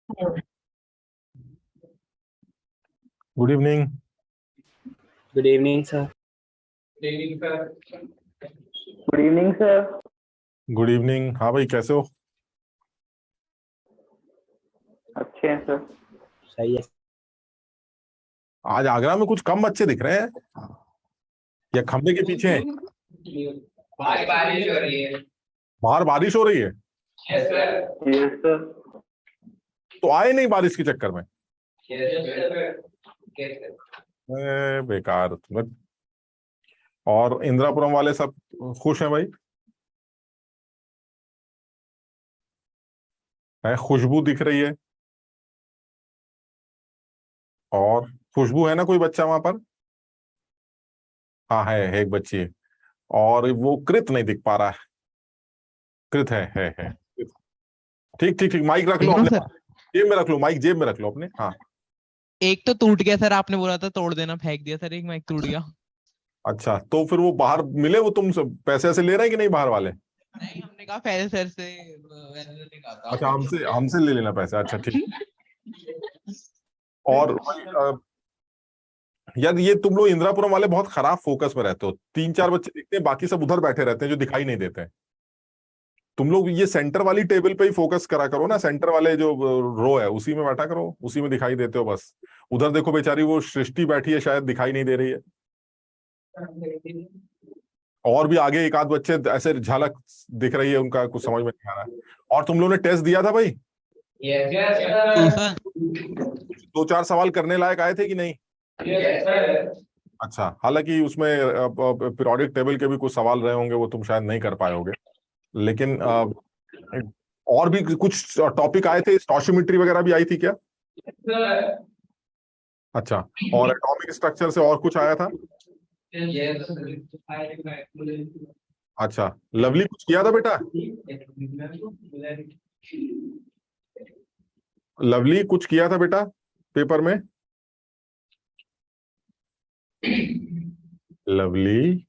Good evening. Good evening sir. Good evening sir. Good evening. हाँ भाई, कैसे हो? अच्छे हैं सर। सही है। आज आगरा में कुछ कम बच्चे दिख रहे हैं, या खंबे के पीछे हैं? बारिश हो रही है। बाहर बारिश हो रही है यस सर। Yes sir. तो आए नहीं बारिश के चक्कर में? यस बेकार तुम्हें। और इंदिरापुरम वाले सब खुश हैं भाई? खुशबू दिख रही है। और खुशबू है ना कोई बच्चा वहां पर? हाँ है एक बच्ची है। और वो कृत नहीं दिख पा रहा है। कृत है। ठीक ठीक ठीक, माइक रख लो अपने सर, पास। जेब में रख लो, माइक जेब में रख लो अपने। हाँ एक तो टूट गया सर, आपने बोला था तोड़ देना, फेंक दिया सर, एक माइक टूट गया। अच्छा, तो फिर वो बाहर मिले, वो तुम सब पैसे ऐसे ले रहे हैं कि नहीं बाहर वाले? नहीं, हमने कहा पहले सर से वैसे नहीं कहा था। अच्छा, हमसे हमसे ले लेना पैसे। अच्छा ठीक। और भाई, यार ये तुम लोग इंदिरापुरम वाले बहुत खराब फोकस में रहते हो। 3-4 बच्चे दिखते हैं, बाकी सब उधर बैठे रहते हैं जो दिखाई नहीं देते हैं। तुम लोग ये सेंटर वाली टेबल पे ही फोकस करा करो ना। सेंटर वाले जो रो है उसी में बैठा करो, उसी में दिखाई देते हो बस। उधर देखो बेचारी वो सृष्टि बैठी है, शायद दिखाई नहीं दे रही है। और भी आगे एक आध बच्चे ऐसे झलक दिख रही है, उनका कुछ समझ में नहीं आ रहा है। और तुम लोगों ने टेस्ट दिया था भाई? सर 2-4 सवाल करने लायक आए थे कि नहीं? अच्छा, हालांकि उसमें पीरियोडिक टेबल के भी कुछ सवाल रहे होंगे, वो तुम शायद नहीं कर पाए होगे। लेकिन और भी कुछ टॉपिक आए थे, स्टोशियोमेट्री वगैरह भी आई थी क्या? अच्छा, और एटॉमिक स्ट्रक्चर से और कुछ आया था? अच्छा, लवली कुछ किया था बेटा? लवली कुछ किया था बेटा पेपर में? लवली,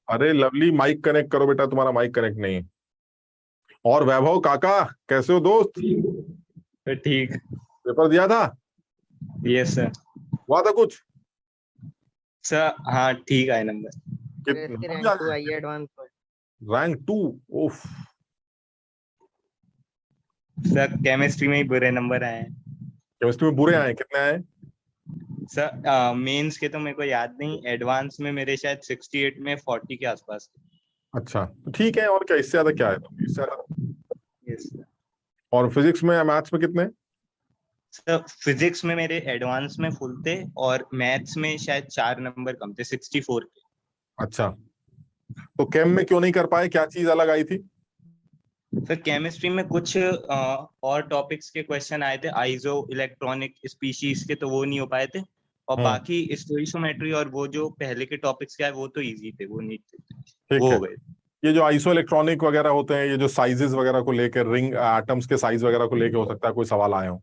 अरे लवली माइक कनेक्ट करो बेटा, तुम्हारा माइक कनेक्ट नहीं है। और वैभव काका, कैसे हो दोस्त? तो ठीक। पेपर दिया था? Yes sir. हुआ था कुछ? सर हाँ ठीक है नंबर। कितना रैंक 2 आई है एडवांस में। रैंक 2? उफ। सर केमिस्ट्री में ही बुरे नंबर आए हैं। केमिस्ट्री में बुरे आए? कितने आए? सर मेंस के तो मेरे को याद नहीं, एडवांस में मेरे शायद 68 में 40 के आसपास। अच्छा, तो ठीक है। और क्या, इससे ज्यादा क्या है? तो इससे ज्यादा। Yes sir. और फिजिक्स में, मैथ्स में कितने? सर फिजिक्स में मेरे एडवांस में फुल थे, और मैथ्स में शायद 4 नंबर कम थे, 64 के। अच्छा, तो केम में क्यों नहीं कर पाए? क्या चीज अलग आई थी? सर केमिस्ट्री में कुछ और टॉपिक्स के क्वेश्चन आए थे, आइसो इलेक्ट्रॉनिक स्पीशीज के, तो वो नहीं हो पाए थे। और बाकी स्टोइकोमेट्री और वो जो पहले के टॉपिक्स के आए वो तो इजी थे, वो नहीं थे, ठीक वो है। हो गए। ये जो आइसो इलेक्ट्रॉनिक वगैरह होते हैं, ये जो साइजेस वगैरह को लेकर, रिंग एटम्स के साइज वगैरह को लेकर हो सकता है कोई सवाल आए हो,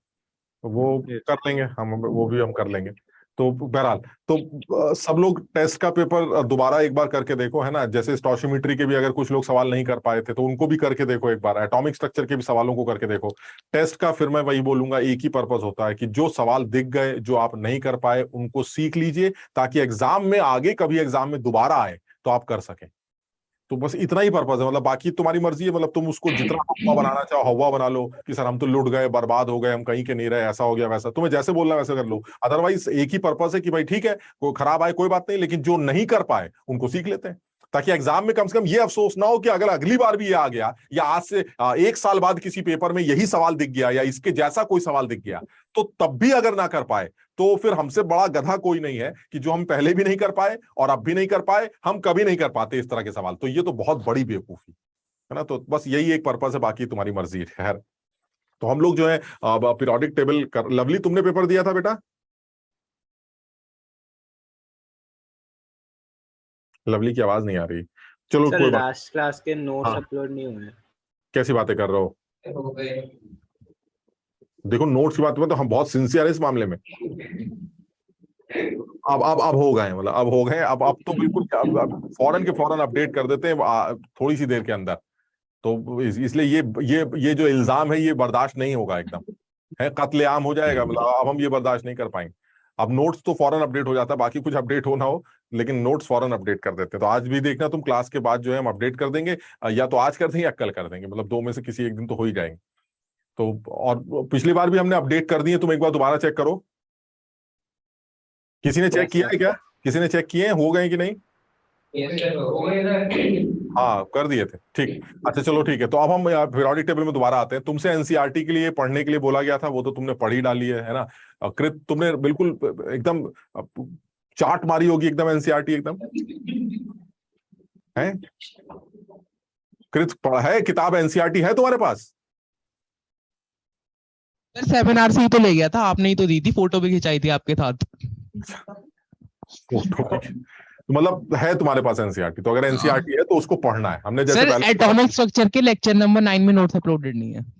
तो वो कर लेंगे हम, वो भी हम कर लेंगे। तो बहरहाल, तो सब लोग टेस्ट का पेपर दोबारा एक बार करके देखो, है ना। जैसे स्टोशियोमेट्री के भी अगर कुछ लोग सवाल नहीं कर पाए थे, तो उनको भी करके देखो एक बार। एटॉमिक स्ट्रक्चर के भी सवालों को करके देखो। टेस्ट का फिर मैं वही बोलूंगा, एक ही पर्पस होता है कि जो सवाल दिख गए, जो आप नहीं कर पाए, उनको सीख लीजिए, ताकि एग्जाम में आगे कभी एग्जाम में दोबारा आए तो आप कर सकें। तो बस इतना ही पर्पज है। मतलब बाकी तुम्हारी मर्जी है, मतलब तुम उसको जितना हवा बनाना चाहो हवा बना लो, कि सर हम तो लुट गए, बर्बाद हो गए, हम कहीं के नहीं रहे, ऐसा हो गया वैसा। तुम्हें जैसे बोलना है वैसे कर लो। अदरवाइज एक ही पर्पज है कि भाई ठीक है, कोई खराब आए कोई बात नहीं, लेकिन जो नहीं कर पाए उनको सीख लेते हैं, ताकि एग्जाम में कम से कम ये अफसोस ना हो कि अगर अगली बार भी ये आ गया, या आज से 1 साल बाद किसी पेपर में यही सवाल दिख गया, या इसके जैसा कोई सवाल दिख गया, तो तब भी अगर ना कर पाए, तो फिर हमसे बड़ा गधा कोई नहीं है कि जो हम पहले भी नहीं कर पाए और अब भी नहीं कर पाए, हम कभी नहीं कर पाते इस तरह के सवाल। तो ये तो बहुत बड़ी बेवकूफी है ना। तो बस यही एक पर्पस है, बाकी तुम्हारी मर्जी है। खैर, तो हम लोग जो है पीरियोडिक टेबल कर। लवली, तुमने पेपर दिया था बेटा? लवली की आवाज नहीं आ रही। चलो सर कोई बात। लास्ट क्लास के नोट्स हाँ, अपलोड नहीं हुए। कैसी बातें कर रहे हो? देखो, नोट्स की बात में तो हम बहुत सिंसियर है इस मामले में। अब हो गए, मतलब अब हो गए, अब तो बिल्कुल अब फौरन के फौरन अपडेट कर देते हैं थोड़ी सी देर के अंदर। तो इसलिए ये जो इल्जाम है ये बर्दाश्त नहीं होगा, एकदम है कत्लेआम हो जाएगा, मतलब अब हम ये बर्दाश्त नहीं कर पाएंगे। अब नोट्स तो फौरन अपडेट हो जाता है, बाकी कुछ अपडेट हो ना हो, लेकिन नोट्स फौरन अपडेट कर देते हैं। तो आज भी देखना तुम, क्लास के बाद जो है हम अपडेट कर देंगे, या तो आज कर देंगे या कल कर देंगे, मतलब दो में से किसी एक दिन तो हो ही जाएंगे। तो और पिछली बार भी हमने अपडेट कर दिए, तुम एक बार दोबारा चेक करो। किसी ने चेक किया है क्या? किसी ने चेक किए हैं, हो गए कि नहीं? यस सर, हो गए सर। हाँ कर दिए थे, ठीक। अच्छा चलो ठीक है, तो अब हम पीरियोडिक टेबल में दोबारा आते हैं। तुमसे एनसीईआरटी के लिए पढ़ने के लिए बोला गया था, वो तो तुमने पढ़ ही डाली है ना? कृत तुमने बिल्कुल एकदम चाट मारी होगी एकदम, एनसीईआरटी एकदम है। कृत पढ़ा है, किताब एनसीईआरटी है तुम्हारे पास? सर सेमिनार से ही तो ले गया था, आपने ही तो दी थी, फोटो भी खिंचाई थी आपके साथ। फोटो तो मतलब है तुम्हारे पास एनसीईआरटी? तो अगर एनसीईआरटी है तो उसको पढ़ना है। हमने जैसे सर पहले एटॉमिक स्ट्रक्चर के लेक्चर नंबर 9 में नोट्स अपलोडेड नहीं है।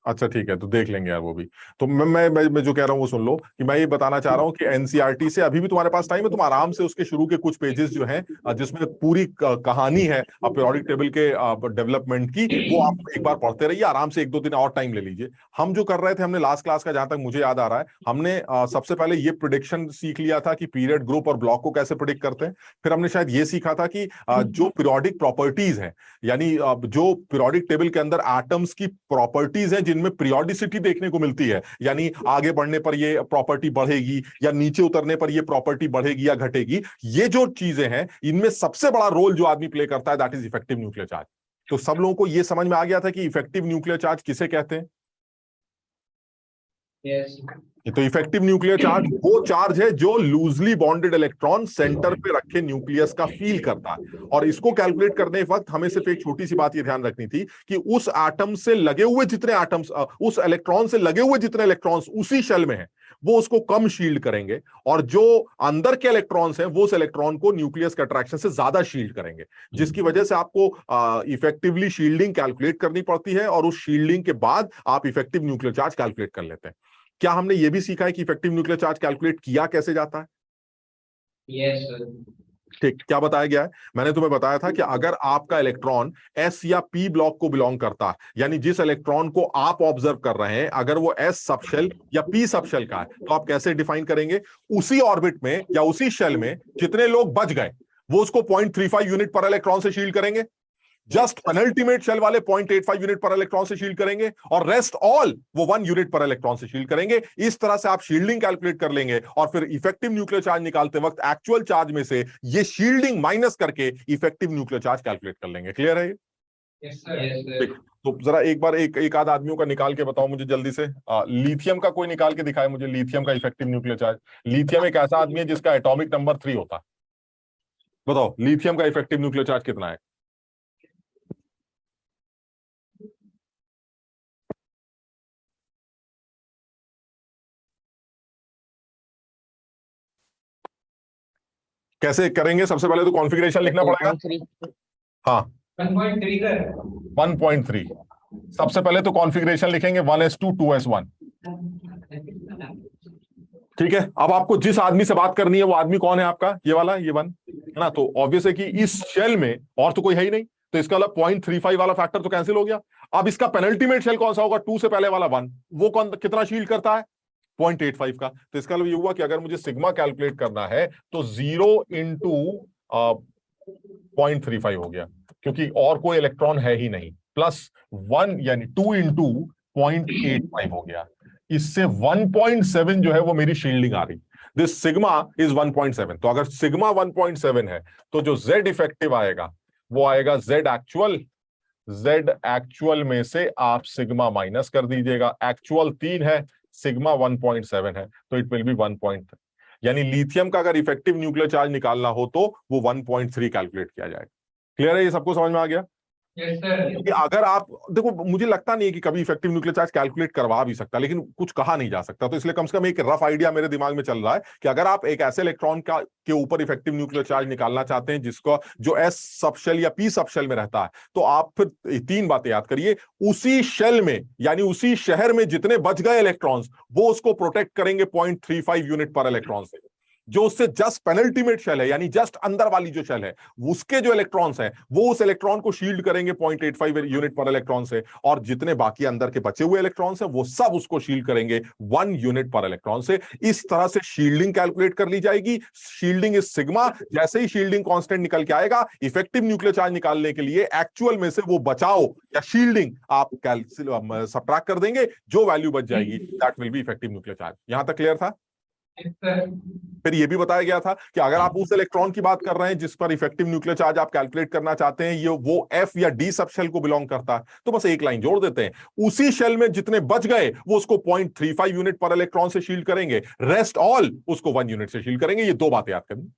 अच्छा ठीक है, तो देख लेंगे यार वो भी। तो मैं जो कह रहा हूँ वो सुन लो, कि मैं ये बताना चाह रहा हूँ कि एनसीईआरटी से अभी भी तुम्हारे पास टाइम है, तुम आराम से उसके शुरू के कुछ पेजेस जो हैं, जिसमें पूरी कहानी है पीरियोडिक टेबल के डेवलपमेंट की, वो आप एक बार पढ़ते रहिए आराम से, एक दो दिन और टाइम ले लीजिए। हम जो कर रहे थे, हमने लास्ट क्लास का, जहां तक मुझे याद आ रहा है, हमने सबसे पहले ये प्रिडिक्शन सीख लिया था कि पीरियड, ग्रुप और ब्लॉक को कैसे प्रिडिक्ट करते हैं। फिर हमने शायद ये सीखा था कि जो पीरियोडिक प्रॉपर्टीज है, यानी जो पीरियोडिक टेबल के अंदर एटम्स की प्रॉपर्टीज हैं जिनमें पीरियोडिसिटी देखने को मिलती है, यानी आगे बढ़ने पर ये प्रॉपर्टी बढ़ेगी या नीचे उतरने पर ये प्रॉपर्टी बढ़ेगी या घटेगी, ये जो चीजें हैं, इनमें सबसे बड़ा रोल जो आदमी प्ले करता है, that is effective nuclear charge. तो सब लोगों को ये समझ में आ गया था कि इफेक्टिव न्यूक्लियर चार्ज किसे कहते हैं? यस तो इफेक्टिव न्यूक्लियर चार्ज वो चार्ज है जो लूजली बॉन्डेड इलेक्ट्रॉन सेंटर पे रखे न्यूक्लियस का फील करता है। और इसको कैलकुलेट करने वक्त हमें सिर्फ एक छोटी सी बात ये ध्यान रखनी थी कि उस एटम से लगे हुए जितने एटम्स, उस इलेक्ट्रॉन से लगे हुए जितने इलेक्ट्रॉन्स उसी शेल में हैं, वो उसको कम शील्ड करेंगे, और जो अंदर के इलेक्ट्रॉन्स हैं वो उस इलेक्ट्रॉन को न्यूक्लियस के अट्रैक्शन से ज्यादा शील्ड करेंगे, जिसकी वजह से आपको इफेक्टिवली शील्डिंग कैलकुलेट करनी पड़ती है, और उस शील्डिंग के बाद आप इफेक्टिव न्यूक्लियर चार्ज कैलकुलेट कर लेते हैं। क्या हमने ये भी सीखा है कि इफेक्टिव न्यूक्लियर चार्ज कैलकुलेट किया कैसे जाता है? Yes sir. ठीक, क्या बताया गया है? मैंने तुम्हें बताया था कि अगर आपका इलेक्ट्रॉन एस या पी ब्लॉक को बिलोंग करता है, यानी जिस इलेक्ट्रॉन को आप ऑब्जर्व कर रहे हैं, अगर वो एस सबशेल या पी सबशेल का है, तो आप कैसे डिफाइन करेंगे? उसी ऑर्बिट में या उसी शेल में जितने लोग बच गए, वो उसको 0.35 यूनिट पर इलेक्ट्रॉन से शील्ड करेंगे। जस्ट पेनल्टीमेट शेल वाले 0.85 यूनिट पर इलेक्ट्रॉन से शील्ड करेंगे, और रेस्ट ऑल वो 1 यूनिट पर इलेक्ट्रॉन से शील्ड करेंगे। इस तरह से आप शील्डिंग कैलकुलेट कर लेंगे, और फिर इफेक्टिव न्यूक्लियर चार्ज निकालते वक्त एक्चुअल चार्ज में से ये शील्डिंग माइनस करके इफेक्टिव न्यूक्लियर चार्ज कैलकुलेट कर लेंगे। क्लियर है? Yes sir. तो जरा एक बार एक आध आदमियों का निकाल के बताओ मुझे जल्दी से। लिथियम का कोई निकाल के दिखाए मुझे, लिथियम का इफेक्टिव न्यूक्लियर चार्ज। लिथियम एक ऐसा आदमी है जिसका एटॉमिक नंबर 3 होता है। बताओ लिथियम का इफेक्टिव न्यूक्लियर चार्ज कितना है? कैसे करेंगे? सबसे पहले तो कॉन्फ़िगरेशन लिखना पड़ेगा। हाँ 1.3 सर। 1.3। सबसे पहले तो कॉन्फ़िगरेशन लिखेंगे 1s2 2s1। ठीक है, अब आपको जिस आदमी से बात करनी है वो आदमी कौन है आपका? ये वाला, ये 1 है ना? तो ऑब्वियस है कि इस शेल में और तो कोई है ही नहीं, तो इसका मतलब 0.35 वाला फैक्टर तो कैंसिल हो गया। अब इसका पेनल्टीमेट शेल कौन सा होगा? 2 से पहले वाला 1, वो कौन कितना शील्ड करता है? 0.85 का। तो इसका मतलब ये हुआ कि अगर मुझे सिग्मा कैलकुलेट करना है तो 0 इंटू 0.35 हो गया, क्योंकि और कोई इलेक्ट्रॉन है ही नहीं, प्लस 1 यानी 2 इंटू 0.85 हो गया। इससे 1.7 जो है वो मेरी शील्डिंग आ रही। This sigma is 1.7। तो अगर सिग्मा 1.7 है तो जो Z इफेक्टिव आएगा वो आएगा Z एक्चुअल। Z एक्चुअल में से आप सिग्मा माइनस कर दीजिएगा। एक्चुअल 3 है, सिग्मा 1.7 है, तो इट विल बी 1.3। यानी लिथियम का अगर इफेक्टिव न्यूक्लियर चार्ज निकालना हो तो वो 1.3 कैलकुलेट किया जाएगा। क्लियर है? ये सबको समझ में आ गया? Yes sir. कि अगर आप देखो, मुझे लगता नहीं है कि कभी इफेक्टिव न्यूक्लियर चार्ज कैलकुलेट करवा भी सकता, लेकिन कुछ कहा नहीं जा सकता, तो इसलिए कम से कम एक रफ आइडिया मेरे दिमाग में चल रहा है कि अगर आप एक ऐसे इलेक्ट्रॉन का के ऊपर इफेक्टिव न्यूक्लियर चार्ज निकालना चाहते हैं जिसको जो एस सबशेल या पी सबशेल में रहता है, तो आप फिर 3 बातें याद करिए। उसी शेल में यानी उसी शहर में जितने बच गए इलेक्ट्रॉन्स, वो उसको प्रोटेक्ट करेंगे 0.35 यूनिट पर इलेक्ट्रॉन से। जो उससे जस्ट पेनल्टीमेट शेल है, यानी जस्ट अंदर वाली जो शेल है, उसके जो इलेक्ट्रॉन्स हैं वो उस इलेक्ट्रॉन को शील्ड करेंगे 0.85 यूनिट पर इलेक्ट्रॉन से, और जितने बाकी अंदर के बचे हुए इलेक्ट्रॉन्स हैं वो सब उसको शील्ड करेंगे 1 यूनिट पर इलेक्ट्रॉन से। इस तरह से शील्डिंग कैलकुलेट कर ली जाएगी। Shielding is sigma. जैसे ही शील्डिंग कांस्टेंट निकल के आएगा, इफेक्टिव न्यूक्लियर चार्ज निकालने के लिए एक्चुअल में से वो बचाव या शील्डिंग आप सबट्रैक्ट कर देंगे, जो वैल्यू बच जाएगी that will be effective nuclear charge. यहां तक क्लियर था? Yes, sir. फिर यह भी बताया गया था कि अगर आप उस इलेक्ट्रॉन की बात कर रहे हैं जिस पर इफेक्टिव न्यूक्लियर चार्ज आप कैलकुलेट करना चाहते हैं, ये वो एफ या डी सब शेल को बिलोंग करता है, तो बस एक लाइन जोड़ देते हैं, उसी शेल में जितने बच गए वो उसको 0.35 यूनिट पर इलेक्ट्रॉन से शील्ड करेंगे, रेस्ट ऑल उसको 1 यूनिट से शील्ड करेंगे। ये 2 बातें याद करनी,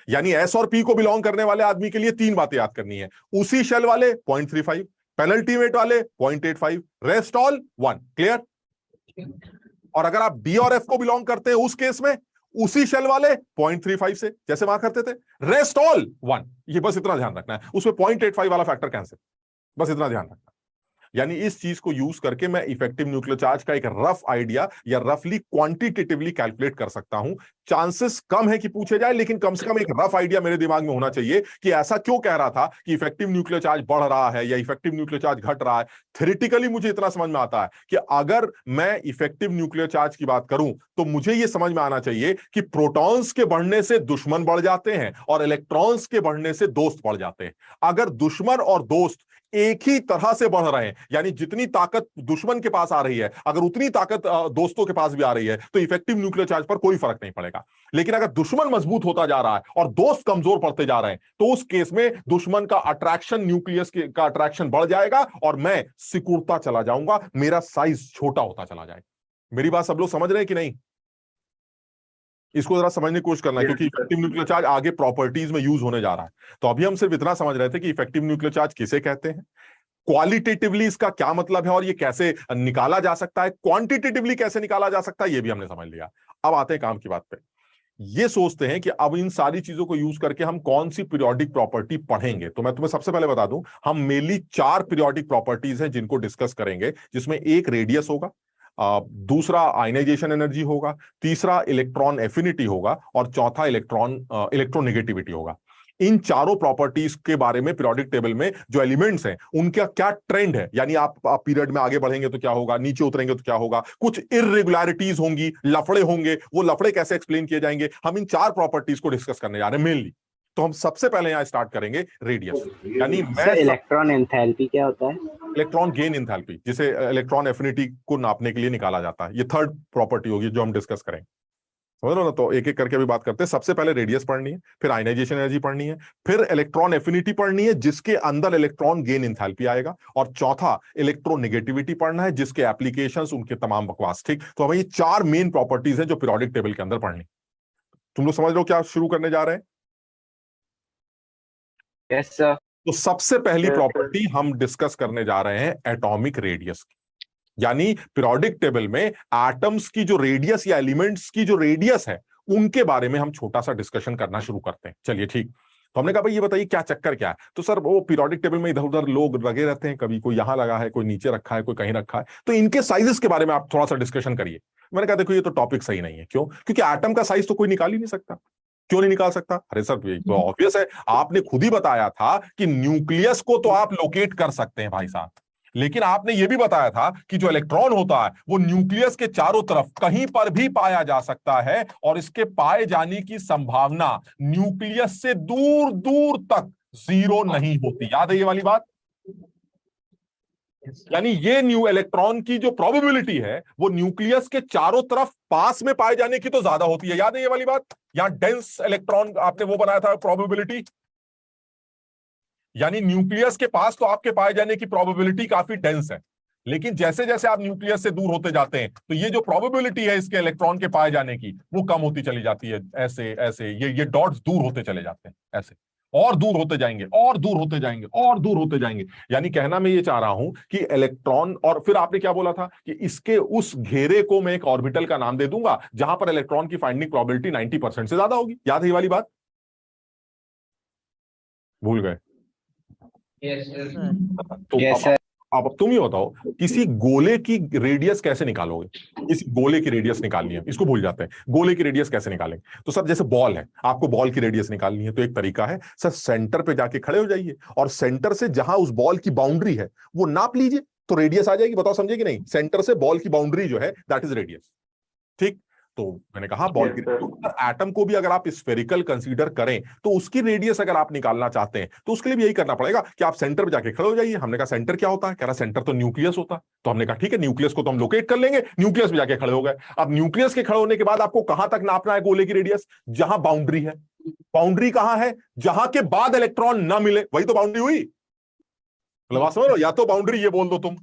यानी एस और पी को बिलोंग करने वाले आदमी के लिए 3 बातें याद करनी है। उसी शेल वाले 0.35, पेनल्टीमेट वाले 0.85, रेस्ट ऑल 1। क्लियर? और अगर आप डी और एफ को बिलोंग करते हैं उस केस में उसी शेल वाले 0.35 से, जैसे वहां करते थे, रेस्ट ऑल 1। ये बस इतना ध्यान रखना है, उसमें 0.85 वाला फैक्टर कैंसिल, बस इतना ध्यान रखना। यानी इस चीज को यूज करके मैं इफेक्टिव न्यूक्लियर चार्ज का एक रफ आइडिया या रफली क्वांटिटेटिवली कैलकुलेट कर सकता हूं। चांसेस कम है कि पूछे जाए, लेकिन कम से कम एक रफ आइडिया मेरे दिमाग में होना चाहिए कि ऐसा क्यों कह रहा था कि इफेक्टिव न्यूक्लियर चार्ज बढ़ रहा है या इफेक्टिव न्यूक्लियर चार्ज घट रहा है। थ्योरेटिकली मुझे इतना समझ में आता है कि अगर मैं इफेक्टिव न्यूक्लियर चार्ज की बात करूं तो मुझे यह समझ में आना चाहिए कि प्रोटॉन्स के बढ़ने से दुश्मन बढ़ जाते हैं और इलेक्ट्रॉन्स के बढ़ने से दोस्त बढ़ जाते हैं। अगर दुश्मन और दोस्त एक ही तरह से बढ़ रहे हैं, यानी जितनी ताकत दुश्मन के पास आ रही है अगर उतनी ताकत दोस्तों के पास भी आ रही है, तो इफेक्टिव न्यूक्लियर चार्ज पर कोई फर्क नहीं पड़ेगा। लेकिन अगर दुश्मन मजबूत होता जा रहा है और दोस्त कमजोर पड़ते जा रहे हैं, तो उस केस में दुश्मन का अट्रैक्शन, न्यूक्लियस का अट्रैक्शन बढ़ जाएगा और मैं सिकुड़ता चला जाऊंगा, मेरा साइज छोटा होता चला जाएगा। मेरी बात सब लोग समझ रहे हैं कि नहीं? इसको जरा समझने की कोशिश करना है, क्योंकि इफेक्टिव न्यूक्लियर चार्ज आगे प्रॉपर्टीज में यूज होने जा रहा है। तो अभी हम सिर्फ इतना समझ रहे थे कि इफेक्टिव न्यूक्लियर चार्ज किसे कहते हैं, क्वालिटेटिवली इसका क्या मतलब है और ये कैसे निकाला जा सकता है, क्वांटिटेटिवली कैसे निकाला जा सकता है, ये भी हमने समझ लिया। अब आते हैं काम की बात पे। ये सोचते हैं कि अब इन सारी चीजों को यूज करके हम कौन सी पीरियोडिक प्रॉपर्टी पढ़ेंगे। तो मैं तुम्हें सबसे पहले बता दूं, हम मेनली 4 पीरियोडिक प्रॉपर्टीज हैं जिनको डिस्कस करेंगे, जिसमें एक रेडियस होगा, दूसरा आयनाइजेशन एनर्जी होगा, तीसरा इलेक्ट्रॉन एफिनिटी होगा और चौथा इलेक्ट्रोनेगेटिविटी होगा। इन चारों प्रॉपर्टीज के बारे में पीरियोडिक टेबल में जो एलिमेंट्स हैं उनका क्या ट्रेंड है, यानी आप पीरियड में आगे बढ़ेंगे तो क्या होगा, नीचे उतरेंगे तो क्या होगा, कुछ इररेगुलरिटीज होंगी, लफड़े होंगे, वो लफड़े कैसे एक्सप्लेन किए जाएंगे, हम इन 4 प्रॉपर्टीज को डिस्कस करने जा रहे हैं मेनली। तो हम सबसे पहले यहां स्टार्ट करेंगे रेडियस, यानी मैं इलेक्ट्रॉन एंथैल्पी क्या होता है? इलेक्ट्रॉन गेन एंथैल्पी, जिसे इलेक्ट्रॉन एफिनिटी को नापने के लिए निकाला जाता है। ये 3rd प्रॉपर्टी होगी जो हम डिस्कस करेंगे, समझ लो ना। तो एक एक करके अभी बात करते हैं। सबसे पहले रेडियस पढ़नी है, फिर आयनाइजेशन एनर्जी पढ़नी है, फिर इलेक्ट्रॉन एफिनिटी पढ़नी है जिसके अंदर इलेक्ट्रॉन गेन एंथैल्पी आएगा, और चौथा इलेक्ट्रोनेगेटिविटी पढ़ना है जिसके एप्लीकेशंस, उनके तमाम बकवास। ठीक, तो हमें ये 4 मेन प्रॉपर्टीज हैं जो पीरियोडिक टेबल के अंदर पढ़नी। तुम लोग समझ लो क्या शुरू करने जा रहे हैं? Yes sir. तो सबसे पहली प्रॉपर्टी हम डिस्कस करने जा रहे हैं एटॉमिक रेडियस की, यानी पीरियोडिक टेबल में एटम्स की जो रेडियस या एलिमेंट्स की जो रेडियस है उनके बारे में हम छोटा सा डिस्कशन करना शुरू करते हैं। चलिए ठीक, तो हमने कहा भाई ये बताइए क्या चक्कर क्या है। तो सर वो पीरियोडिक टेबल में इधर उधर लोग लगे रहते हैं, कभी कोई यहां लगा है, कोई नीचे रखा है, कोई कहीं रखा है, तो इनके साइजेस के बारे में आप थोड़ा सा डिस्कशन करिए। मैंने कहा देखो ये तो टॉपिक सही नहीं है। क्यों? क्योंकि एटम का साइज तो कोई निकाल ही नहीं सकता। क्यों नहीं निकाल सकता? अरे सर ये तो ऑब्वियस है, आपने खुद ही बताया था कि न्यूक्लियस को तो आप लोकेट कर सकते हैं भाई साहब, लेकिन आपने यह भी बताया था कि जो इलेक्ट्रॉन होता है वो न्यूक्लियस के चारों तरफ कहीं पर भी पाया जा सकता है और इसके पाए जाने की संभावना न्यूक्लियस से दूर दूर तक 0 नहीं होती। याद है ये वाली बात? यानी ये न्यू इलेक्ट्रॉन की जो प्रोबेबिलिटी है वो न्यूक्लियस के चारों तरफ पास में पाए जाने की तो ज्यादा होती है। याद है ये वाली बात? यहां डेंस इलेक्ट्रॉन आपने वो बनाया था प्रोबेबिलिटी, यानी न्यूक्लियस के पास तो आपके पाए जाने की प्रोबेबिलिटी काफी डेंस है, लेकिन जैसे जैसे आप न्यूक्लियस से दूर होते जाते हैं तो ये जो प्रोबेबिलिटी है इसके इलेक्ट्रॉन के पाए जाने की वो कम होती चली जाती है। ऐसे ऐसे ये डॉट्स दूर होते चले जाते हैं, ऐसे और दूर होते जाएंगे और दूर होते जाएंगे और दूर होते जाएंगे। यानी कहना मैं ये चाह रहा हूं कि इलेक्ट्रॉन, और फिर आपने क्या बोला था कि इसके उस घेरे को मैं एक ऑर्बिटल का नाम दे दूंगा जहां पर इलेक्ट्रॉन की फाइंडिंग प्रोबेबिलिटी 90% से ज्यादा होगी। याद है ये वाली बात? भूल गए? Yes, sir. तो Yes, sir. अब तुम ही बताओ, किसी गोले की रेडियस कैसे निकालोगे? किसी गोले की रेडियस निकालनी है, इसको भूल जाते हैं, गोले की रेडियस कैसे निकालेंगे? तो सर जैसे बॉल है, आपको बॉल की रेडियस निकालनी है, तो एक तरीका है सर, सेंटर पे जाके खड़े हो जाइए और सेंटर से जहां उस बॉल की बाउंड्री है वो नाप लीजिए, तो रेडियस आ जाएगी। बताओ समझे कि नहीं? सेंटर से बॉल की बाउंड्री जो है दैट इज रेडियस। ठीक, तो मैंने कहा बॉल की एटम को भी अगर आप स्फेरिकल कंसीडर करें तो उसकी रेडियस अगर आप निकालना चाहते हैं तो उसके लिए भी यही करना पड़ेगा कि आप सेंटर पे जाके खड़े हो जाइए। हमने कहा सेंटर क्या होता है? कह रहा सेंटर तो न्यूक्लियस होता है। तो हमने कहा ठीक है, न्यूक्लियस को तो हम लोकेट कर लेंगे, न्यूक्लियस पे जाके खड़े हो गए। अब न्यूक्लियस के खड़े होने के बाद आपको कहां तक नापना है गोले की रेडियस? जहां बाउंड्री है। बाउंड्री कहां है? जहां के बाद इलेक्ट्रॉन ना मिले, वही तो बाउंड्री हुई। मतलब समझ लो, या तो बाउंड्री ये बोल दो तुम,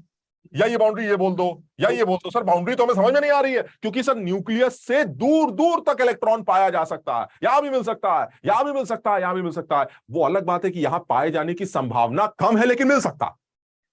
या ये बाउंड्री ये बोल दो, या ये बोल दो। सर बाउंड्री तो हमें समझ में नहीं आ रही है, क्योंकि सर न्यूक्लियस से दूर दूर तक इलेक्ट्रॉन पाया जा सकता है, यहां भी मिल सकता है, यहां भी मिल सकता है, यहां भी मिल सकता है। वो अलग बात है कि यहां पाए जाने की संभावना कम है लेकिन मिल सकता है।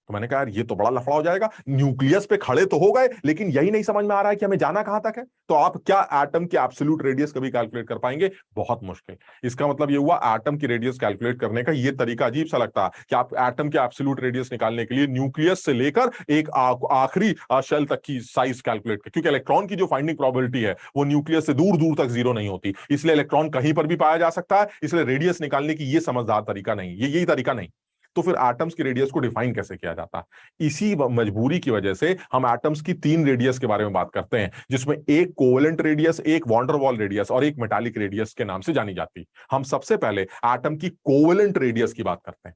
तो मैंने कहा यार ये तो बड़ा लफड़ा हो जाएगा, न्यूक्लियस पे खड़े तो हो गए लेकिन यही नहीं समझ में आ रहा है कि हमें जाना कहां तक है। तो आप क्या एटम की एब्सोल्यूट रेडियस कभी कैलकुलेट कर पाएंगे? बहुत मुश्किल। इसका मतलब ये हुआ एटम की रेडियस कैलकुलेट करने का ये तरीका अजीब सा लगता है कि आप एटम के एब्सोल्यूट रेडियस निकालने के लिए न्यूक्लियस से लेकर एक आखिरी शेल तक की साइज कैलकुलेट कर, क्योंकि इलेक्ट्रॉन की जो फाइंडिंग प्रोबेबिलिटी है वो न्यूक्लियस से दूर दूर तक जीरो नहीं होती, इसलिए इलेक्ट्रॉन कहीं पर भी पाया जा सकता है। इसलिए रेडियस निकालने की ये समझदार तरीका नहीं, ये यही तरीका नहीं। तो फिर एटम्स की रेडियस को डिफाइन कैसे किया जाता है? इसी मजबूरी की वजह से हम एटम्स की 3 रेडियस के बारे में बात करते हैं, जिसमें एक कोवेलेंट रेडियस, एक वॉन डेर वाल रेडियस और एक मेटालिक रेडियस के नाम से जानी जाती है। हम सबसे पहले एटम की कोवेलेंट रेडियस की बात करते हैं।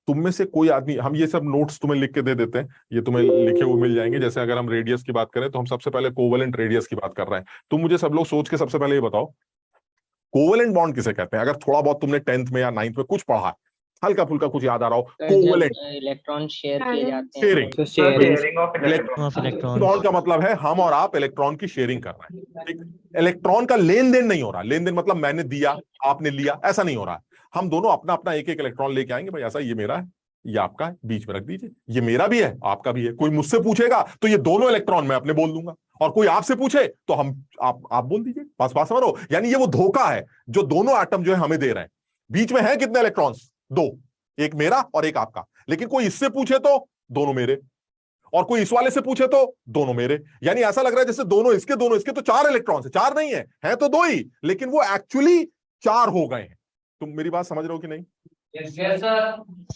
तुम में से कोई आदमी, हम ये सब नोट्स तुम्हें लिख के दे देते हैं, ये तुम्हें लिखे हुए मिल जाएंगे। जैसे अगर हम रेडियस की बात करें तो हम सबसे पहले कोवेलेंट रेडियस की बात कर रहे हैं। तुम मुझे सब लोग सोच के सबसे पहले ये बताओ, कोवेलेंट बॉन्ड किसे कहते हैं? अगर थोड़ा बहुत तुमने 10th में या 9th में कुछ पढ़ा है, हल्का फुल्का कुछ याद आ रहा हो, कोवेलेंट इलेक्ट्रॉन शेयर किए जाते हैं। शेयरिंग। तो शेयरिंग ऑफ इलेक्ट्रॉन। बॉन्ड का मतलब है हम और आप इलेक्ट्रॉन की शेयरिंग कर रहे हैं। ठीक, इलेक्ट्रॉन का लेन देन नहीं हो रहा। लेन देन मतलब मैंने दिया आपने लिया, ऐसा नहीं हो रहा है। हम दोनों अपना अपना एक एक इलेक्ट्रॉन लेके आएंगे, भाई ऐसा ये मेरा है, ये आपका है, बीच में रख दीजिए, ये मेरा भी है आपका भी है। कोई मुझसे पूछेगा तो ये दोनों इलेक्ट्रॉन मैं अपने बोल दूंगा, और कोई आपसे पूछे तो हम आप बोल दीजिए। पास पास समझो, यानी ये वो धोखा है जो दोनों एटम जो है हमें दे रहे हैं। बीच में है कितने इलेक्ट्रॉन्स? 2, एक मेरा और एक आपका। लेकिन कोई इससे पूछे तो दोनों मेरे, और कोई इस वाले से पूछे तो दोनों मेरे। यानी ऐसा लग रहा है जैसे दोनों इसके तो 4 इलेक्ट्रॉन है। 4 नहीं है तो 2 ही, लेकिन वो एक्चुअली 4 हो गए हैं। तुम मेरी बात समझ रहे हो कि नहीं? Yes, sir.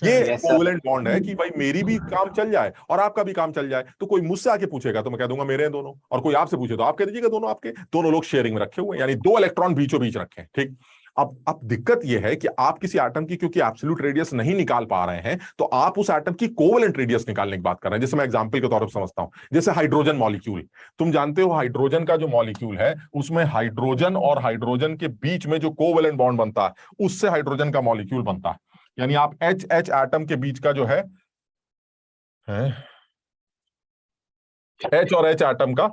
ये कोवेलेंट बॉन्ड है कि भाई मेरी भी काम चल जाए और आपका भी काम चल जाए। तो कोई मुझसे आके पूछेगा तो मैं कह दूंगा मेरे हैं दोनों, और कोई आपसे पूछे तो आप कह दीजिएगा दोनों आपके। दोनों लोग शेयरिंग में रखे हुए हैं, यानी 2 इलेक्ट्रॉन बीचों बीच रखे हैं। ठीक, अब दिक्कत यह है कि आप किसी एटम की क्योंकि एब्सोल्यूट रेडियस नहीं निकाल पा रहे हैं, तो आप उस एटम की कोवेलेंट रेडियस निकालने की बात कर रहे हैं। जैसे मैं एग्जांपल के तौर पर समझता हूं, जैसे हाइड्रोजन मॉलिक्यूल। तुम जानते हो हाइड्रोजन का जो मॉलिक्यूल है उसमें हाइड्रोजन और हाइड्रोजन के बीच में जो कोवेलेंट बॉन्ड बनता है उससे हाइड्रोजन का मॉलिक्यूल बनता है। यानी आप एच एटम के बीच का जो है एच और एच एटम का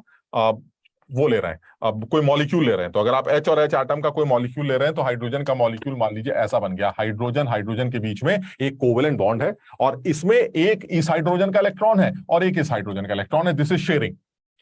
वो ले रहे हैं, अब कोई मॉलिक्यूल ले रहे हैं। तो अगर आप एच और एच एटम का कोई मॉलिक्यूल ले रहे हैं तो हाइड्रोजन का मॉलिक्यूल मान लीजिए ऐसा बन गया। हाइड्रोजन हाइड्रोजन के बीच में एक कोवेलेंट बॉन्ड है और इसमें एक इस हाइड्रोजन का इलेक्ट्रॉन है और एक इस हाइड्रोजन का इलेक्ट्रॉन है। This is sharing.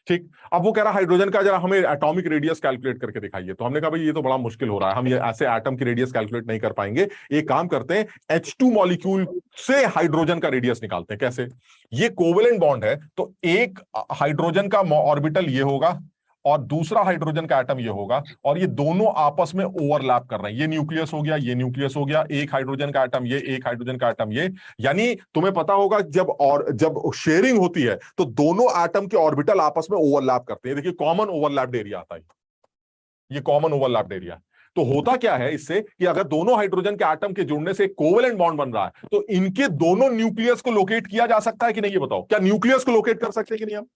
ठीक, अब वो कह रहा हाइड्रोजन का जरा हमें एटॉमिक रेडियस कैलकुलेट करके दिखाइए। तो हमने कहा भाई ये तो बड़ा मुश्किल हो रहा है, हम ये ऐसे एटम की रेडियस कैलकुलेट नहीं कर पाएंगे। एक काम करते हैं, H2 मॉलिक्यूल से हाइड्रोजन का रेडियस निकालते हैं। कैसे? ये कोवेलेंट बॉन्ड है तो एक हाइड्रोजन का ऑर्बिटल ये होगा और दूसरा हाइड्रोजन का एटम ये होगा, और ये दोनों आपस में ओवरलैप कर रहे हैं। ये न्यूक्लियस हो गया, ये न्यूक्लियस हो गया, एक हाइड्रोजन का एटम ये, एक हाइड्रोजन का एटम ये। यानी तुम्हें पता होगा जब शेयरिंग होती है तो दोनों एटम के ऑर्बिटल आपस में ओवरलैप करते हैं। देखिए कॉमन ओवरलैप्ड एरिया आता है, ये कॉमन ओवरलैप्ड एरिया। तो होता क्या है इससे कि अगर दोनों हाइड्रोजन के एटम के जुड़ने से कोवेलेंट बॉन्ड बन रहा है तो इनके दोनों न्यूक्लियस को लोकेट किया जा सकता है कि नहीं? ये बताओ, क्या न्यूक्लियस को लोकेट कर सकते हैं कि नहीं? हम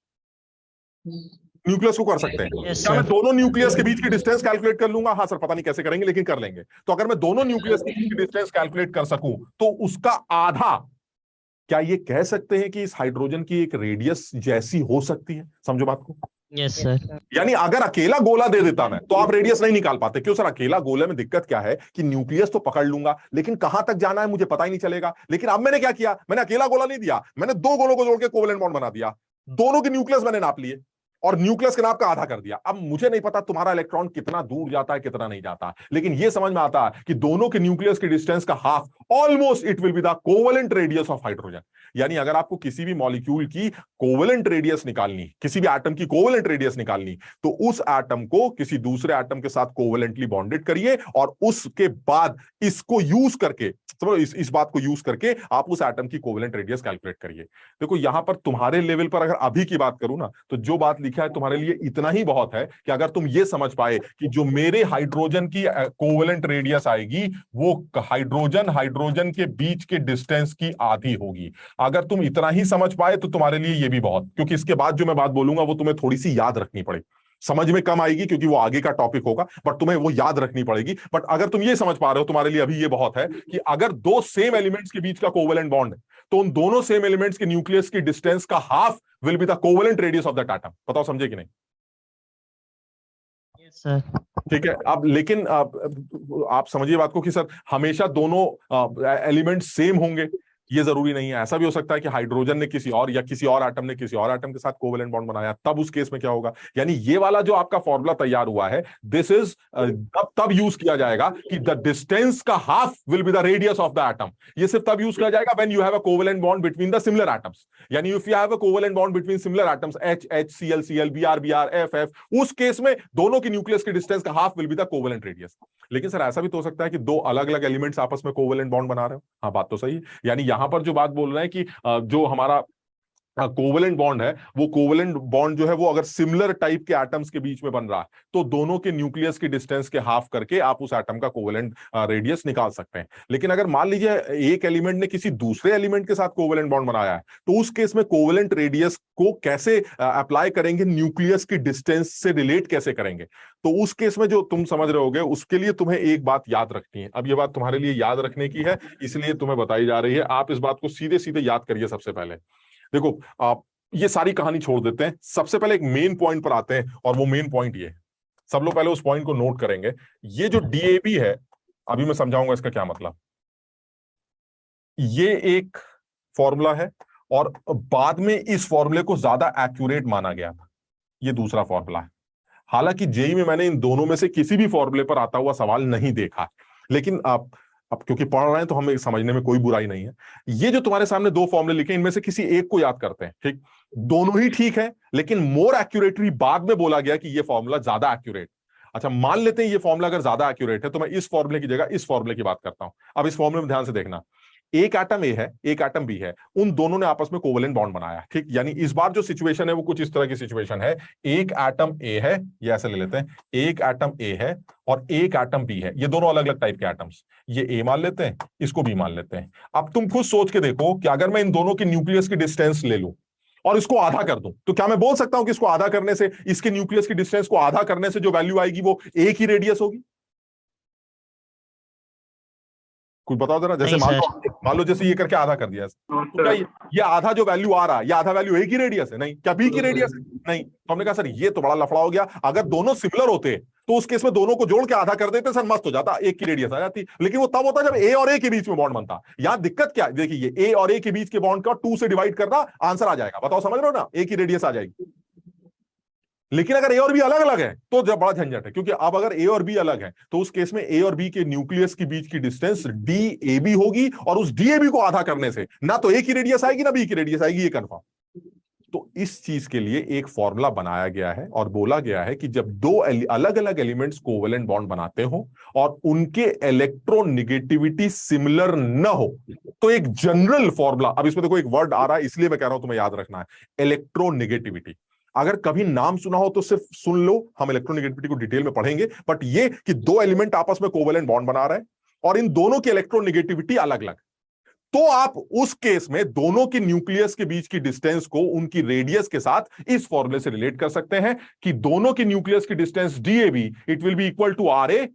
न्यूक्लियस को कर सकते हैं। Yes, क्या मैं sir. दोनों न्यूक्लियस के बीच की डिस्टेंस कैलकुलेट कर लूंगा? हाँ सर, पता नहीं कैसे करेंगे लेकिन कर लेंगे। तो अगर मैं दोनों न्यूक्लियस के बीच की डिस्टेंस कैलकुलेट कर सकूं तो उसका आधा, क्या ये कह सकते हैं कि इस हाइड्रोजन की एक रेडियस जैसी हो सकती है? समझो बात को। Yes sir. यानी अगर अकेला गोला दे देता मैं तो आप रेडियस नहीं निकाल पाते। क्यों सर? अकेला गोले में दिक्कत क्या है कि न्यूक्लियस तो पकड़ लूंगा लेकिन कहां तक जाना है मुझे पता ही नहीं चलेगा। लेकिन अब मैंने क्या किया, मैंने अकेला गोला नहीं दिया, मैंने 2 गोलों को जोड़ के कोवेलेंट बॉन्ड बना दिया, दोनों के न्यूक्लियस मैंने नाप लिए। और न्यूक्लियस के नाम का आधा कर दिया। अब मुझे नहीं पता तुम्हारा इलेक्ट्रॉन कितना दूर जाता है कितना नहीं जाता, लेकिन यह समझ में आता है कि दोनों के न्यूक्लियस की डिस्टेंस का half almost it will be the covalent radius of hydrogen. यानी अगर आपको किसी भी मॉलिक्यूल की कोवेलेंट रेडियस निकालनी, किसी भी एटम की कोवेलेंट रेडियस निकालनी, तो उस एटम को किसी दूसरे एटम के साथ कोवेलेंटली बॉन्डेड करिए और उसके बाद इसको यूज करके, समझो इस बात को यूज करके आप उस एटम की कोवेलेंट रेडियस कैलकुलेट करिए। देखो यहां पर तुम्हारे लेवल पर अगर अभी की बात करूं ना, तो जो बात लिखा है तुम्हारे लिए इतना ही बहुत है कि अगर तुम ये समझ पाए कि जो मेरे हाइड्रोजन की कोवेलेंट रेडियस आएगी वो हाइड्रोजन के बीच के डिस्टेंस की आधी होगी। अगर तुम इतना ही समझ पाए तो तुम्हारे लिए ये भी बहुत, क्योंकि इसके बाद जो मैं बात बोलूंगा वो तुम्हें थोड़ी सी याद रखनी पड़ेगी, समझ में कम आएगी क्योंकि वो आगे का टॉपिक होगा, बट तुम्हें वो याद रखनी पड़ेगी। बट अगर तुम ये समझ पा रहे हो तुम्हारे लिए अभी ये बहुत है कि अगर दो सेम एलिमेंट्स के बीच का कोवेलेंट बॉन्ड है तो उन दोनों सेम एलिमेंट्स के न्यूक्लियस की डिस्टेंस का half will be the covalent radius of that atom. बताओ समझे कि नहीं? सर ठीक है। अब लेकिन आप समझिए बात को कि सर हमेशा दोनों एलिमेंट सेम होंगे, ये जरूरी नहीं है। ऐसा भी हो सकता है कि हाइड्रोजन ने किसी और या किसी और एटम ने किसी और एटम के साथ कोवेलेंट बॉन्ड बनाया, तब उस केस में क्या होगा? यानी ये वाला जो आपका फॉर्मूला तैयार हुआ है, दिस इज तब यूज किया जाएगा कि द डिस्टेंस का half will be the radius of the atom. ये सिर्फ तब यूज किया जाएगा when you have a covalent bond between the similar atoms. यानी if you have a covalent bond between similar atoms H H Cl Cl Br Br F F, उस case में दोनों की न्यूक्लियस की डिस्टेंस का half will be the covalent radius. लेकिन sir ऐसा भी तो हो सकता है कि दो अलग अलग एलिमेंट्स आपस में कोवेलेंट बॉन्ड बना रहे हो। हाँ, बात तो सही है। यानी यहां पर जो बात बोल रहे हैं कि जो हमारा कोवेलेंट बॉन्ड है, वो कोवेलेंट बॉन्ड जो है वो अगर सिमिलर टाइप के एटम्स के बीच में बन रहा है तो दोनों के न्यूक्लियस की डिस्टेंस के हाफ करके आप उस एटम का कोवेलेंट रेडियस निकाल सकते हैं। लेकिन अगर मान लीजिए एक एलिमेंट ने किसी दूसरे एलिमेंट के साथ कोवेलेंट बॉन्ड बनाया है, तो उस केस में कोवेलेंट रेडियस को कैसे अप्लाई करेंगे, न्यूक्लियस की डिस्टेंस से रिलेट कैसे करेंगे? तो उस केस में जो तुम समझ रहे होगे उसके लिए तुम्हें एक बात याद रखनी है। अब ये बात तुम्हारे लिए याद रखने की है, इसलिए तुम्हें बताई जा रही है। आप इस बात को सीधे सीधे याद करिए। सबसे पहले देखो, आप ये सारी कहानी छोड़ देते हैं, सबसे पहले एक मेन पॉइंट पर आते हैं, और वो मेन पॉइंट ये है, सब लोग पहले उस पॉइंट को नोट करेंगे। ये जो डीएबी है, अभी मैं समझाऊंगा इसका क्या मतलब। ये एक फॉर्मूला है और बाद में इस फॉर्मूले को ज्यादा एक्यूरेट माना गया था। ये दूसरा फॉर्मूला है। हालांकि जेई में मैंने इन दोनों में से किसी भी फॉर्मूले पर आता हुआ सवाल नहीं देखा, लेकिन आप अब क्योंकि पढ़ रहे हैं तो हमें समझने में कोई बुराई नहीं है। ये जो तुम्हारे सामने दो फॉर्मूले लिखे, इनमें से किसी एक को याद करते हैं। ठीक, दोनों ही ठीक है, लेकिन मोर एक्यूरेटली बाद में बोला गया कि ये फॉर्मूला ज्यादा एक्यूरेट। अच्छा, मान लेते हैं ये फॉर्मूला अगर ज्यादा एक्यूरेट है, तो मैं इस फॉर्मूले की जगह इस फॉर्मूले की बात करता हूं। अब इस फॉर्मूले में ध्यान से देखना, एक एटम ए है, एक एटम बी है, उन दोनों ने आपस में कोवेलेंट बॉन्ड बनाया। ठीक, यानी इस बार जो सिचुएशन है वो कुछ इस तरह की सिचुएशन है। एक एटम ए है, ये ऐसे ले लेते हैं, एक एटम ए है और एक एटम बी है। ये दोनों अलग अलग टाइप के एटम्स, ये ए मान लेते हैं, इसको बी मान लेते हैं। अब तुम खुद सोच के देखो कि अगर मैं इन दोनों की न्यूक्लियस की डिस्टेंस ले लूं और इसको आधा कर दूं, तो क्या मैं बोल सकता हूं कि इसको आधा करने से, इसके न्यूक्लियस की डिस्टेंस को आधा करने से जो वैल्यू आएगी वो एक ही रेडियस होगी? कुछ बताओ जरा। जैसे मान लो जैसे ये करके आधा कर दिया, तो क्या ये आधा जो वैल्यू आ रहा है, ये आधा वैल्यू ए की रेडियस है? नहीं। क्या बी की रेडियस है? नहीं। तो हमने कहा सर ये तो बड़ा लफड़ा हो गया। अगर दोनों सिमिलर होते तो उस केस में दोनों को जोड़ के आधा कर देते, सर मस्त हो जाता, एक की रेडियस आ जाती। लेकिन वो तब होता जब ए और ए के बीच में बॉन्ड बनता। यहां दिक्कत क्या है? देखिए, ए और ए के बीच के बॉन्ड का 2 से डिवाइड करना, आंसर आ जाएगा। बताओ समझ रहे हो ना, ए की रेडियस आ जाएगी। लेकिन अगर ए और बी अलग अलग है तो जब बड़ा झंझट है, क्योंकि अब अगर ए और बी अलग है तो उस केस में ए और बी के न्यूक्लियस के बीच की डिस्टेंस डी ए बी होगी, और उस डी ए बी को आधा करने से ना तो ए की रेडियस आएगी ना बी की रेडियस आएगी, ये कंफर्म। तो इस चीज के लिए एक फॉर्मूला बनाया गया है और बोला गया है कि जब दो अलग अलग एलिमेंट्स कोवेलेंट बॉन्ड बनाते हो और उनके इलेक्ट्रोनेगेटिविटी सिमिलर न हो, तो एक जनरल फॉर्मूला, अब इसमें देखो एक वर्ड आ रहा है इसलिए मैं कह रहा हूं तुम्हें याद रखना है, इलेक्ट्रोनेगेटिविटी। अगर कभी नाम सुना हो तो सिर्फ सुन लो, हम इलेक्ट्रोनेगेटिविटी को डिटेल में पढ़ेंगे। बट ये कि दो एलिमेंट आपस में कोवेलेंट बॉन्ड बना रहे हैं और इन दोनों की इलेक्ट्रोनेगेटिविटी अलग अलग, तो आप उस केस में दोनों के न्यूक्लियस के बीच की डिस्टेंस को उनकी रेडियस के साथ इस फॉर्मूले से रिलेट कर सकते हैं कि दोनों की न्यूक्लियस की distance DAB it will be equal to R A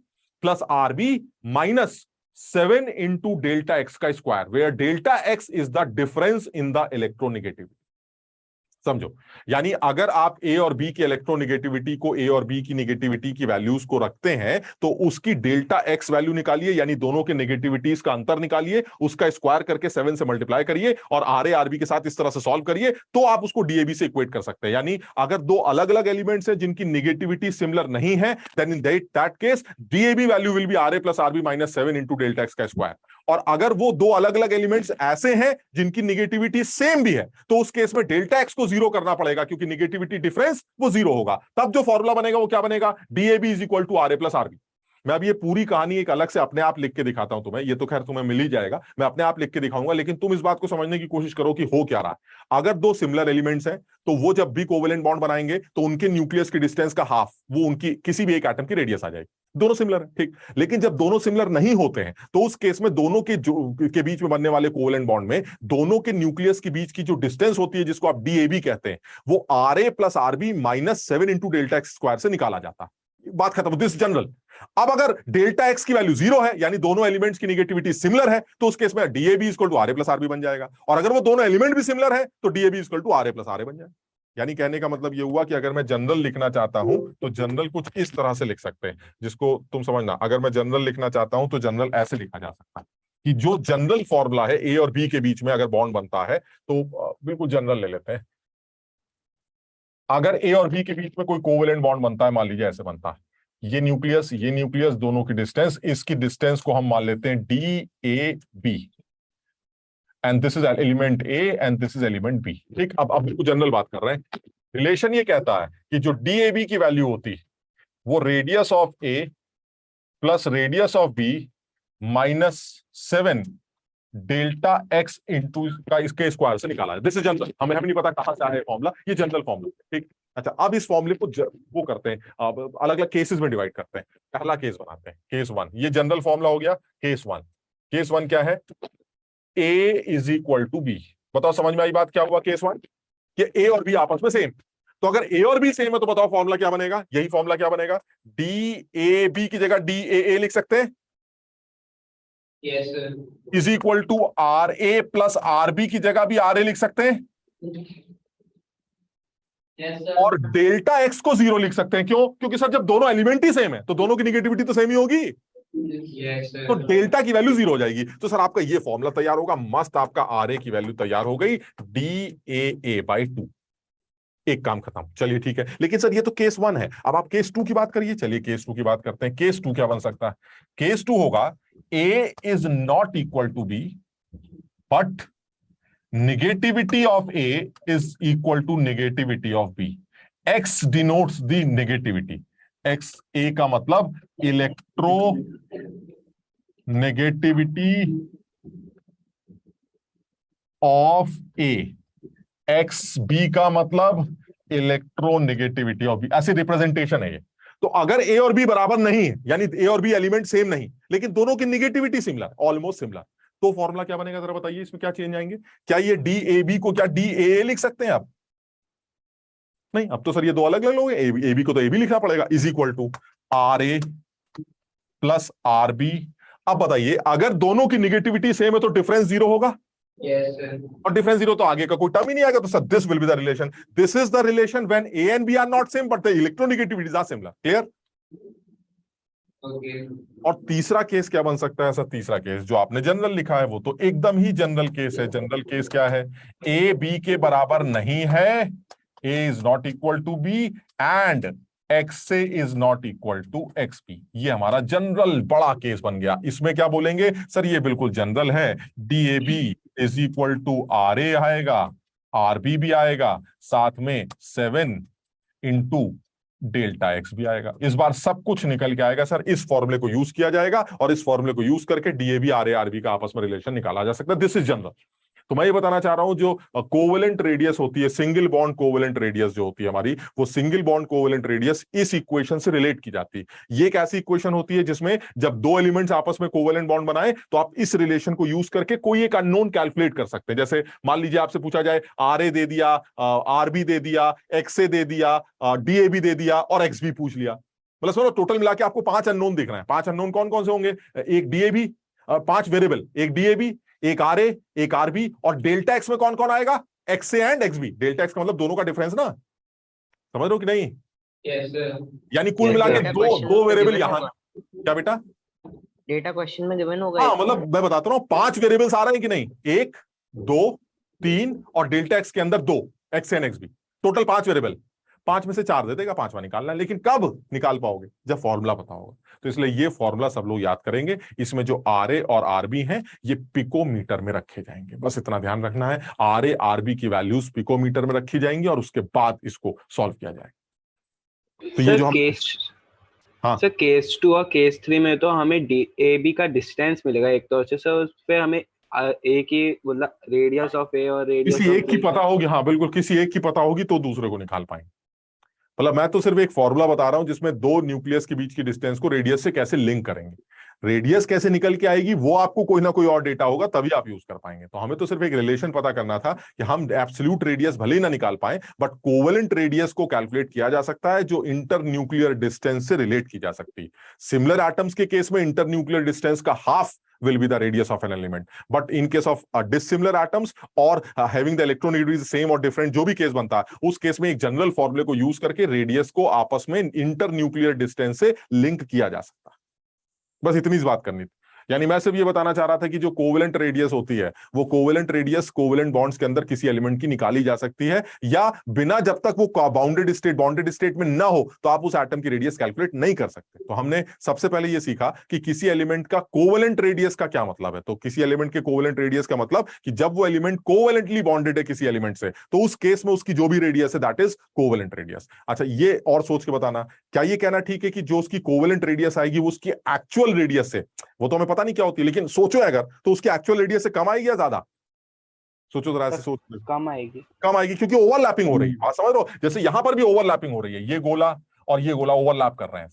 plus R B minus 7 into delta X का square, where delta X is the difference in the electronegativity. समझो, यानी अगर आप ए और बी की इलेक्ट्रोनेगेटिविटी को ए और बी की नेगेटिविटी की वैल्यूज को रखते हैं तो उसकी डेल्टा एक्स वैल्यू निकालिए, यानी दोनों के नेगेटिविटीज का अंतर निकालिए, उसका स्क्वायर करके 7 से मल्टीप्लाई करिए और आर ए आर बी के साथ इस तरह से सॉल्व करिए, तो आप उसको डीएबी से इक्वेट कर सकते हैं। यानी अगर दो अलग अलग एलिमेंट्स हैं जिनकी नेगेटिविटी सिमिलर नहीं है, then in that case DAB value will be R A plus R B minus 7 into delta X का स्क्वायर। और अगर वो दो अलग अलग एलिमेंट्स ऐसे हैं जिनकी नेगेटिविटी सेम भी है, तो उस केस में डेल्टा एक्स को जीरो करना पड़ेगा, क्योंकि नेगेटिविटी डिफरेंस वो जीरो होगा। तब जो फॉर्मूला बनेगा वो क्या बनेगा, DAB is equal to R A plus RB. मैं अब ये पूरी कहानी एक अलग से अपने आप लिख के दिखाता हूं तुम्हें, ये तो खैर तुम्हें मिल ही जाएगा, मैं अपने आप लिख के दिखाऊंगा, लेकिन तुम इस बात को समझने की कोशिश करो कि हो क्या रहा है। अगर दो सिमिलर एलिमेंट्स हैं तो वो जब भी कोवेलेंट बॉन्ड बनाएंगे तो उनके न्यूक्लियस की डिस्टेंस का हाफ वो उनकी किसी भी एक एटम की रेडियस आ जाएगी। दोनों सिमिलर है, ठीक। लेकिन जब दोनों सिमिलर नहीं होते हैं तो उस केस में दोनों के बीच में बनने वाले कोवेलेंट बॉन्ड में दोनों के न्यूक्लियस के बीच की जो डिस्टेंस होती है, जिसको आप डीएबी कहते हैं, वो R A plus RB minus 7 into delta X square से निकाला जाता है। बात खत्म, दिस जनरल। अब अगर डेल्टा एक्स की वैल्यू 0 है, यानी दोनों एलिमेंट्स की नेगेटिविटी सिमिलर है, तो उस केस में DAB equal to R A plus RB बन जाएगा। और अगर वो दोनों एलिमेंट भी सिमिलर है तो DAB equal to R A plus R A बन जाएगा। यानी कहने का मतलब ये हुआ कि अगर मैं जनरल लिखना चाहता हूं तो जनरल कुछ इस तरह से लिख सकते हैं, जिसको तुम समझना। अगर मैं जनरल लिखना चाहता हूं तो जनरल ऐसे लिखा जा सकता है कि जो जनरल फॉर्मूला है ए और बी के बीच में अगर बॉन्ड बनता है तो बिल्कुल जनरल ले लेते हैं। अगर ए और बी के बीच में कोई कोवेलेंट बॉन्ड बनता है, मान लीजिए ऐसे बनता है, ये न्यूक्लियस दोनों की डिस्टेंस, इसकी डिस्टेंस को हम मान लेते हैं D A B, and this is element A and this is element B, ठीक। अब जनरल बात कर रहे हैं। रिलेशन ये कहता है कि जो डी ए बी की वैल्यू होती है वो radius of A plus radius of B minus 7 delta X into का इसके स्क्वायर से निकाला है। दिस इज जनरल, हमें नहीं पता कहां से आया फॉर्मूला, ये जनरल फॉर्मूला, ठीक। अच्छा, अब इस फॉर्मूले को वो करते हैं, अब अलग अलग केसेस में डिवाइड करते हैं। पहला केस बनाते हैं, केस 1। ये जनरल फॉर्मूला हो गया केस 1। केस 1 क्या है, A is equal to B. बताओ समझ में आई बात, क्या हुआ केस 1 कि ए और बी आपस में सेम। तो अगर ए और बी सेम है तो बताओ फॉर्मूला क्या बनेगा, यही फॉर्मूला क्या बनेगा, डी ए बी की जगह डी ए लिख सकते हैं, Yes, sir. Is equal to R A plus R B की जगह भी आर ए लिख सकते हैं, Yes, sir. और डेल्टा एक्स को 0 लिख सकते हैं। क्यों? क्योंकि सर जब दोनों एलिमेंट ही सेम है तो दोनों की नेगेटिविटी तो सेम ही होगी, Yes, sir. तो डेल्टा की वैल्यू 0 हो जाएगी। तो सर आपका ये फॉर्मूला तैयार होगा, मस्त, आपका आर ए की वैल्यू तैयार हो गई, डी ए बाई 2। एक काम खत्म, चलिए ठीक है। लेकिन सर ये तो केस 1 है, अब आप केस 2 की बात करिए। चलिए केस 2 की बात करते हैं। केस 2 क्या बन सकता है, केस 2 होगा A is not equal to B but negativity of A is equal to negativity of B. X denotes the negativity, X A का मतलब electronegativity of A, X B का मतलब इलेक्ट्रोनेगेटिविटी ऑफ बी। ऐसी representation है ये। तो अगर ए और बी बराबर नहीं है, यानी ए और बी एलिमेंट सेम नहीं, लेकिन दोनों की नेगेटिविटी सिमिलर, ऑलमोस्ट सिमिलर, तो फॉर्मूला क्या बनेगा जरा बताइए, इसमें क्या चेंज आएंगे? क्या ये डी ए बी को क्या डी ए लिख सकते हैं आप? नहीं, अब तो सर ये दो अलग अलग लोग हैं, ए बी को तो ए बी लिखना पड़ेगा, is equal to R A plus R B. अब बताइए, अगर दोनों की नेगेटिविटी सेम है तो डिफरेंस 0 होगा, Yes, sir. और डिफरेंस 0 तो आगे का कोई टर्म ही नहीं आएगा। तो sir this will be the relation, this is the relation when A and B are not same but the electronegativities are similar. Clear? Okay. और तीसरा केस क्या बन सकता है सर? तीसरा केस जो आपने जनरल लिखा है वो तो एकदम ही जनरल केस है। जनरल केस क्या है, ए बी के बराबर नहीं है, A is not equal to B and X A is not equal to X B. ये हमारा जनरल बड़ा केस बन गया। इसमें क्या बोलेंगे सर, ये बिल्कुल जनरल है, D A B is equal to R A आएगा, आर बी भी आएगा, साथ में 7 इंटू डेल्टा एक्स भी आएगा। इस बार सब कुछ निकल के आएगा सर, इस फॉर्मूले को यूज किया जाएगा और इस फॉर्मूले को यूज करके DAB R A R B का आपस में रिलेशन निकाला जा सकता है। This is general. तो मैं ये बताना चाह रहा हूं, जो कोवेलेंट रेडियस होती है, सिंगल बॉन्ड कोवेलेंट रेडियस जो होती है हमारी, वो सिंगल बॉन्ड कोवेलेंट रेडियस इस इक्वेशन से रिलेट की जाती है। ये एक ऐसी इक्वेशन होती है जिसमें जब दो एलिमेंट्स आपस में कोवेलेंट बॉन्ड बनाए तो आप इस रिलेशन को यूज करके कोई एक अननोन कैलकुलेट कर सकते हैं। जैसे मान लीजिए आपसे पूछा जाए आर ए दे दिया, आर बी दे दिया, एक्स ए दे दिया, डी ए बी दे दिया और एक्स बी पूछ लिया, मतलब सुनो टोटल मिला के आपको 5 अननोन दिख रहे हैं। 5 अननोन कौन कौन से होंगे? एक डी ए बी, 5 वेरिएबल, एक डी ए बी, एक आर ए, एक आर बी, और डेल्टा एक्स में कौन कौन आएगा? X A and X B, delta X का मतलब दोनों का डिफरेंस ना, समझ रहे हो कि नहीं? Yes, sir. यानी कुल Yes, मिला के sir. दो वेरिएबल यहाँ, क्या बेटा? डेटा क्वेश्चन में गिवन होगा हाँ, एक। मतलब मैं बताता रहा हूँ 5 वेरिएबल्स आ रहे हैं कि नहीं, 1 2 3 और डेल्टा एक्स के अंदर 2, X and X B, total 5 variable, 5 में से 4 दे देगा, 5वां निकालना है। लेकिन कब निकाल पाओगे? जब फॉर्मूला पता होगा। तो इसलिए ये फॉर्मूला सब लोग याद करेंगे। इसमें जो आर ए और आरबी हैं ये पिकोमीटर में रखे जाएंगे, बस इतना ध्यान रखना है। आर ए आरबी की वैल्यूज पिकोमीटर में रखी जाएंगी और उसके बाद इसको सॉल्व किया जाएगा। तो ये जो हम हाँ सर केस 2 और केस 3 में तो हमें ए बी का डिस्टेंस मिलेगा एक तौर से, सर उस पे हमें एक ही मतलब रेडियस ऑफ ए और रेडियस किसी ऑफ एक की पता होगी, हाँ बिल्कुल, किसी एक की पता होगी तो दूसरे को निकाल पाएंगे। मतलब मैं तो सिर्फ एक फॉर्मूला बता रहा हूं जिसमें दो न्यूक्लियस के बीच की डिस्टेंस को रेडियस से कैसे लिंक करेंगे। रेडियस कैसे निकल के आएगी वो आपको कोई ना कोई और डेटा होगा तभी आप यूज कर पाएंगे। तो हमें तो सिर्फ एक रिलेशन पता करना था कि हम एब्सोल्यूट रेडियस भले ही ना निकाल पाए बट कोवेलेंट रेडियस को कैलकुलेट किया जा सकता है जो इंटर न्यूक्लियर डिस्टेंस से रिलेट की जा सकती है। सिमिलर एटम्स के केस में इंटर न्यूक्लियर डिस्टेंस का half will be the radius of an element, but in case of dissimilar atoms or having the electron degrees same or different, जो भी केस बनता है उस केस में एक जनरल फॉर्मूले को यूज करके रेडियस को आपस में इंटर न्यूक्लियर डिस्टेंस से लिंक किया जा सकता है। बस इतनी सी बात करनी थी। यानी मैं सिर्फ ये बताना चाह रहा था कि जो कोवेलेंट रेडियस होती है वो कोवेलेंट रेडियस कोवेलेंट बॉन्ड्स के अंदर किसी एलिमेंट की निकाली जा सकती है, या बिना जब तक वो बाउंडेड स्टेट में ना हो तो आप उस एटम की रेडियस कैलकुलेट नहीं कर सकते। तो हमने सबसे पहले ये सीखा कि किसी एलिमेंट का कोवेलेंट रेडियस का क्या मतलब है। तो किसी एलिमेंट के कोवेलेंट रेडियस का मतलब कि जब वो एलिमेंट कोवेलेंटली बॉन्डेड है किसी एलिमेंट से तो उस केस में उसकी जो भी रेडियस है दैट इज कोवेलेंट रेडियस। अच्छा, ये और सोच के बताना, क्या ये कहना ठीक है कि जो उसकी कोवेलेंट रेडियस आएगी वो उसकी एक्चुअल रेडियस से, वो तो हमें पता नहीं क्या होती है लेकिन सोचो अगर, तो उसकी एक्चुअल रेडियस से कम आएगी या ज्यादा? सोचो जरा ऐसे सोच, कम आएगी। कम आएगी क्योंकि ओवरलैपिंग हो रही है। समझ रहे हो? जैसे यहां पर भी ओवरलैपिंग हो रही है, ये गोला और ये गोला ओवरलैप कर रहे हैं।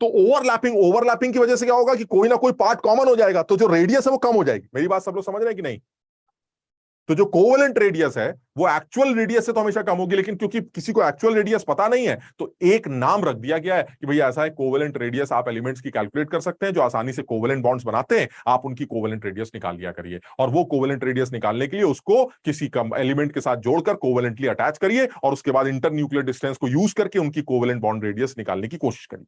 तो ओवरलैपिंग की वजह से क्या होगा कि कोई ना कोई पार्ट कॉमन हो जाएगा, तो जो रेडियस है वो कम हो जाएगी। मेरी बात सब लोग समझ रहे हैं कि नहीं? तो जो कोवेलेंट रेडियस है वो एक्चुअल रेडियस से तो हमेशा कम होगी, लेकिन क्योंकि किसी को एक्चुअल रेडियस पता नहीं है तो एक नाम रख दिया गया है कि भैया ऐसा है कोवेलेंट रेडियस। आप एलिमेंट्स की कैलकुलेट कर सकते हैं जो आसानी से कोवेलेंट बॉन्ड्स बनाते हैं, आप उनकी कोवेलेंट रेडियस निकाल लिया करिए और वो कोवेलेंट रेडियस निकालने के लिए उसको किसी एलिमेंट के साथ जोड़कर कोवेलेंटली अटैच करिए और उसके बाद इंटर न्यूक्लियर डिस्टेंस को यूज करके उनकी कोवेलेंट बॉन्ड रेडियस निकालने की कोशिश करिए।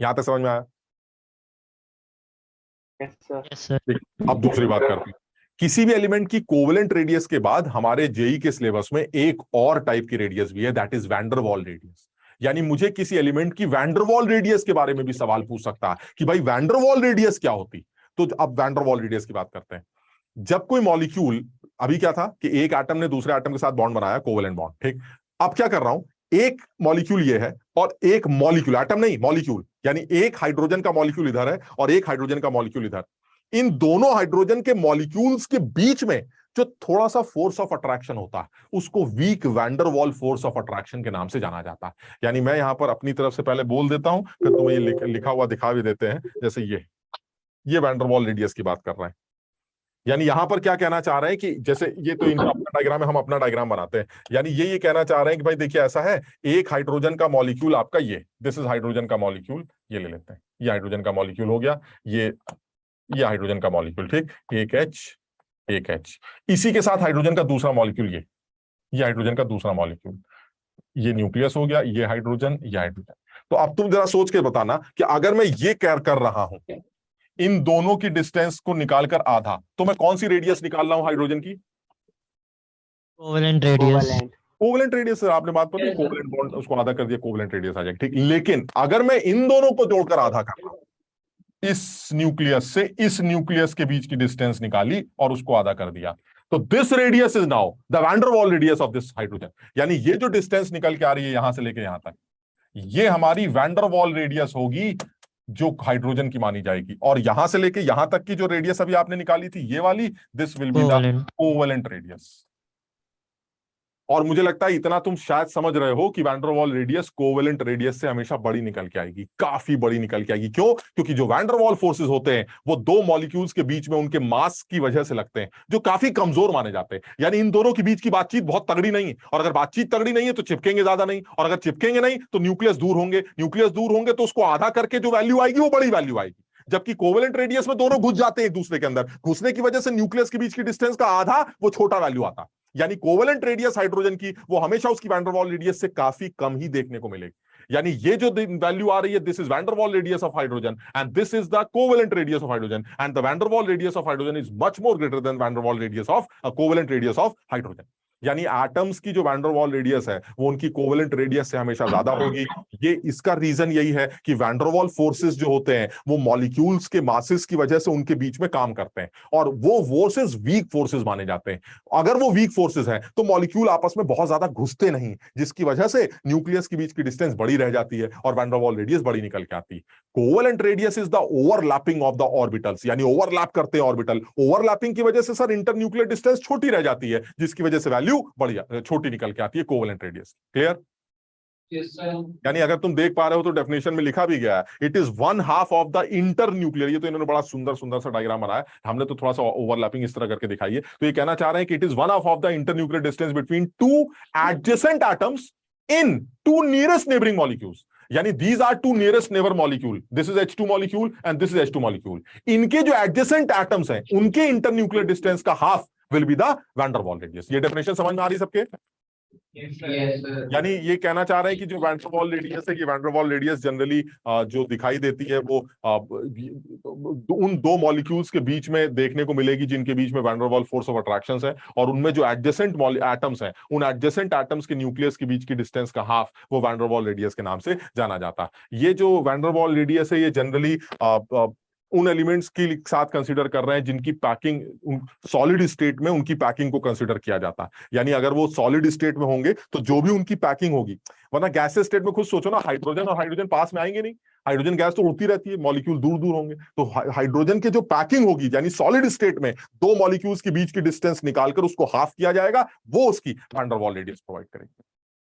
यहां तक समझ में आया? Yes, sir. अब दूसरी बात करते हैं। किसी भी एलिमेंट की कोवेलेंट रेडियस के बाद हमारे जेई के सिलेबस में एक और टाइप की रेडियस भी है, that is van der Waals radius. यानी मुझे किसी एलिमेंट की वैन डर वाल रेडियस के बारे में भी सवाल पूछ सकता है कि भाई वैन डर वाल रेडियस क्या होती। तो अब वैन डर वाल रेडियस की बात करते हैं। जब कोई मॉलिक्यूल, अभी क्या था कि एक एटम ने दूसरे एटम के साथ बॉन्ड बनाया, कोवेलेंट बॉन्ड, ठीक। अब क्या कर रहा हूं, एक मॉलिक्यूल ये है और एक मॉलिक्यूल, एटम नहीं मॉलिक्यूल, यानी एक हाइड्रोजन का मॉलिक्यूल इधर है और एक हाइड्रोजन का मॉलिक्यूल इधर। इन दोनों हाइड्रोजन के मॉलिक्यूल्स के बीच में जो थोड़ा सा फोर्स ऑफ अट्रैक्शन होता है उसको week van der Waals force of attraction के नाम से जाना जाता है। यानी मैं यहां पर अपनी तरफ से पहले बोल देता हूं, फिर तुम्हें ये लिखा हुआ दिखा भी देते हैं। जैसे ये वैन डर वाल रेडियस की बात कर रहे हैं। यानी यहां पर क्या कहना चाह रहे हैं कि जैसे ये तो इनका अपना डायग्राम है, हम अपना डायग्राम बनाते हैं। यानी ये कहना चाह रहे हैं कि भाई देखिए ऐसा है, एक हाइड्रोजन का मॉलिक्यूल आपका ये, दिस इज हाइड्रोजन का मॉलिक्यूल, ये ले लेते हैं, ये हाइड्रोजन का मॉलिक्यूल हो गया, ये हाइड्रोजन का मॉलिक्यूल, ठीक, एक H। इसी के साथ हाइड्रोजन का दूसरा मॉलिक्यूल, ये हाइड्रोजन का दूसरा मॉलिक्यूल, ये न्यूक्लियस हो गया, ये हाइड्रोजन, ये हाइड्रोजन। तो अब तुम जरा सोच के बताना कि अगर मैं ये कर रहा हूं, इन दोनों की डिस्टेंस को निकालकर आधा, तो मैं कौन सी रेडियस निकाल रहा हूं हाइड्रोजन की? Covalent radius. Covalent radius. आपने बात पता है, कोवेलेंट बॉन्ड उसको आधा कर दिया, कोवेलेंट रेडियस आ जाएगी, ठीक। लेकिन अगर मैं इन दोनों को जोड़कर आधा कर रहा हूं, इस न्यूक्लियस से इस न्यूक्लियस के बीच की डिस्टेंस निकाली और उसको आधा कर दिया, तो this radius is now the van der Waals radius of this hydrogen. यानी ये जो डिस्टेंस निकल के आ रही है यहां से लेके यहां तक, ये हमारी वैन डर वाल रेडियस होगी जो हाइड्रोजन की मानी जाएगी। और यहां से लेके यहां तक की जो रेडियस अभी आपने निकाली थी ये वाली, this will be the covalent radius. और मुझे लगता है इतना तुम शायद समझ रहे हो कि van der Waals radius covalent radius से हमेशा बड़ी निकल के आएगी, काफी बड़ी निकल के आएगी। क्यों? क्योंकि जो वैन डर वाल फोर्सेस होते हैं वो दो मॉलिक्यूल्स के बीच में उनके मास की वजह से लगते हैं, जो काफी कमजोर माने जाते हैं। यानी इन दोनों के बीच की बातचीत बहुत तगड़ी नहीं है, और अगर बातचीत तगड़ी नहीं है तो चिपकेंगे ज्यादा नहीं, और अगर चिपकेंगे नहीं तो न्यूक्लियस दूर होंगे तो उसको आधा करके जो वैल्यू आएगी वो बड़ी वैल्यू आएगी। जबकि कोवेलेंट रेडियस में दोनों घुस जाते हैं एक दूसरे के अंदर, घुसने की वजह से न्यूक्लियस के बीच की डिस्टेंस का आधा वो छोटा वैल्यू आता। यानी कोवेलेंट रेडियस हाइड्रोजन की वो हमेशा उसकी वैन डर वाल रेडियस से काफी कम ही देखने को मिलेगी। यानी ये जो वैल्यू आ रही है, this is van der Waals radius of hydrogen and this is the covalent radius of hydrogen, and the van der Waals radius of hydrogen is much more greater than van der Waals radius of covalent radius of hydrogen. यानी atoms की जो van der Waals radius है वो उनकी covalent radius से हमेशा ज्यादा होगी। ये इसका रीजन यही है कि वैन डर वाल फोर्सेस जो होते हैं वो मॉलिक्यूल्स के मासेस की वजह से उनके बीच में काम करते हैं, और वो फोर्सेस वीक फोर्सेस माने जाते हैं। अगर वो वीक फोर्सेस हैं तो मॉलिक्यूल आपस में बहुत ज्यादा घुसते नहीं, जिसकी वजह से न्यूक्लियस के बीच की डिस्टेंस बड़ी रह जाती है और वैन डर वाल रेडियस बड़ी निकल के आती है। Covalent radius is the overlapping of the orbitals, यानी ओवरलैप करते हैं ऑर्बिटल। ओवरलैपिंग की वजह से सर इंटरन्यूक्लियर डिस्टेंस छोटी रह जाती है, जिसकी वजह से वैल्यू बड़ी छोटी निकल के आती है covalent radius. Clear? Yes, sir. यानी अगर तुम देख पा रहे हो तो डेफिनेशन में लिखा भी गया है, it is 1/2 of the internuclear. ये तो इन्होंने बड़ा सुंदर सुंदर सा डायग्राम बनाया, हमने तो थोड़ा सा ओवरलैपिंग इस तरह करके दिखाई है। तो ये कहना चाह रहे हैं कि it is 1/2 of the internuclear distance between two adjacent atoms in two nearest neighbouring molecules. यानी these are two nearest neighbour molecule, this is H2 molecule and this is H2 molecule. इनके जो एडजेसेंट एटम्स हैं उनके internuclear distance का half will be the van der Waals radius. ये definition समझ में आ रही सबके? Yes, sir. यानी ये कहना चाह रहे हैं कि जो वैन डर वाल रेडियस है, कि van der Waals radius generally जो दिखाई देती है वो उन दो मॉलिक्यूल्स के बीच में देखने को मिलेगी जिनके बीच में van der Waals force of attraction है, और उनमें जो एडजेसेंट एटम्स हैं उन एडजेसेंट एटम्स के न्यूक्लियस के बीच की डिस्टेंस का हाफ वो वैन डर वाल रेडियस के नाम से जाना जाता है। ये जो वैन डर वाल रेडियस है ये जनरली उन एलिमेंट्स के साथ कंसीडर कर रहे हैं जिनकी पैकिंग सॉलिड स्टेट में उनकी पैकिंग को कंसीडर किया जाता है। यानी अगर वो सॉलिड स्टेट में होंगे तो जो भी उनकी पैकिंग होगी, वरना गैसेस स्टेट में खुद सोचो ना, हाइड्रोजन और हाइड्रोजन पास में आएंगे नहीं, हाइड्रोजन गैस तो उड़ती रहती है, मॉलिक्यूल दूर दूर होंगे। तो हाइड्रोजन के जो पैकिंग होगी यानी सॉलिड स्टेट में दो मॉलिक्यूल्स के बीच की डिस्टेंस निकालकर उसको हाफ किया जाएगा, वो उसकी van der Waals radius provide करेगी।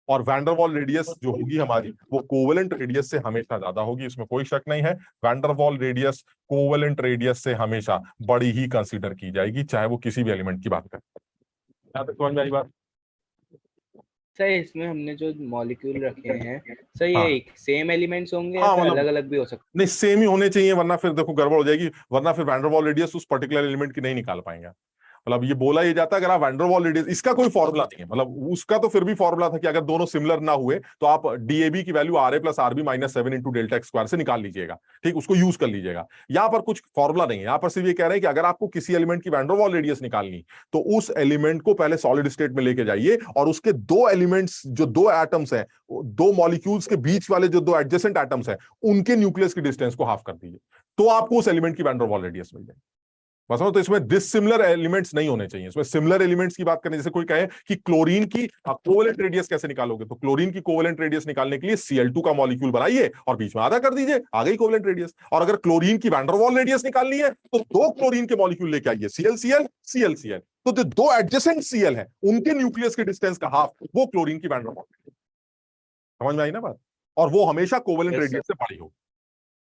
और वैन डर वाल रेडियस जो होगी हमारी वो कोवेलेंट रेडियस से हमेशा ज्यादा होगी, इसमें कोई शक नहीं है। Van der Waals radius covalent radius से हमेशा बड़ी ही कंसीडर की जाएगी, चाहे वो किसी भी एलिमेंट की बात करें। यहाँ तक समझ में आई बात? सर इसमें हमने जो मॉलिक्यूल रखे हैं सर ये हाँ। एक सेम एलिमेंट्स होंगे हाँ, या मतलब- अलग अलग भी हो सकते नहीं, सेम ही होने चाहिए, वरना फिर देखो गड़बड़ हो जाएगी, वरना फिर वैन डर वाल रेडियस उस पर्टिकुलर एलिमेंट की नहीं निकाल पाएंगे। मतलब ये बोला ये जाता है अगर आप वैन डर वाल रेडियस, इसका कोई फॉर्मूला नहीं है, मतलब उसका तो फिर भी फॉर्मूला था कि अगर दोनों सिमिलर ना हुए तो आप डीएबी की value RA + RB - 7 × delta x square से निकाल लीजिएगा, ठीक, उसको यूज कर लीजिएगा। यहाँ पर कुछ फॉर्मूला नहीं है, यहाँ पर सिर्फ ये कह रहे हैं कि अगर आपको किसी एलिमेंट की वैन डर वाल रेडियस निकालनी तो उस एलिमेंट को पहले सॉलिड स्टेट में लेके जाइए और उसके दो एलिमेंट्स जो दो एटम्स हैं, दो मॉलिक्यूल्स के बीच वाले जो दो एडजेसेंट एटम्स हैं उनके न्यूक्लियस की डिस्टेंस को हाफ कर दीजिए, तो आपको उस एलिमेंट की वैन डर वाल रेडियस मिल जाएगी। बस तो इसमें डिसिमिलर एलिमेंट्स नहीं होने चाहिए, इसमें सिमिलर एलिमेंट्स की बात करें, जैसे कोई कहे कि क्लोरीन की कोवेलेंट रेडियस कैसे निकालोगे, तो क्लोरीन की कोवेलेंट रेडियस निकालने के लिए Cl2 का मॉलिक्यूल बनाइए और बीच में आधा कर दीजिए, आ गई कोवेलेंट रेडियस। और अगर क्लोरीन की वैन डर वाल रेडियस निकालनी है तो दो क्लोरीन के मॉलिक्यूल लेके आइए, ClCl ClCl, तो जो दो एडजेसेंट Cl है उनके न्यूक्लियस के डिस्टेंस का हाफ वो क्लोरीन की वैन डर वाल। समझ में आई ना बात? और वो हमेशा कोवेलेंट रेडियस से बड़ी हो,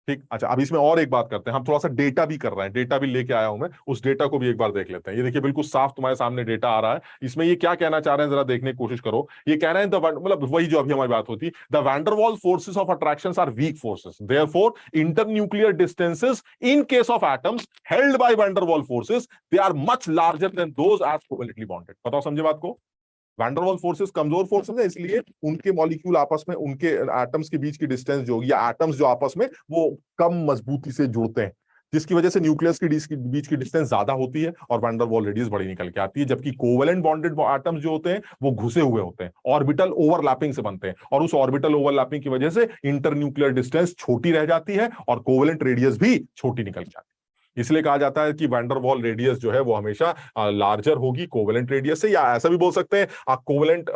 ठीक। अच्छा, अब इसमें और एक बात करते हैं, हम थोड़ा सा डेटा भी कर रहे हैं, डेटा भी लेके आया हूं मैं, उस डेटा को भी एक बार देख लेते हैं। ये देखिए बिल्कुल साफ तुम्हारे सामने डेटा आ रहा है, इसमें ये क्या कहना चाह रहे हैं जरा देखने की कोशिश करो। ये कह रहे हैं मतलब वही जो अभी हमारी बात होती, the van der Waals forces of attractions are weak forces, therefore internuclear distances in case of atoms held by van der Waals forces they are much larger than those as covalently bonded. बताओ, समझे बात को? Van der Waals forces कमजोर forces है, इसलिए उनके molecule आपस में, उनके एटम्स के बीच की डिस्टेंस जो, या एटम्स जो आपस में वो कम मजबूती से जुड़ते हैं, जिसकी वजह से न्यूक्लियस के बीच की डिस्टेंस ज्यादा होती है और वैन डर वाल रेडियस बड़ी निकल के आती है। जबकि कोवेलेंट बॉन्डेड एटम्स जो होते हैं वो घुसे हुए होते हैं, ऑर्बिटल ओवरलैपिंग से बनते हैं, और उस ऑर्बिटल ओवरलैपिंग की वजह से इंटरन्यूक्लियर डिस्टेंस छोटी रह जाती है और कोवेलेंट रेडियस भी छोटी निकल जाती है। इसलिए कहा जाता है कि वैन डर वाल रेडियस जो है वो हमेशा लार्जर होगी कोवेलेंट रेडियस से, या ऐसा भी बोल सकते हैं कोवेलेंट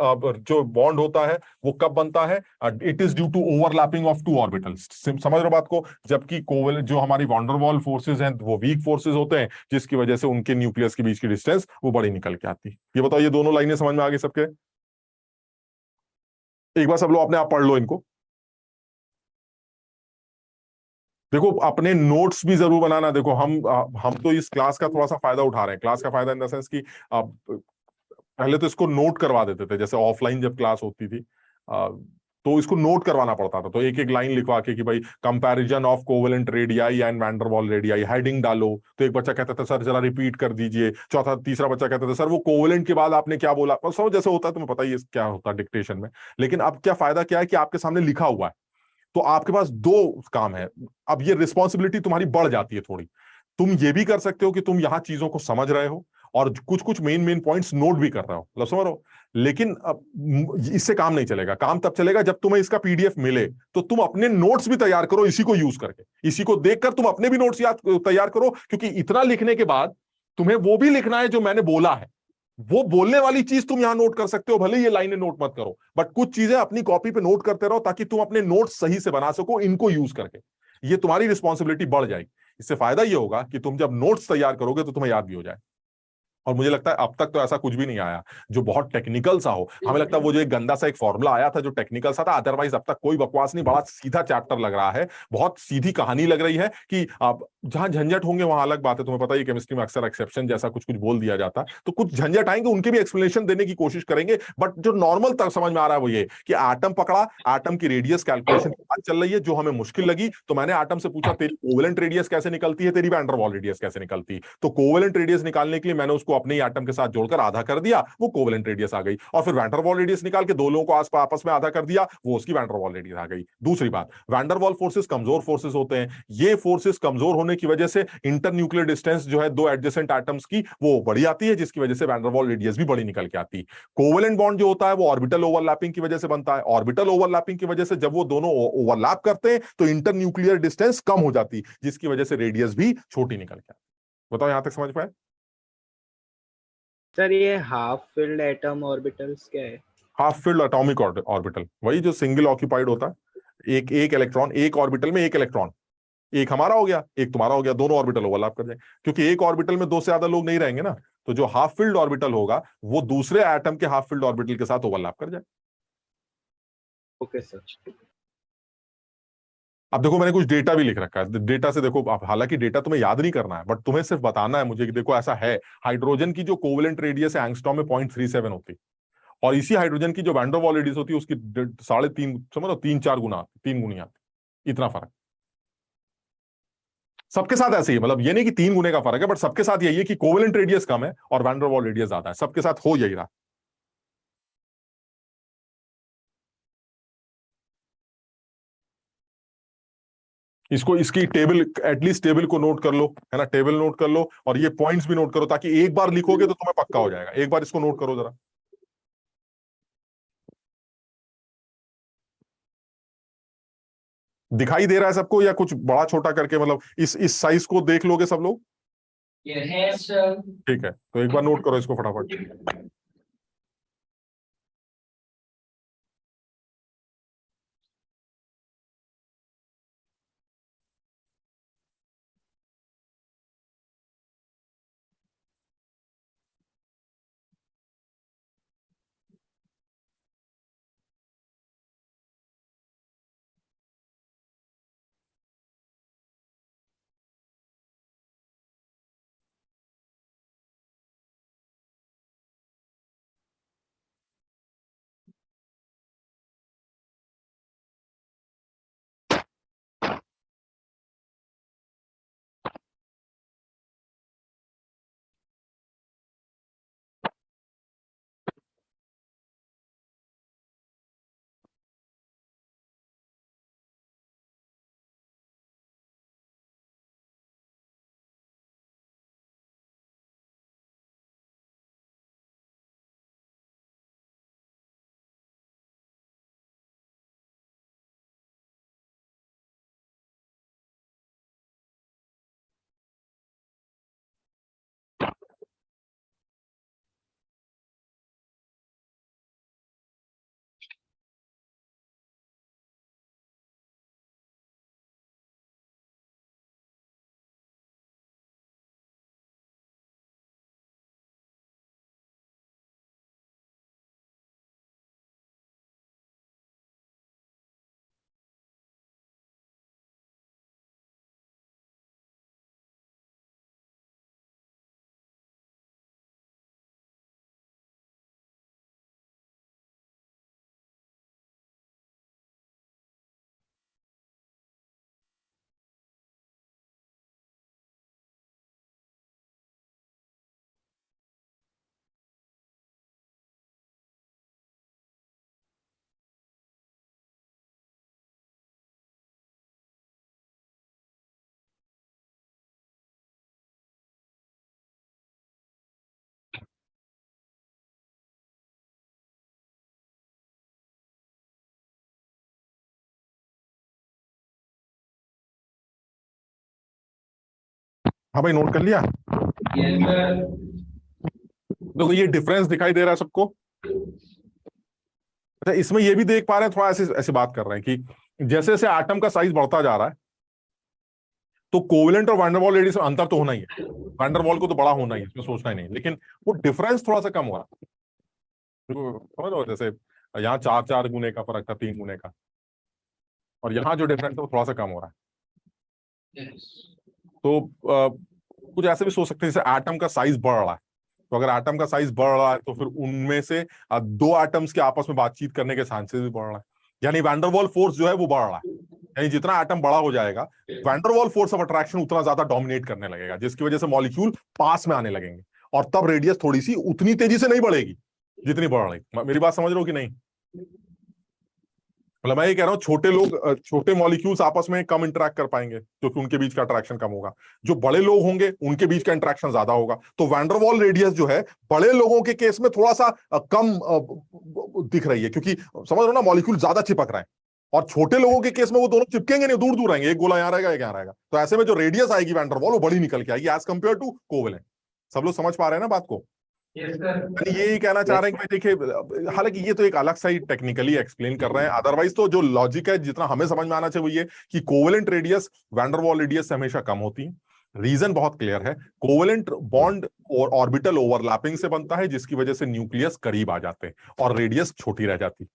जो बॉन्ड होता है वो कब बनता है, it is due to overlapping of two orbitals. समझ रहे बात को? जबकि कोवेलेंट जो हमारी वैन डर वाल फोर्सेस हैं वो वीक फोर्सेस होते हैं, जिसकी वजह से उनके न्यूक्लियस के बीच की डिस्टेंस वो बड़ी निकल के आती है। ये बताओ, ये दोनों लाइनें समझ में आ गई सबके? एक बार सब लोग अपने आप पढ़ लो इनको। देखो, अपने नोट्स भी जरूर बनाना। देखो हम तो इस क्लास का थोड़ा सा फायदा उठा रहे हैं, क्लास का फायदा इन द सेंस कि पहले तो इसको नोट करवा देते थे, जैसे ऑफलाइन जब क्लास होती थी तो इसको नोट करवाना पड़ता था, तो एक एक लाइन लिखवा के कि भाई comparison of covalent radii and van der Waals radii, heading डालो। तो एक बच्चा कहता था सर जरा रिपीट कर दीजिए, चौथा तीसरा बच्चा कहता था सर वो कोवेलेंट के बाद आपने क्या बोला, और सब जैसे होता है तुम्हें पता ही है क्या होता है डिक्टेशन में। लेकिन अब क्या फायदा क्या है कि आपके सामने लिखा हुआ है, तो आपके पास दो काम है। अब ये रिस्पॉन्सिबिलिटी तुम्हारी बढ़ जाती है थोड़ी। तुम ये भी कर सकते हो कि तुम यहां चीजों को समझ रहे हो और कुछ कुछ मेन मेन पॉइंट्स नोट भी कर रहे हो, मतलब समझ रहे हो। लेकिन अब इससे काम नहीं चलेगा, काम तब चलेगा जब तुम्हें इसका पीडीएफ मिले, तो तुम अपने नोट्स भी तैयार करो इसी को यूज करके, इसी को देखकर तुम अपने भी नोट्स याद तैयार करो, क्योंकि इतना लिखने के बाद तुम्हें वो भी लिखना है जो मैंने बोला है। वो बोलने वाली चीज तुम यहां नोट कर सकते हो, भले ये लाइनें नोट मत करो, बट कुछ चीजें अपनी कॉपी पे नोट करते रहो ताकि तुम अपने नोट्स सही से बना सको इनको यूज करके। ये तुम्हारी रिस्पॉन्सिबिलिटी बढ़ जाएगी। इससे फायदा ये होगा कि तुम जब नोट्स तैयार करोगे तो तुम्हें याद भी हो जाए। और मुझे लगता है अब तक तो ऐसा कुछ भी नहीं आया जो बहुत टेक्निकल सा हो। हमें लगता है वो जो एक गंदा सा एक फॉर्मूला आया था जो टेक्निकल सा था, अदरवाइज अब तक कोई बकवास नहीं, बड़ा सीधा चैप्टर लग रहा है, बहुत सीधी कहानी लग रही है। कि आप जहां झंझट होंगे वहां अलग बात है, तुम्हें पता है केमिस्ट्री में अक्सर एक्सेप्शन जैसा कुछ कुछ बोल दिया जाता है, तो कुछ झंझट आएंगे उनके भी एक्सप्लेनेशन देने की कोशिश करेंगे। बट जो नॉर्मल तक समझ में आ रहा है वो ये कि आटम पकड़ा, आटम की रेडियस कैलकुलेशन की बात चल रही है जो हमें मुश्किल लगी, तो मैंने आटम से पूछा तेरी कोवेलेंट रेडियस कैसे निकलती है, तेरी वैन डर वाल रेडियस कैसे निकलती है। तो कोवेलेंट रेडियस निकालने के लिए मैंने उसको अपने ही आटम के साथ जोड़कर आधा कर दिया, वो कोवेलेंट रेडियस आ गई। और फिर वैन डर वाल रेडियस निकाल के दो लोगों को आपस में आधा कर दिया, वो उसकी वैन डर वाल रेडियस आ गई। दूसरी बात, वैन डर वाल फोर्सेस कमजोर फोर्सेस होते हैं, ये फोर्सेस कमजोर होने की वजह से इंटर न्यूक्लियर डिस्टेंस जो है दो एडजेसेंट एटम्स की वो बड़ी आती है, जिसकी वजह से वैन डर वाल रेडियस भी बड़ी निकल के आती है। कोवेलेंट बॉन्ड जो होता है वो ऑर्बिटल ओवरलैपिंग की वजह से बनता है, ऑर्बिटल ओवरलैपिंग की वजह से जब वो दोनों ओवरलैप करते हैं तो इंटर न्यूक्लियर डिस्टेंस कम हो जाती है, जिसकी वजह से रेडियस भी छोटी निकल के आती है। बताओ यहां तक समझ पाए? सर ये हाफ फिल्ड एटम ऑर्बिटल्स क्या है? हाफ फिल्ड एटॉमिक ऑर्बिटल, वही जो सिंगल ऑक्यूपाइड होता है, एक एक इलेक्ट्रॉन, एक ऑर्बिटल में एक इलेक्ट्रॉन, एक हमारा हो गया एक तुम्हारा हो गया, दोनों ऑर्बिटल ओवरलैप कर जाए, क्योंकि एक ऑर्बिटल में दो से ज्यादा लोग नहीं रहेंगे ना। तो जो हाफ फिल्ड ऑर्बिटल होगा वो दूसरे एटम के हाफ फिल्ड ऑर्बिटल के साथ ओवरलैप कर जाए। Okay sir. अब देखो मैंने कुछ डेटा भी लिख रखा है, डेटा से देखो, अब हालांकि डेटा तुम्हें याद नहीं करना है बट तुम्हें सिर्फ बताना है मुझे कि देखो ऐसा है। हाइड्रोजन की जो कोवेलेंट रेडियस है एंगस्ट्रॉम में 0.37 होती है, और इसी हाइड्रोजन की जो वैन डर वाल रेडियस होती है उसकी 3.5 समझ लो 3-4 गुना, 3 गुनी आती, इतना फर्क सबके साथ ऐसे ही। मतलब ये नहीं कि 3 गुने का फर्क है, बट सबके साथ यही है कि कोवेलेंट रेडियस कम है और वैन डर वाल रेडियस ज्यादा है, सबके साथ हो यही रहा। इसको इसकी टेबल, एटलीस्ट टेबल को नोट कर लो, है ना, टेबल नोट कर लो और ये पॉइंट्स भी नोट करो, ताकि एक बार लिखोगे तो तुम्हें पक्का हो जाएगा। एक बार इसको नोट करो जरा। दिखाई दे रहा है सबको या कुछ बड़ा छोटा करके, मतलब इस साइज को देख लोगे सब लोग? Yes, ठीक है, तो एक बार नोट करो इसको फटाफट। हाँ भाई, नोट कर लिया। Yes, sir. देखो ये डिफरेंस दिखाई दे रहा है सबको। अच्छा, इसमें ये भी देख पा रहे हैं, थोड़ा ऐसे ऐसे बात कर रहे हैं कि जैसे जैसे एटम का साइज बढ़ता जा रहा है तो कोवेलेंट और वैन डर वाल रेडियस में अंतर तो होना ही है। वैन डर वाल को तो बड़ा होना ही है, इसमें सोचना ही नहीं, लेकिन वो डिफरेंस थोड़ा सा कम हो रहा है। देखो, समझ रहे हो, जैसे यहाँ 4 गुने का फर्क था, 3 गुने का, और यहाँ जो डिफरेंस है वो थोड़ा सा कम हो रहा है। Yes. तो कुछ ऐसे भी सोच सकते हैं, जैसे एटम का साइज बढ़ रहा है, तो अगर एटम का साइज बढ़ रहा है तो फिर उनमें से दो एटम्स के आपस में बातचीत करने के चांसेस भी बढ़ रहा है। यानी वैन डर वाल फोर्स जो है वो बढ़ रहा है। यानी जितना एटम बड़ा हो जाएगा, van der Waals force of attraction उतना ज्यादा डोमिनेट करने लगेगा, जिसकी वजह से मॉलिक्यूल पास में आने लगेंगे, और तब रेडियस थोड़ी सी उतनी तेजी से नहीं बढ़ेगी जितनी बढ़ रही। मेरी बात समझ रहे हो कि नहीं? मतलब मैं ये कह रहा हूं, छोटे लोग, छोटे मॉलिक्यूल्स आपस में कम इंटरेक्ट कर पाएंगे क्योंकि उनके बीच का अट्रैक्शन कम होगा। जो बड़े लोग होंगे उनके बीच का इंटरेक्शन ज्यादा होगा। तो वैन डर वाल रेडियस जो है बड़े लोगों के केस में थोड़ा सा कम दिख रही है, क्योंकि समझ रहे हो ना, मॉलिक्यूल ज्यादा चिपक रहे हैं। और छोटे लोगों के केस में वो दोनों चिपकेंगे नहीं, दूर दूर रहेंगे, एक गोला यहाँ रहेगा, एक यहाँ रहेगा। तो ऐसे में जो रेडियस आएगी वैन डर वाल, वो बड़ी निकल के आएगी एज कंपेयर टू कोवेलेंट। सब लोग समझ पा रहे हैं ना बात को? Yes, sir. ये कहना चाह रहे हैं कि देखिए, हालांकि ये तो एक अलग सा ही टेक्निकली एक्सप्लेन कर रहे हैं, अदरवाइज तो जो लॉजिक है जितना हमें समझ में आना चाहिए वो ये कि covalent radius van der Waals radius से हमेशा कम होती है। रीजन बहुत क्लियर है, कोवेलेंट बॉन्ड और ऑर्बिटल ओवरलैपिंग से बनता है, जिसकी वजह से न्यूक्लियस करीब आ जाते हैं और रेडियस छोटी रह जाती है।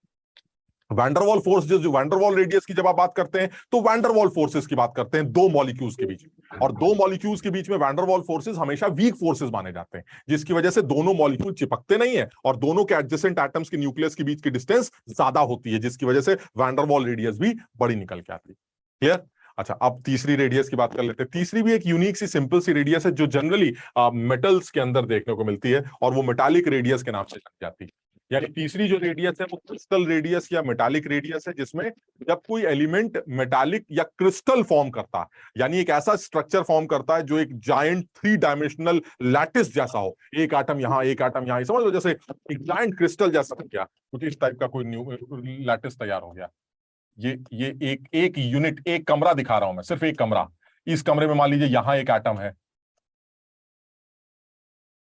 वैन डर वाल फोर्स, जो वैन डर वाल रेडियस की जब आप बात करते हैं तो वैन डर वाल फोर्सेस की बात करते हैं दो मॉलिक्यूल्स के बीच, और दो मॉलिक्यूल्स के बीच में वैन डर वाल फोर्सेस हमेशा वीक फोर्सेस माने जाते हैं, जिसकी वजह से दोनों मॉलिक्यूल चिपकते नहीं है और दोनों के एडजेसेंट एटम्स के न्यूक्लियस के बीच की डिस्टेंस ज्यादा होती है, जिसकी वजह से वैन डर वाल रेडियस भी बड़ी निकल के आती है। क्लियर? अच्छा, अब तीसरी रेडियस की बात कर लेते हैं। तीसरी भी एक यूनिक सी सिंपल सी रेडियस है जो जनरली मेटल्स के अंदर देखने को मिलती है, और वो मेटालिक रेडियस के नाम से जानी जाती है। यानी तीसरी जो रेडियस है वो क्रिस्टल रेडियस या मेटालिक रेडियस है, जिसमें जब कोई एलिमेंट मेटालिक या क्रिस्टल फॉर्म करता है, यानी एक ऐसा स्ट्रक्चर फॉर्म करता है जो एक जायंट 3 डायमेंशनल लैटिस जैसा हो, एक आटम यहाँ, एक आटम यहाँ, समझ लो जैसे एक जायंट क्रिस्टल जैसा बन गया, कुछ इस टाइप का कोई न्यू लैटिस तैयार हो गया। ये एक यूनिट, एक कमरा दिखा रहा हूं मैं, सिर्फ एक कमरा। इस कमरे में मान लीजिए यहाँ एक एटम है,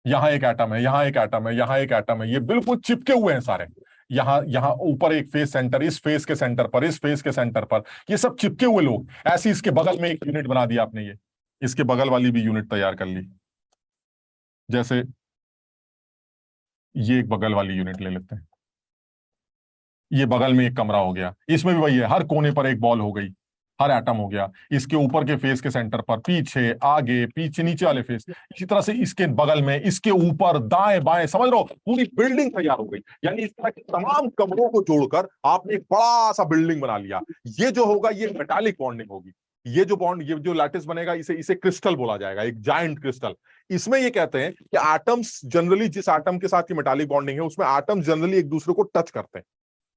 यहाँ एक एटम है, यहाँ एक एटम है, यहाँ एक एटम है, ये बिल्कुल चिपके हुए हैं सारे। यहाँ यहाँ ऊपर एक फेस सेंटर, इस फेस के सेंटर पर, इस फेस के सेंटर पर, ये सब चिपके हुए लोग। ऐसे इसके बगल में एक यूनिट बना दिया आपने, ये इसके बगल वाली भी यूनिट तैयार कर ली। जैसे ये एक बगल वाली यूनिट ले लेते हैं, ये बगल में एक कमरा हो गया, इसमें भी वही है, हर कोने पर एक बॉल हो गई, हर एटम हो गया। इसके ऊपर के फेस के सेंटर पर, पीछे, आगे, पीछे, नीचे वाले फेस, इसी तरह से इसके बगल में, इसके ऊपर, दाएं बाएं, समझ लो पूरी बिल्डिंग तैयार हो गई। यानी इस तरह के तमाम कमरों को जोड़कर आपने एक बड़ा सा बिल्डिंग बना लिया। ये जो होगा ये मेटालिक बॉन्डिंग होगी। ये जो बॉन्ड, ये जो लैटिस बनेगा, इसे क्रिस्टल बोला जाएगा, एक जायंट क्रिस्टल। इसमें ये कहते हैं कि एटम्स जनरली, जिस एटम के साथ की मेटालिक बॉन्डिंग है उसमें एटम्स जनरली एक दूसरे को टच करते हैं,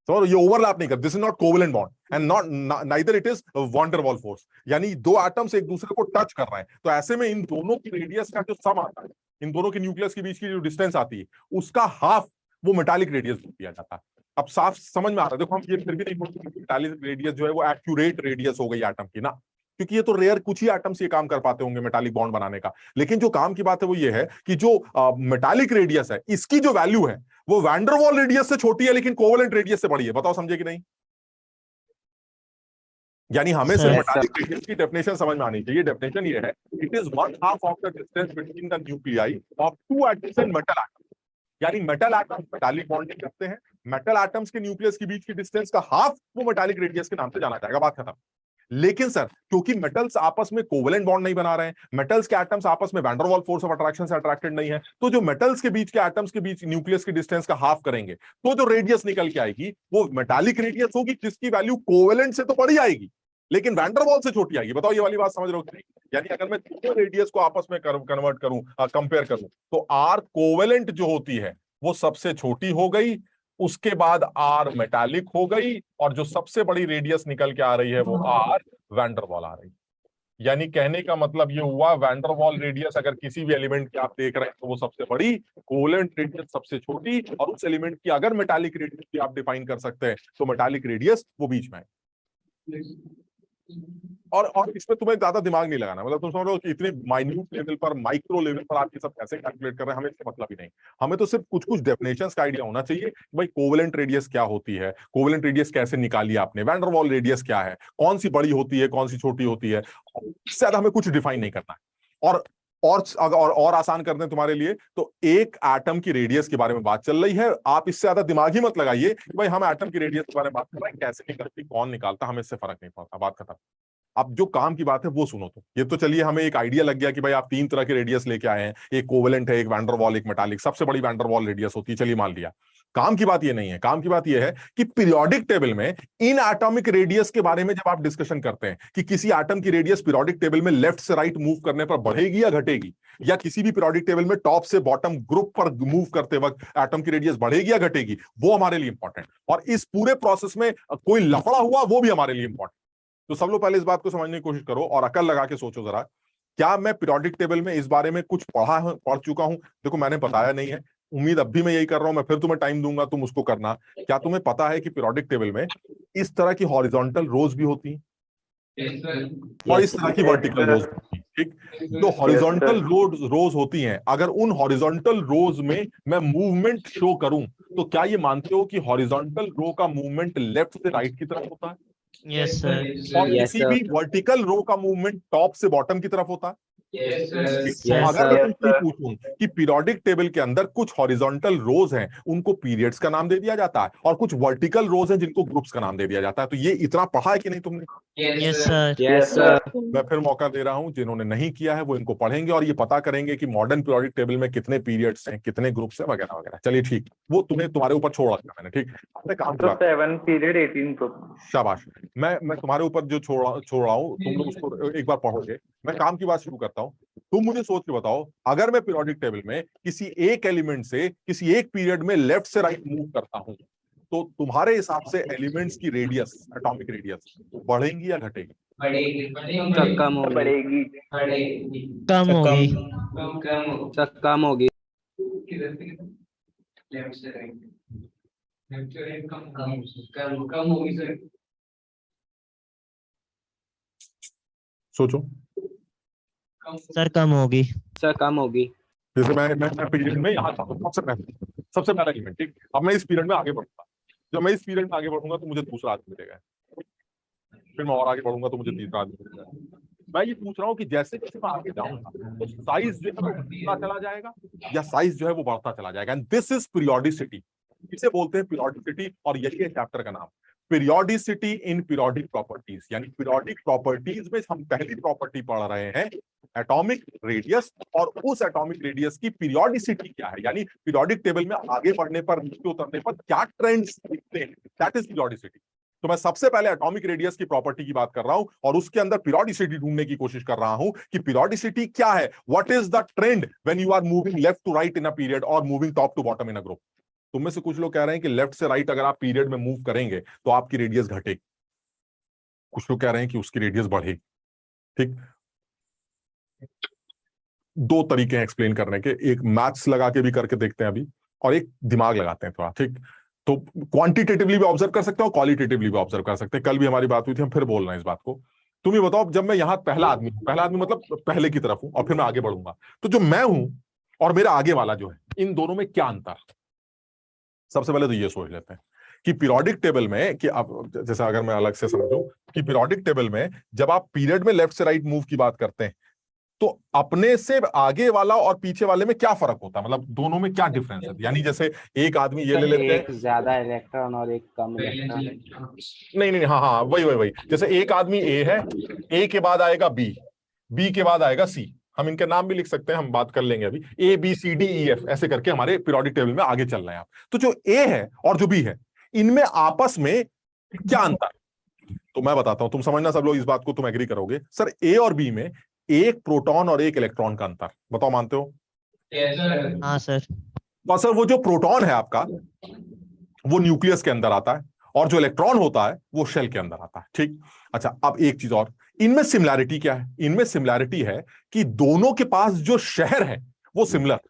तो ये ओवरलैप नहीं करते। This is not covalent bond and not neither it is van der Waals force, यानी दो एटम्स एक दूसरे को टच कर रहे हैं। तो ऐसे में इन दोनों की रेडियस का जो सम आता है, इन दोनों के न्यूक्लियस के बीच की जो डिस्टेंस आती है, उसका हाफ वो मेटालिक रेडियस दिया जाता है। अब साफ समझ में आ रहा है? देखो, हम ये फिर भी नहीं बोलते मेटालिक रेडियस जो है वो एक्यूरेट रेडियस हो गई एटम की ना, क्योंकि ये तो रेयर कुछ ही एटम्स ये काम कर पाते होंगे मेटालिक बॉन्ड बनाने का। लेकिन जो काम की बात है वो ये है कि जो मेटालिक रेडियस है, इसकी जो वैल्यू है वो वैन डर वाल रेडियस से छोटी है लेकिन कोवेलेंट रेडियस से बड़ी है। बताओ समझे कि नहीं? यानी हमें सिर्फ मेटालिक रेडियस की डेफिनेशन समझ में आनी चाहिए। डेफिनेशन ये है, it is 1/2 of the distance between the nuclei of two adjacent metal atoms. यानी मेटल एटम्स मेटालिक बॉन्डिंग करते हैं, मेटल एटम्स के न्यूक्लियस के बीच की डिस्टेंस का हाफ वो मेटालिक रेडियस के नाम से जाना जाएगा। बात खत्म। लेकिन सर, क्योंकि मेटल्स आपस में कोवेलेंट बॉन्ड नहीं बना रहे हैं, मेटल्स के एटम्स आपस में van der Waals force of attraction से अट्रैक्टेड नहीं है, तो जो मेटल्स के बीच के एटम्स के बीच न्यूक्लियस की डिस्टेंस का हाफ करेंगे तो जो रेडियस निकल के आएगी वो मेटालिक रेडियस होगी, जिसकी वैल्यू कोवेलेंट से तो बड़ी आएगी लेकिन वैन डर वाल से छोटी आएगी। बताओ ये वाली बात समझ रहे हो कि नहीं? यानी अगर मैं दोनों रेडियस को आपस में कन्वर्ट करूं, कंपेयर करूं, तो आर कोवेलेंट जो होती है वो सबसे छोटी हो गई, उसके बाद आर मेटालिक हो गई, और जो सबसे बड़ी रेडियस निकल के आ रही है वो आर वैन डर वाल आ रही है। यानी कहने का मतलब ये हुआ, वैन डर वाल रेडियस अगर किसी भी एलिमेंट की आप देख रहे हैं तो वो सबसे बड़ी, कोवेलेंट रेडियस सबसे छोटी, और उस एलिमेंट की अगर मेटालिक रेडियस भी आप डिफाइन कर सकते हैं तो मेटालिक रेडियस वो बीच में है। और इसमें तुम्हें ज्यादा दिमाग नहीं लगाना, मतलब तुम समझ लो कि इतने माइन्यूट लेवल पर, माइक्रो लेवल पर आप ये सब कैसे कैलकुलेट कर रहे हैं, हमें इसका मतलब ही नहीं। हमें तो सिर्फ कुछ कुछ डेफिनेशंस का आइडिया होना चाहिए कि भाई कोवेलेंट रेडियस क्या होती है, कोवेलेंट रेडियस कैसे निकाली आपने, वैन डर वाल रेडियस क्या है, कौन सी बड़ी होती है, कौन सी छोटी होती है, इससे ज्यादा हमें कुछ डिफाइन नहीं करना है। और आसान कर दें तुम्हारे लिए, तो एक एटम की रेडियस के बारे में बात चल रही है, आप इससे ज्यादा दिमाग ही मत लगाइए कि भाई हम एटम की रेडियस के बारे में बात कर रहे हैं, कैसे निकलती, कौन निकालता, हमें इससे फर्क नहीं पड़ता, बात खत्म। अब जो काम की बात है वो सुनो। तो ये तो चलिए हमें एक आइडिया लग गया कि भाई आप 3 तरह के रेडियस लेके आए हैं, एक कोवेलेंट है, एक वैन डर वाल, एक मेटालिक। सबसे बड़ी वैन डर वाल रेडियस होती है, चलिए मान लिया। काम की बात ये नहीं है, काम की बात ये है कि पीरियोडिक टेबल में इन एटॉमिक रेडियस के बारे में जब आप डिस्कशन करते हैं कि किसी एटम की रेडियस पीरियोडिक टेबल में लेफ्ट से राइट मूव करने पर बढ़ेगी या घटेगी, या किसी भी पीरियोडिक टेबल में टॉप से बॉटम ग्रुप पर मूव करते वक्त एटम की रेडियस बढ़ेगी या घटेगी, वो हमारे लिए इंपॉर्टेंट। और इस पूरे प्रोसेस में कोई लफड़ा हुआ वो भी हमारे लिए इंपॉर्टेंट। तो सब लोग पहले इस बात को समझने की कोशिश करो और अकल लगा के सोचो जरा, क्या मैं पीरियोडिक टेबल में इस बारे में कुछ पढ़ चुका हूं? देखो मैंने बताया नहीं है, उम्मीद अब भी मैं यही कर रहा हूं, मैं फिर तुम्हें टाइम दूंगा, तुम उसको करना। क्या तुम्हें पता है कि पीरियोडिक टेबल में इस तरह की हॉरिजॉन्टल रोज भी होती हैं और इस तरह की वर्टिकल रोज होती हैं? ठीक, जो हॉरिजॉन्टल रोज होती हैं, अगर उन हॉरिजॉन्टल रोज में मैं मूवमेंट शो करूं, तो क्या ये मानते हो कि हॉरिजॉन्टल रो का मूवमेंट लेफ्ट से राइट की तरफ होता है? Yes sir. और किसी भी वर्टिकल रो का मूवमेंट टॉप से बॉटम की तरफ होता है? तो अगर मैं तुमसे पूछूं कि पीरियोडिक टेबल के अंदर कुछ हॉरिजॉन्टल रोज हैं, उनको पीरियड्स का नाम दे दिया जाता है, और कुछ वर्टिकल रोज हैं जिनको ग्रुप्स का नाम दे दिया जाता है, तो ये इतना पढ़ा है कि नहीं तुमने? Yes sir. Yes sir. मैं फिर मौका दे रहा हूं, जिन्होंने नहीं किया है वो इनको पढ़ेंगे और ये पता करेंगे कि मॉडर्न पीरियोडिक टेबल में कितने पीरियड्स हैं, कितने ग्रुप्स हैं, वगैरह वगैरह। चलिए ठीक, वो तुम्हारे ऊपर छोड़ रखा मैंने। ठीक, अपने काम की बात। 7 पीरियड 18 ग्रुप। शाबाश। मैं तुम्हारे ऊपर जो छोड़ रहा हूँ, तुम लोग उसको एक बार पढ़ोगे। मैं काम की बात शुरू करता हूँ। तुम मुझे सोच के बताओ, अगर मैं पीरियोडिक टेबल में किसी एक एलिमेंट से किसी एक पीरियड में लेफ्ट से राइट मूव करता हूं, तो तुम्हारे हिसाब से एलिमेंट्स की रेडियस, एटॉमिक रेडियस बढ़ेगी या घटेगी? कम होगी। कम होगी। कम होगी। लेफ्ट से राइट, लेफ्ट से राइट कम होगी सर। सोचो। सर कम होगी। सर कम होगी। जैसे मैं पीरियड में यहाँ था, सबसे पहला एलिमेंट। ठीक, अब मैं इस पीरियड में आगे बढ़ूंगा। जब मैं इस पीरियड में आगे बढ़ूंगा तो मुझे दूसरा आदमी मिलेगा, फिर मैं और आगे बढ़ूंगा तो मुझे तीसरा आदमी मिलेगा। मैं ये पूछ रहा हूँ कि जैसे जैसे मैं आगे जाऊंगा तो साइज जो है वो बढ़ता चला जाएगा या साइज जो है वो बढ़ता चला जाएगा? एंड दिस इज पीरियोडिसिटी, इसे बोलते हैं पीरियोडिसिटी। और यही है चैप्टर का नाम, पीरियोडिसिटी इन पीरियोडिक प्रॉपर्टीज। यानी पीरियोडिक प्रॉपर्टीज में हम पहली प्रॉपर्टी पढ़ रहे हैं, एटॉमिक रेडियस, और उस एटॉमिक रेडियस की पीरियोडिसिटी क्या है, यानी पीरियोडिक टेबल में आगे बढ़ने पर, नीचे उतरने पर क्या ट्रेंड्स दिखते हैं, दैट इज पीरियोडिसिटी। तो मैं सबसे पहले एटॉमिक रेडियस की प्रॉपर्टी की बात कर रहा हूं और उसके अंदर पीरियोडिसिटी ढूंढने की कोशिश कर रहा हूं कि पीरियोडिसिटी क्या है, what is the trend when you are moving left to right in a period और moving top to bottom in a group. तुम में से कुछ लोग कह रहे हैं कि लेफ्ट से राइट अगर आप पीरियड में मूव करेंगे तो आपकी रेडियस घटेगी, कुछ लोग कह रहे हैं कि उसकी रेडियस बढ़ेगी। ठीक, दो तरीके हैं एक्सप्लेन करने के, एक मैथ्स लगा के भी करके देखते हैं अभी, और एक दिमाग लगाते हैं थोड़ा। ठीक, तो क्वांटिटेटिवली भी ऑब्जर्व कर सकते हो, क्वालिटेटिवली भी ऑब्जर्व कर सकते हैं। कल भी हमारी बात हुई थी, हम फिर बोल रहे हैं इस बात को। तुम ये बताओ, जब मैं यहाँ पहला आदमी मतलब पहले की तरफ हूं और फिर मैं आगे बढ़ूंगा, तो जो मैं हूं और मेरा आगे वाला जो है, इन दोनों में क्या अंतर? सबसे पहले तो ये सोच लेते हैं कि पीरियोडिक टेबल में, कि अब जैसे अगर मैं अलग से समझूं कि पीरियोडिक टेबल में जब आप पीरियड में लेफ्ट से राइट मूव की बात करते हैं तो अपने से आगे वाला और पीछे वाले में क्या फर्क होता है, मतलब दोनों में क्या डिफरेंस है? यानी जैसे एक आदमी ये ले लेते हैं, एक ज्यादा इलेक्ट्रॉन और एक कम इलेक्ट्रॉन। नहीं, हाँ, वही जैसे एक आदमी ए है, ए के बाद आएगा बी, बी के बाद आएगा सी। हम इनके नाम भी लिख सकते हैं, हम बात कर लेंगे अभी। A B C D E F ऐसे करके हमारे पीरियोडिक टेबल में आगे चल रहे हैं आप। तो जो ए है और जो बी है, इनमें आपस में क्या अंतर? तो मैं बताता हूं, तुम समझना सब लोग इस बात को, तुम एग्री करोगे। सर ए और बी में एक प्रोटॉन और एक इलेक्ट्रॉन का अंतर, बताओ मानते हो? हाँ सर। तो सर वो जो प्रोटॉन है आपका वो न्यूक्लियस के अंदर आता है और जो इलेक्ट्रॉन होता है वो शेल के अंदर आता है। ठीक, अच्छा, अब एक चीज और, इनमें सिमिलैरिटी क्या है? इनमें सिमिलैरिटी है कि दोनों के पास जो शहर है वो सिमिलर,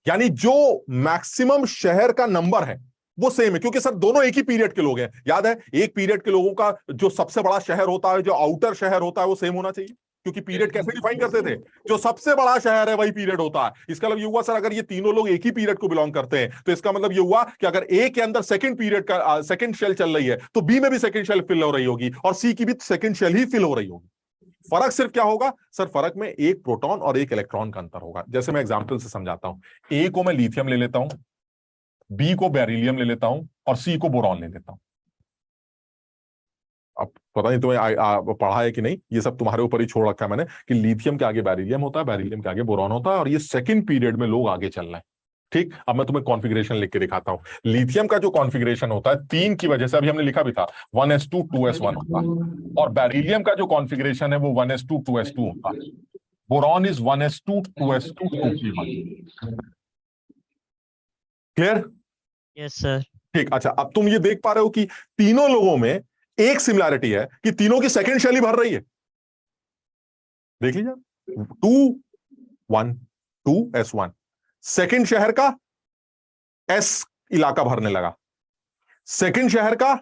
यानी जो मैक्सिमम शहर का नंबर है वो सेम है, क्योंकि सर दोनों एक ही पीरियड के लोग हैं। याद है, एक पीरियड के लोगों का जो सबसे बड़ा शहर होता है, जो आउटर शहर होता है, वो सेम होना चाहिए, क्योंकि पीरियड कैसे डिफाइन करते थे, जो सबसे बड़ा शहर है वही पीरियड होता है। इसका मतलब ये हुआ सर, अगर ये तीनों लोग एक ही पीरियड को बिलोंग करते हैं, तो इसका मतलब ये हुआ कि अगर ए के अंदर सेकंड पीरियड का सेकंड शेल चल रही है, तो बी में भी सेकंड शेल फिल हो रही होगी, और सी की भी सेकंड शेल ही फिल हो रही होगी। फर्क सिर्फ क्या होगा सर, फर्क में एक प्रोटॉन और एक इलेक्ट्रॉन का अंतर होगा। जैसे मैं एग्जांपल से समझाता हूं, ए को मैं लिथियम ले लेता हूं, बी को बेरिलियम ले लेता हूं, और सी को बोरॉन ले लेता हूं। अब पता नहीं तुम्हें पढ़ा है कि नहीं, ये सब तुम्हारे ऊपर ही छोड़ रखा है मैंने, कि लिथियम के आगे बेरिलियम होता है, बेरिलियम के आगे बोरॉन होता है, और ये सेकंड पीरियड में लोग आगे चल रहे हैं। ठीक, अब मैं तुम्हें कॉन्फ़िगरेशन लिख के दिखाता हूं। लिथियम का जो कॉन्फ़िगरेशन होता है, 3 की वजह से, अभी हमने लिखा भी था 1s2 2s1 होता है, और बेरिलियम का जो कॉन्फ़िगरेशन है वो 1s2 2s2 होता है। Boron is 1s2 2s2 2p1। Clear? Yes sir. ठीक, अच्छा, अब तुम ये देख पा रहे हो कि तीनों लोगों में एक सिमिलैरिटी है कि तीनों की सेकंड शेल ही भर रही है। देख लीजिए, 2 1 2s1, सेकंड शहर का एस इलाका भरने लगा, सेकंड शहर का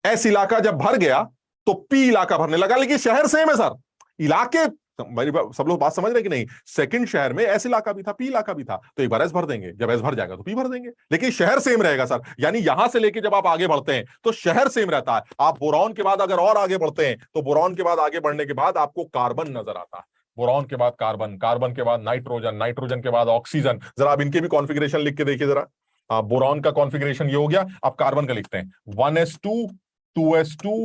एस इलाका जब भर गया तो पी इलाका भरने लगा, लेकिन शहर सेम है सर, इलाके, मेरी सब लोग बात समझ रहे कि नहीं, सेकंड शहर में एस इलाका भी था, पी इलाका भी था, तो एक बार एस भर देंगे, जब एस भर जाएगा तो पी भर देंगे, लेकिन शहर सेम रहेगा सर। यानी यहां से लेके जब आप आगे बढ़ते हैं तो शहर सेम रहता है। आप बोरॉन के बाद अगर और आगे बढ़ते हैं, तो बोरॉन के बाद आगे बढ़ने के बाद आपको कार्बन नजर आता है, बोरॉन के बाद कार्बन, कार्बन के बाद नाइट्रोजन, नाइट्रोजन के बाद ऑक्सीजन। जरा आप इनके भी कॉन्फ़िगरेशन लिख के देखिए जरा। बोरॉन का कॉन्फ़िगरेशन ये हो गया, अब कार्बन का लिखते हैं 1s2 2s2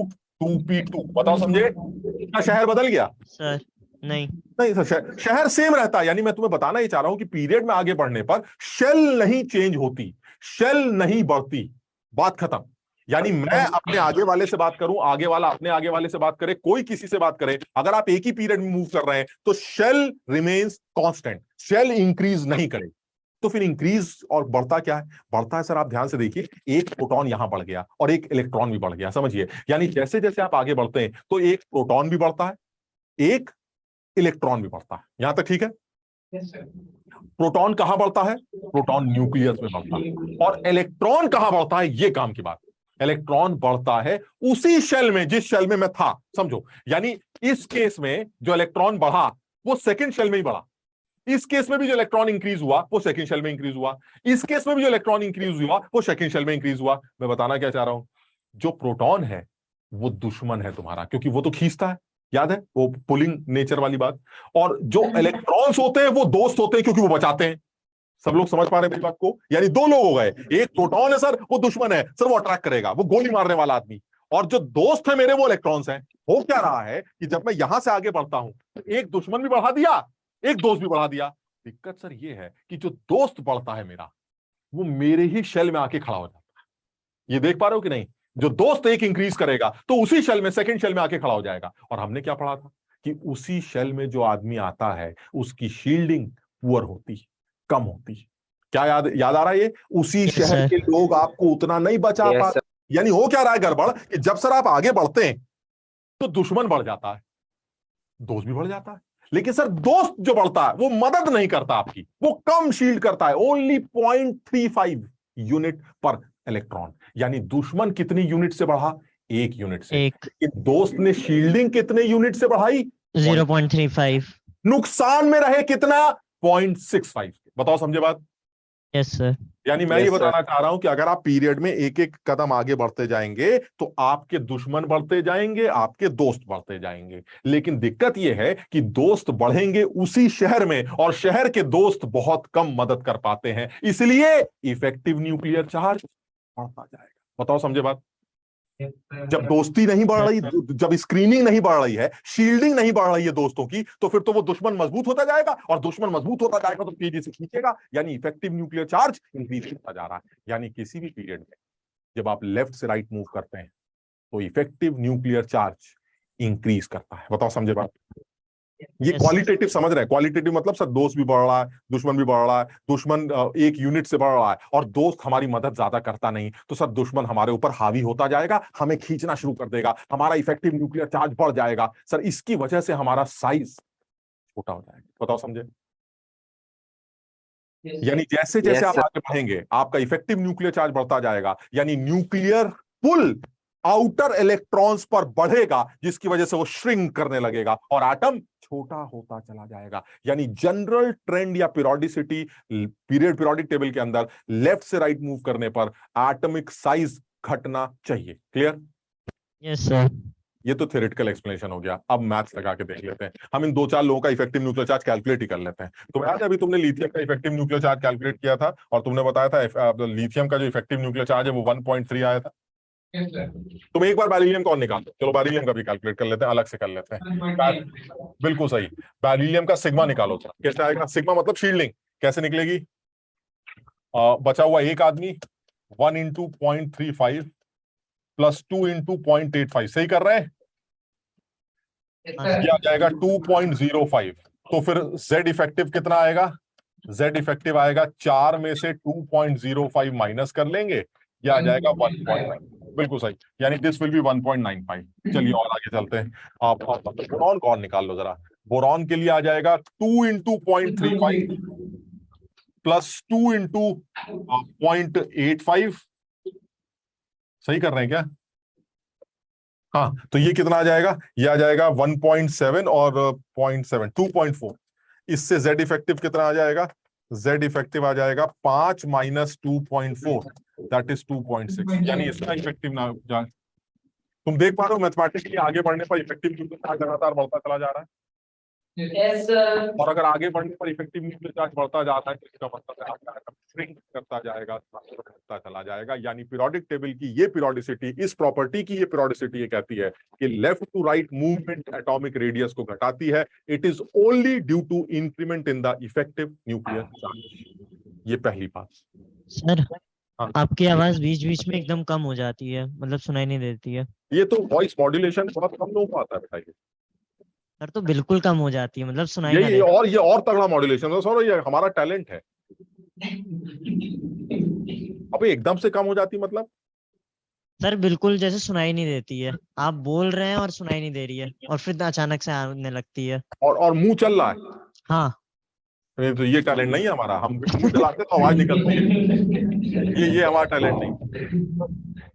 2p2। बताओ समझे, क्या शहर बदल गया? सर नहीं। नहीं सर, शहर सेम रहता है। यानी मैं तुम्हें बताना ही चाह रहा हूं कि पीरियड में आगे बढ़ने पर शेल नहीं चेंज होती, शेल नहीं बढ़ती, बात खत्म। यानी मैं अपने आगे वाले से बात करूं, आगे वाला अपने आगे वाले से बात करे, कोई किसी से बात करे, अगर आप एक ही पीरियड में मूव कर रहे हैं तो shell remains constant, shell increase नहीं करे। तो फिर इंक्रीज और बढ़ता क्या है? बढ़ता है सर, आप ध्यान से देखिए, एक प्रोटॉन यहां बढ़ गया और एक इलेक्ट्रॉन भी बढ़ गया, समझिए। यानी जैसे जैसे आप आगे बढ़ते हैं तो एक प्रोटॉन भी बढ़ता है, एक इलेक्ट्रॉन भी बढ़ता है। यहां तक ठीक है? प्रोटॉन कहां बढ़ता है? प्रोटॉन न्यूक्लियस में बढ़ता है। और इलेक्ट्रॉन कहां बढ़ता है, ये काम की बात। इलेक्ट्रॉन बढ़ता है उसी शेल में जिस शेल में मैं था, समझो। यानी इस केस में जो इलेक्ट्रॉन बढ़ा वो सेकंड शेल में ही बढ़ा, इस केस में भी जो इलेक्ट्रॉन इंक्रीज हुआ वो सेकंड शेल में इंक्रीज हुआ, इस केस में भी जो इलेक्ट्रॉन इंक्रीज हुआ वो सेकंड शेल में इंक्रीज हुआ। मैं बताना क्या चाह रहा हूं, जो प्रोटॉन है वो दुश्मन है तुम्हारा, क्योंकि वो तो खींचता है, याद है वो पुलिंग नेचर वाली बात। और जो इलेक्ट्रॉन्स होते हैं वो दोस्त होते हैं, क्योंकि वो बचाते हैं। सब लोग समझ पा रहे हैं मेरी बात को? यानी दो लोग हो गए, एक प्रोटॉन है सर, वो दुश्मन है सर, वो अट्रैक्ट करेगा, वो गोली मारने वाला आदमी, और जो दोस्त है मेरे वो इलेक्ट्रॉन्स हैं। हो क्या रहा है कि जब मैं यहां से आगे बढ़ता हूं, एक दुश्मन भी बढ़ा दिया, एक दोस्त भी बढ़ा दिया। दिक्कत सर ये है कि जो दोस्त बढ़ता है मेरा, वो मेरे ही शेल में आके खड़ा हो जाता है। ये देख पा रहे हो कि नहीं? जो दोस्त एक इंक्रीज करेगा तो उसी शेल में, सेकंड शेल में आके खड़ा हो जाएगा। और हमने क्या पढ़ा था कि उसी शेल में जो आदमी आता है उसकी शील्डिंग पुअर होती, कम होती। क्या याद आ रहा है ये? उसी शहर के लोग आपको उतना नहीं बचा पाते। यानी हो क्या रहा है गड़बड़, कि जब सर आप आगे बढ़ते हैं तो दुश्मन बढ़ जाता है, दोस्त भी बढ़ जाता है, लेकिन सर दोस्त जो बढ़ता है वो मदद नहीं करता आपकी, वो कम शील्ड करता है, ओनली 0.35 यूनिट पर इलेक्ट्रॉन। यानी दुश्मन कितनी यूनिट से बढ़ा? 1 यूनिट से। दोस्त ने शील्डिंग कितने यूनिट से बढ़ाई? 0.35। नुकसान में रहे कितना? 0.65। बताओ समझे बात? Yes sir. यानी मैं ये बताना चाह रहा हूं कि अगर आप पीरियड में एक एक कदम आगे बढ़ते जाएंगे तो आपके दुश्मन बढ़ते जाएंगे, आपके दोस्त बढ़ते जाएंगे। लेकिन दिक्कत यह है कि दोस्त बढ़ेंगे उसी शहर में, और शहर के दोस्त बहुत कम मदद कर पाते हैं, इसलिए इफेक्टिव न्यूक्लियर चार्ज बढ़ता जाएगा। बताओ समझे बात? जब दोस्ती नहीं बढ़ रही, जब स्क्रीनिंग नहीं बढ़ रही है, शील्डिंग नहीं बढ़ रही है दोस्तों की, तो फिर तो वो दुश्मन मजबूत होता जाएगा, और दुश्मन मजबूत होता जाएगा तो तेजी से खींचेगा। यानी इफेक्टिव न्यूक्लियर चार्ज इंक्रीज होता जा रहा है। यानी किसी भी पीरियड में जब आप लेफ्ट से राइट मूव करते हैं तो इफेक्टिव न्यूक्लियर चार्ज इंक्रीज करता है। बताओ समझे बात? ये क्वालिटेटिव समझ रहे हैं? क्वालिटेटिव मतलब सर दोस्त भी बढ़ रहा है, दुश्मन भी बढ़ रहा है, दुश्मन 1 यूनिट से बढ़ रहा है, और दोस्त हमारी मदद ज्यादा करता नहीं, तो सर दुश्मन हमारे ऊपर हावी होता जाएगा, हमें खींचना शुरू कर देगा, हमारा इफेक्टिव न्यूक्लियर चार्ज बढ़ जाएगा सर, इसकी वजह से हमारा साइज छोटा हो जाएगा। बताओ समझे? यानी जैसे जैसे Yes, आप sir. आगे बढ़ेंगे आपका इफेक्टिव न्यूक्लियर चार्ज बढ़ता जाएगा, यानी न्यूक्लियर पुल आउटर इलेक्ट्रॉन्स पर बढ़ेगा, जिसकी वजह से वो श्रिंक करने लगेगा और एटम छोटा होता चला जाएगा। यानी जनरल ट्रेंड या पीरियोडिसिटी पीरियोडिक टेबल के अंदर लेफ्ट से राइट मूव करने पर एटॉमिक साइज घटना चाहिए। क्लियर? Yes sir. ये तो थ्योरेटिकल एक्सप्लेनेशन हो गया। अब मैथ्स लगा के देख लेते हैं। हम इन दो चार लोगों का इफेक्टिव न्यूक्लियर चार्ज कैलकुलेट ही कर लेते हैं। तो याद है अभी तुमने लिथियम का इफेक्टिव न्यूक्लियर चार्ज कैलकुलेट किया था और तुमने बताया था लिथियम का जो इफेक्टिव न्यूक्लियर चार्ज है वो 1.3 आया था। तुम एक बार बेरिलियम कौन निकाल दो। चलो बेरिलियम का भी कैलकुलेट कर लेते हैं, अलग से कर लेते हैं। बिल्कुल सही। बेरिलियम का सिग्मा निकालो। कैसे आएगा सिग्मा? मतलब शील्डिंग कैसे निकलेगी? बचा हुआ एक आदमी 1 इंटू 0.35 प्लस 2 इंटू 0.85, सही कर रहे हैं? ये आ जाएगा 2.05। तो फिर Z इफेक्टिव कितना आएगा? Z इफेक्टिव आएगा 4 में से 2.05 माइनस कर लेंगे, ये आ जाएगा 1.9। बिल्कुल सही, यानी दिस विल बी 1.95। चलिए और आगे चलते हैं। आप बोरॉन कौन निकाल लो जरा। बोरॉन के लिए आ जाएगा 2 इंटू 0.35 प्लस 2 इंटू 0.85। सही कर रहे हैं क्या? हाँ, तो ये कितना आ जाएगा? ये आ जाएगा 1.7 और 0.7 2.4। इससे Z इफेक्टिव कितना आ जाएगा? Z इफेक्टिव आ जाएगा 5 माइनस 2.4 दैट इज 2.6। यानी इसका इफेक्टिव ना तुम देख पा रहे हो मैथमेटिकली आगे बढ़ने पर इफेक्टिव लगातार बढ़ता चला जा रहा है। Yes, sir. और अगर आगे बढ़ने पर इफेक्टिव न्यूक्लियर चार्ज बढ़ता जाता है तो इसका मतलब है आपका एटम श्रिंक करता जाएगा, बढ़ता चला जाएगा। यानी पीरियोडिक टेबल की ये पीरियोडिसिटी, इस प्रॉपर्टी की ये पीरियोडिसिटी ये कहती है कि left to right movement atomic radius को घटाती है। It is only due to increment in the effective nuclear charge. ये पहली बात। सर हाँ। आपकी आवाज बीच बीच में एकदम कम हो जाती है, मतलब सुनाई नहीं देती है। ये तो वॉइस मॉड्यूलेशन बहुत कम लोगों को आता है बेटा। ये सर तो बिल्कुल कम हो जाती है, मतलब सुनाई ना ये दे। और तगड़ा मॉड्यूलेशन है सर, ये हमारा टैलेंट है। अबे एकदम से कम हो जाती मतलब? सर बिल्कुल जैसे सुनाई नहीं देती है, आप बोल रहे हैं और सुनाई नहीं दे रही है और फिर अचानक से आने लगती है। और मुंह चल रहा है। हाँ नहीं तो ये टैलेंट नहीं है हमारा। हम मुंह चलाते तो आवाज निकलती है। ये हमारा टैलेंट नहीं,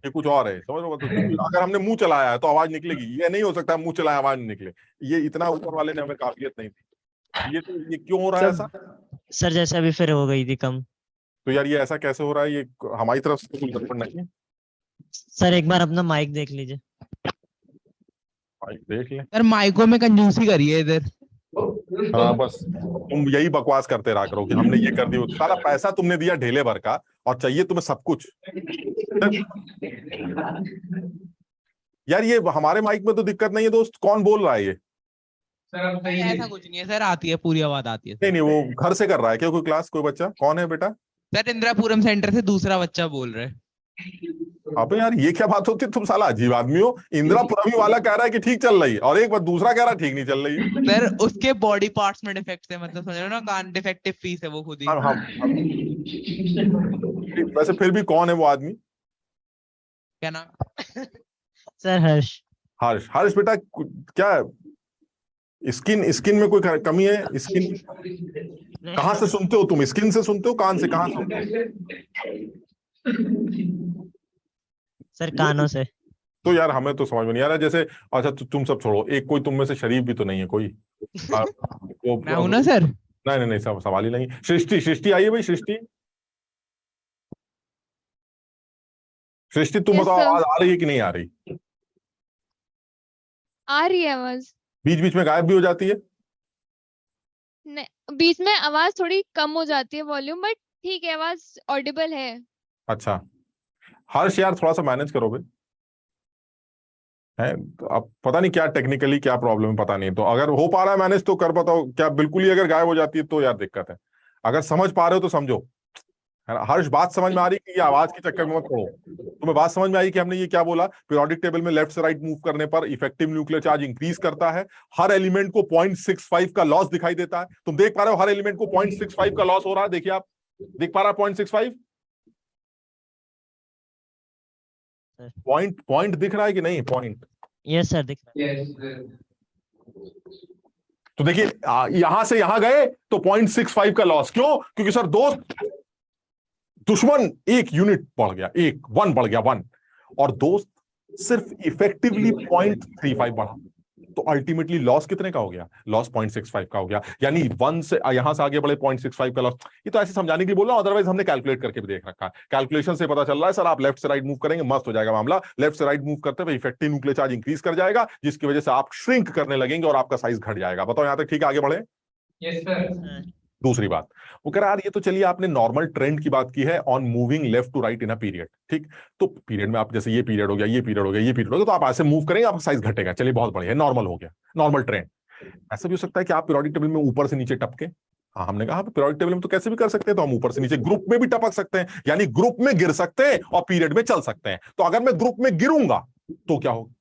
ये कुछ और है। समझ लो तो, अगर हमने मुंह चलाया है तो आवाज निकलेगी। ये नहीं हो सकता मुंह चलाया आवाज नहीं निकले। ये इतना ऊपर वाले ने हमें काबिलियत नहीं दी। ये क्यों हो रहा है ऐसा? सर जैसे अभी फिर हो गई थी कम। तो यार ये ऐसा कैसे हो रहा है? ये हमारी तरफ से कोई गड़बड़ नहीं है। सर एक बार अपना माइक देख लीजिए। भाई देख ले। सर माइको में कंजूसी करिए इधर। हाँ बस तुम यही बकवास करते रहा करो कि हमने ये कर दिया। सारा पैसा तुमने दिया ढेले भर का और चाहिए तुम्हें सब कुछ। यार ये हमारे माइक में तो दिक्कत नहीं है दोस्त। कौन बोल रहा है ये? सर अब सही ऐसा कुछ नहीं है सर, आती है पूरी आवाज आती है नहीं सर। नहीं, वो घर से कर रहा है क्या? कोई क्लास, कोई बच्चा? कौन है बेटा? सर इंदिरापुरम सेंटर से दूसरा बच्चा बोल रहा है। अबे यार ये क्या बात होती है? तुम साला अजीब आदमी हो। इंदिरापुरमी वाला कह रहा है कि ठीक चल रही है और एक बार दूसरा कह रहा है ठीक नहीं चल रही है। सर उसके बॉडी पार्ट्स में डिफेक्ट है, मतलब समझ रहे हो ना, कान डिफेक्टिव पीस है वो खुद ही। हाँ वैसे फिर भी कौन है वो आदमी? क्या नाम? सर हर्ष। हर्ष। हर्ष बेटा क्या स्किन में कोई कमी है? स्किन कहाँ से सुनते हो तुम? स्किन से सुनते हो? कान से? कहाँ से? सर कानों से। तो यार हमें तो समझ में नहीं आ रहा। जैसे अच्छा तुम सब छोड़ो, एक कोई तुम में से शरीफ भी तो नहीं है कोई? मैं हूं ना सर। नहीं नहीं नहीं, सवाल ही नहीं। सृष्टि, सृष्टि आई है भाई। सृष्टि, सृष्टि तुम बताओ आवाज आ रही है कि नहीं आ रही? आ रही है आवाज। बीच बीच में गायब भी हो जाती है। बीच में आवाज थोड़ी कम हो जाती है वॉल्यूम, बट ठीक है आवाज ऑडिबल है। अच्छा हर्ष यार थोड़ा सा मैनेज करो भाई। है तो अब पता नहीं क्या टेक्निकली क्या प्रॉब्लम है, पता नहीं। तो अगर हो पा रहा है मैनेज तो कर बताओ। क्या बिल्कुल ही अगर गायब हो जाती है तो यार दिक्कत है। अगर समझ पा रहे हो तो समझो। है ना हर्ष? बात समझ में आ रही कि ये आवाज के चक्कर में मत पड़ो। तुम्हें बात समझ में आई कि हमने ये क्या बोला? पीरियोडिक टेबल में लेफ्ट से राइट मूव करने पर इफेक्टिव न्यूक्लियर चार्ज इंक्रीज करता है। हर एलिमेंट को 0.65 का लॉस दिखाई देता है। तुम देख पा रहे हो हर एलिमेंट को 0.65 का लॉस हो रहा है। देखिए आप देख पा रहा है 0.65 पॉइंट दिख रहा है कि नहीं? पॉइंट यस सर दिख रहा है। Yes, sir. तो देखिए यहां से यहां गए तो 0.65 का लॉस। क्यों? क्योंकि सर दोस्त दुश्मन एक यूनिट बढ़ गया, एक 1 बढ़ गया 1, और दोस्त सिर्फ इफेक्टिवली 0.35 बढ़ा। तो अल्टीमेटली लॉस कितने का हो गया? लॉस 0.65 का हो गया। यानी 1 से यहां से आगे बढ़े 0.65 का लॉस। ये तो ऐसे समझाने के लिए बोल रहा हूं, अदरवाइज हमने कैलकुलेट करके भी देख रखा है। कैलकुलेशन से पता चल रहा है सर आप लेफ्ट से राइट मूव करेंगे मस्त हो जाएगा मामला। लेफ्ट से राइट मूव करते हुए इफेक्टिव न्यूक्लियर चार्ज इंक्रीज कर जाएगा, जिसकी वजह से आप श्रिंक करने लगेंगे और आपका साइज घट जाएगा। बताओ यहां तक ठीक है? आगे बढ़े। Yes sir. दूसरी बात वो कह रहा यार ये तो चलिए आपने नॉर्मल ट्रेंड की बात की है on moving left to right in a period, ठीक। तो पीरियड में आप जैसे ये पीरियड हो गया, ये पीरियड हो गया, ये पीरियड हो गया, तो आप ऐसे मूव करेंगे आपका साइज घटेगा। चलिए बहुत बढ़िया, नॉर्मल हो गया, नॉर्मल ट्रेंड। ऐसा भी हो सकता है कि आप पीरियोडिक टेबल में ऊपर से नीचे टपके। हाँ हमने कहा पीरियोडिक टेबल में तो कैसे भी कर सकते हैं, तो हम ऊपर से नीचे ग्रुप में भी टपक सकते हैं, यानी ग्रुप में गिर सकते हैं और पीरियड में चल सकते हैं। तो अगर मैं ग्रुप में गिरूंगा तो क्या होगा?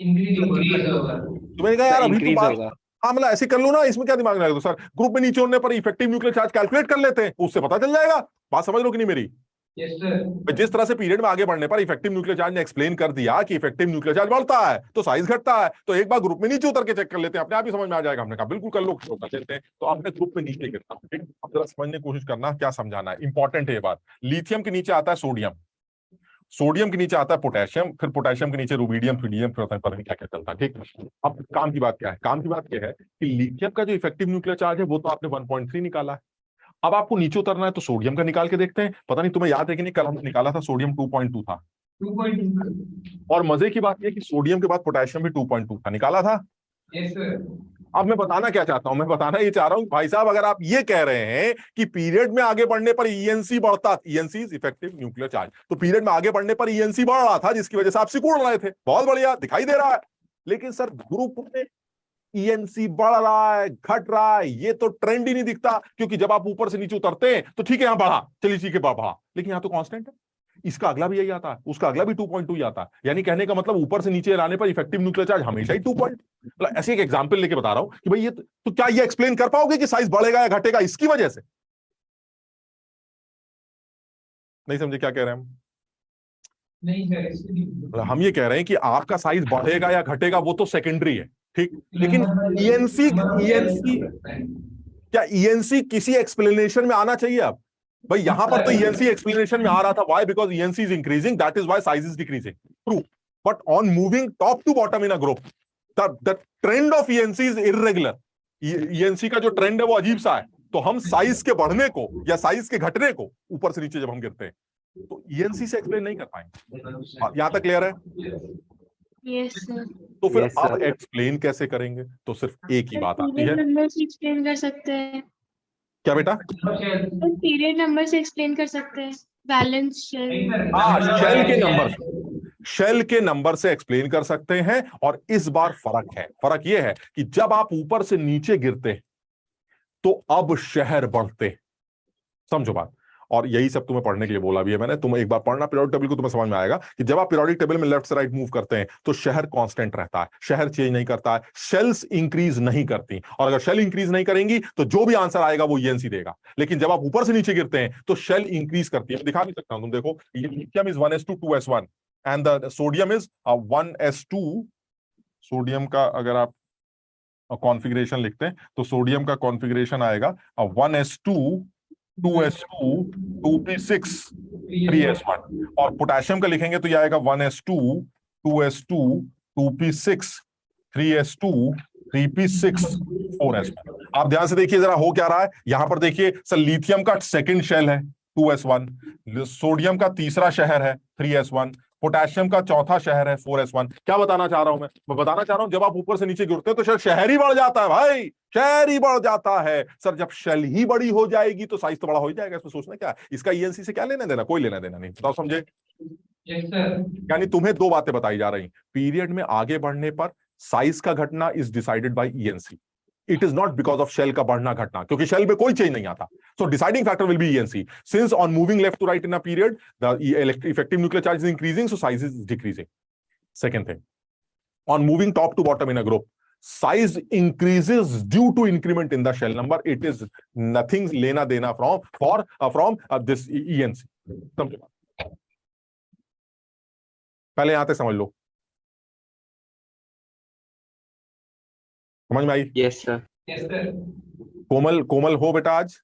इंक्रीज होगा। तो मैंने कहा यार अभी तो इंक्रीज बात, होगा। हाँ मतलब ऐसे कर लो ना, इसमें क्या दिमाग लगा? तो सर ग्रुप में नीचे होने पर इफेक्टिव न्यूक्लियर चार्ज कैलकुलेट कर लेते हैं, उससे पता चल जाएगा। बात समझ लो कि नहीं मेरी? Yes sir. जिस तरह से पीरियड में आगे बढ़ने पर इफेक्टिव न्यूक्लियर चार्ज ने एक्सप्लेन कर दिया कि इफेक्टिव न्यूक्लियर चार्ज बढ़ता है तो साइज घटता है, तो एक बार ग्रुप में नीचे उतर के चेक कर लेते हैं, अपने आप ही समझ में आ जाएगा। हमने कहा बिल्कुल कर लो, कर लेते हैं। तो आपने ग्रुप में नीचे गिरता है, ठीक। अब जरा समझने की कोशिश करना क्या समझाना है, इंपॉर्टेंट है ये बात। लिथियम के नीचे आता है सोडियम, सोडियम के नीचे आता है पोटेशियम, फिर पोटेशियम के नीचे रूबीडियम, फिडियम, फिर पता नहीं क्या क्या चलता है, ठीक। अब काम की बात क्या है? काम की बात क्या है कि लिथियम का जो इफेक्टिव न्यूक्लियर चार्ज है वो तो आपने 1.3 निकाला है। अब आपको नीचे उतरना है तो सोडियम का निकाल के देखते हैं। पता नहीं तुम्हें याद है कि नहीं, कल हमने निकाला था सोडियम 2.2 था। 2.2। और मजे की बात यह कि सोडियम के बाद पोटेशियम भी 2.2 था, निकाला था। Yes sir. अब मैं बताना क्या चाहता हूं, मैं बताना ये चाह रहा हूं भाई साहब, अगर आप ये कह रहे हैं कि पीरियड में आगे बढ़ने पर ईएनसी बढ़ता, ईएनसी इफेक्टिव न्यूक्लियर चार्ज, तो पीरियड में आगे बढ़ने पर ईएनसी बढ़ रहा था जिसकी वजह से आप सिकुड़ रहे थे, बहुत बढ़िया दिखाई दे रहा है। लेकिन सर ग्रुप में ईएनसी बढ़ रहा है, घट रहा है, ये तो ट्रेंड ही नहीं दिखता। क्योंकि जब आप ऊपर से नीचे उतरते हैं तो ठीक है यहां बढ़ा, चलिए ठीक है बढ़ा, लेकिन यहां तो कांस्टेंट है। इसका अगला भी यही आता है, उसका अगला भी 2.2 ही आता है। यानी कहने का मतलब ऊपर से नीचे लाने पर इफेक्टिव न्यूक्लियर चार्ज हमेशा ही 2 मतलब ऐसे एक एग्जांपल लेके बता रहा हूं कि भाई ये तो क्या ये एक्सप्लेन कर पाओगे कि साइज बढ़ेगा या घटेगा इसकी वजह से? नहीं समझे क्या कह रहे हैं हम? नहीं सर, इसके लिए हम ये कह रहे हैं कि आपका साइज बढ़ेगा या घटेगा वो तो सेकेंडरी है, ठीक। लेकिन ईएनसी ईएनसी क्या ईएनसी किसी एक्सप्लेनेशन में आना चाहिए? अब भाई यहां पर तो ईएनसी एक्सप्लेनेशन में आ रहा था, why? Because ENC is increasing, that is why size is decreasing, true. But on moving top to bottom in a group the trend of ENC is irregular. ENC का जो ट्रेंड है वो अजीब सा है। तो हम साइज के बढ़ने को या साइज के घटने को ऊपर से नीचे जब हम गिरते हैं तो ईएनसी से एक्सप्लेन नहीं कर पाएंगे। यहां तक क्लियर है? Yes sir. तो फिर Yes, आप sir. एक्सप्लेन कैसे करेंगे? तो सिर्फ एक ही बात आती है। नंबर से एक्सप्लेन कर सकते हैं। क्या बेटा? पीरियड नंबर से एक्सप्लेन कर सकते हैं। Valence shell. हाँ, शेल के नंबर, शेल के नंबर से एक्सप्लेन कर सकते हैं। और इस बार फर्क है, फर्क यह है कि जब आप ऊपर से नीचे गिरते तो अब शहर बढ़ते। समझो बात। और यही सब तुम्हें पढ़ने के लिए बोला भी है मैंने, तुम एक बार पढ़ना पीरियोडिक टेबल को, तुम्हें समझ में आएगा कि जब आप पीरियोडिक टेबल में लेफ्ट से राइट मूव करते हैं तो शहर कांस्टेंट रहता है, शहर चेंज नहीं करता है, शेल्स इंक्रीज नहीं करती। और अगर शेल इंक्रीज नहीं करेंगी तो जो भी आंसर आएगा वो ईएनसी देगा। लेकिन जब आप ऊपर से नीचे गिरते हैं तो शेल इंक्रीज करती है। दिखा भी सकता हूं, तुम देखो, lithium is 1s2 2s1 and the sodium is 1s2। Sodium का अगर आप कॉन्फ़िगरेशन लिखते हैं तो सोडियम का कॉन्फ़िगरेशन आएगा 1s2 2s2 2p6 3s1। और पोटेशियम का लिखेंगे तो ये आएगा 1s2 2s2 2p6 3s2 3p6 4s1। आप ध्यान से देखिए जरा हो क्या रहा है यहां पर। देखिए सर लिथियम का सेकंड शेल है 2s1, सोडियम का तीसरा शहर है 3s1, पोटेशियम का चौथा शहर है 4s1। क्या बताना चाह रहा हूं मैं बताना चाह रहा हूं जब आप ऊपर से नीचे गिरते हैं तो शायद शहर ही बढ़ जाता है भाई, शहर ही बढ़ जाता है। सर जब शेल ही बड़ी हो जाएगी तो साइज तो बड़ा हो ही जाएगा, इसमें सोचना क्या है? इसका ईएनसी से क्या लेना देना? कोई लेना देना नहीं। बताओ समझे? Yes sir. यानी तुम्हें दो बातें बताई जा रही, पीरियड में आगे बढ़ने पर साइज का घटना is decided by ENC, it is not because of shell का बढ़ना घटना, क्योंकि शेल में कोई चेंज नहीं आता। So deciding factor will be ENC. Since on moving left to right in a period the effective nuclear charge is increasing, so size is decreasing. Second thing, on moving top to bottom in a group, size increases due to increment in the shell number. It is nothing lena dena from this ENC. पहले यहां तक समझ लो, समझ में आई? Yes, sir. Yes, sir. कोमल, कोमल हो बेटा आज?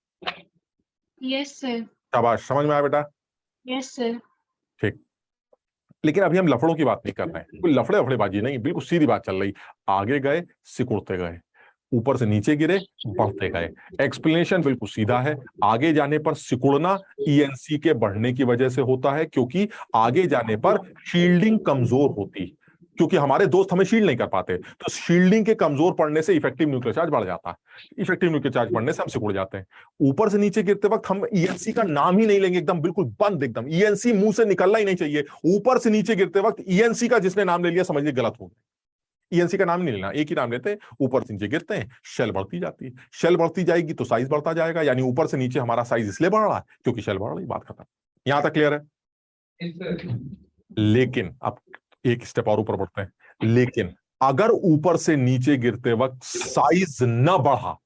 Yes sir. शाबाश, समझ में आया बेटा? Yes sir. ठीक। लेकिन अभी हम लफड़ों की बात नहीं कर रहे हैं, कोई लफड़े वफड़ेबाजी नहीं, बिल्कुल सीधी बात चल रही। आगे गए, सिकुड़ते गए, ऊपर से नीचे गिरे, बढ़ते गए। एक्सप्लेनेशन बिल्कुल सीधा है। आगे जाने पर सिकुड़ना ईएनसी के बढ़ने की वजह से होता है, क्योंकि आगे जाने पर शील्डिंग कमजोर होती, क्योंकि हमारे दोस्त हमें शील्ड नहीं कर पाते, तो शील्डिंग के कमजोर पड़ने से इफेक्टिव न्यूक्लियर चार्ज बढ़ जाता है। इफेक्टिव न्यूक्लियर चार्ज बढ़ने से हम सिकुड़ जाते हैं। ऊपर से नीचे गिरते वक्त हम ईएनसी का नाम ही नहीं लेंगे, एकदम बिल्कुल बंद, एकदम ईएनसी मुंह से निकलना ही नहीं चाहिए। ऊपर से नीचे गिरते वक्त ईएनसी का जिसने नाम ले लिया समझ लिया गलत हो गया। ईएनसी का नाम नहीं लेना, एक ही नाम लेते हैं। ऊपर से नीचे गिरते हैं, शेल बढ़ती जाती है, शेल बढ़ती जाएगी तो साइज बढ़ता जाएगा, यानी ऊपर से नीचे हमारा साइज इसलिए बढ़ रहा है क्योंकि शेल बढ़ रही। बात खत्म। यहां तक क्लियर है? Yes, sir. लेकिन अब एक स्टेप और ऊपर बढ़ते हैं। लेकिन अगर ऊपर से नीचे गिरते वक्त साइज न बढ़ा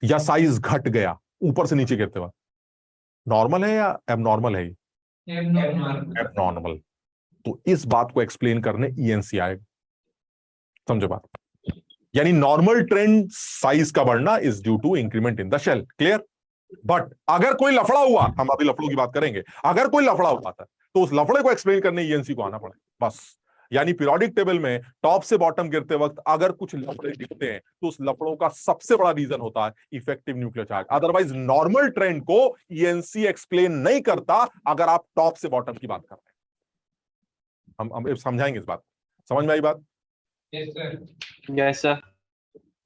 या साइज घट गया ऊपर से नीचे गिरते वक्त, नॉर्मल है या एबनॉर्मल है? एबनॉर्मल। तो इस बात को एक्सप्लेन करने ईएनसी आएगा। समझो बात? यानी नॉर्मल ट्रेंड साइज का बढ़ना is due to increment in the shell. Clear? But अगर कोई लफड़ा हुआ, हम अभी लफड़ों की बात करेंगे, अगर कोई लफड़ा हुआ था तो उस लफड़े को एक्सप्लेन करने ईएनसी को आना पड़े बस। यानी पीरियोडिक टेबल में टॉप से बॉटम गिरते वक्त अगर कुछ लफड़े दिखते हैं तो उस लफड़ों का सबसे बड़ा रीजन होता है effective nuclear charge. Otherwise normal trend को ईएनसी एक्सप्लेन नहीं करता अगर आप टॉप से बॉटम की बात कर रहे हैं। हम समझाएंगे इस बात। समझ में आई बात? Yes, sir. Yes sir.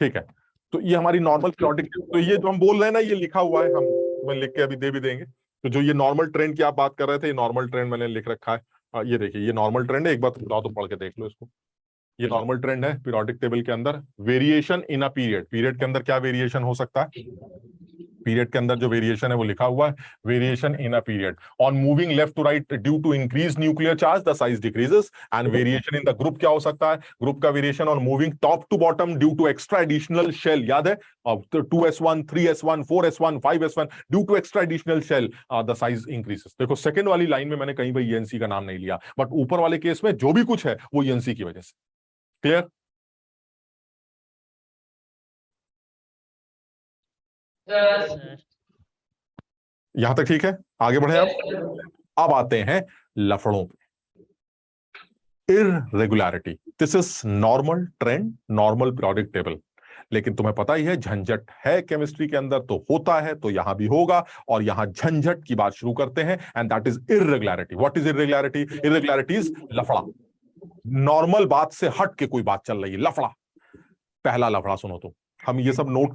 ठीक है। तो ये हमारी नॉर्मल पीरियोडिक, तो ये जो हम बोल रहे हैं ना, ये लिखा हुआ है, हम तुम्हें लिख के अभी दे भी देंगे। तो जो ये नॉर्मल ट्रेंड की आप बात कर रहे थे, ये नॉर्मल ट्रेंड मैंने लिख रखा है। ये देखिए, ये नॉर्मल ट्रेंड है। एक बार बताओ तो पढ़ के देख लो इसको। ये नॉर्मल ट्रेंड है पीरियोडिक टेबल के अंदर। Variation in a period, period के अंदर क्या वेरिएशन हो सकता है? पीरियड के अंदर जो वेरिएशन है वो लिखा हुआ है, variation in a period. On moving left to right due to increase nuclear charge the size decreases. And variation in the group क्या हो सकता है? ग्रुप का variation on moving top to bottom due to extra additional shell. याद है? 2s1, 3s1, 4s1, 5s1 due to extra additional shell the size increases. देखो second वाली line में मैंने कहीं पर ईएनसी का नाम नहीं लिया, बट ऊपर वाले केस में जो भी कुछ है वो ईएनसी की वजह से। क्लियर? Sir. यहां तक ठीक है? आगे बढ़े Yes, आप। sir. अब आते हैं लफड़ों पे। Irregularity, this is normal trend, normal periodic table. लेकिन तुम्हें पता ही है झंझट है केमिस्ट्री के अंदर, तो होता है तो यहां भी होगा। और यहां झंझट की बात शुरू करते हैं, and that is irregularity. What is irregularity? Irregularity is लफड़ा। नॉर्मल बात से हट के कोई बात चल रही है, लफड़ा। पहला लफड़ा सुनो। तो हम ये सब नोट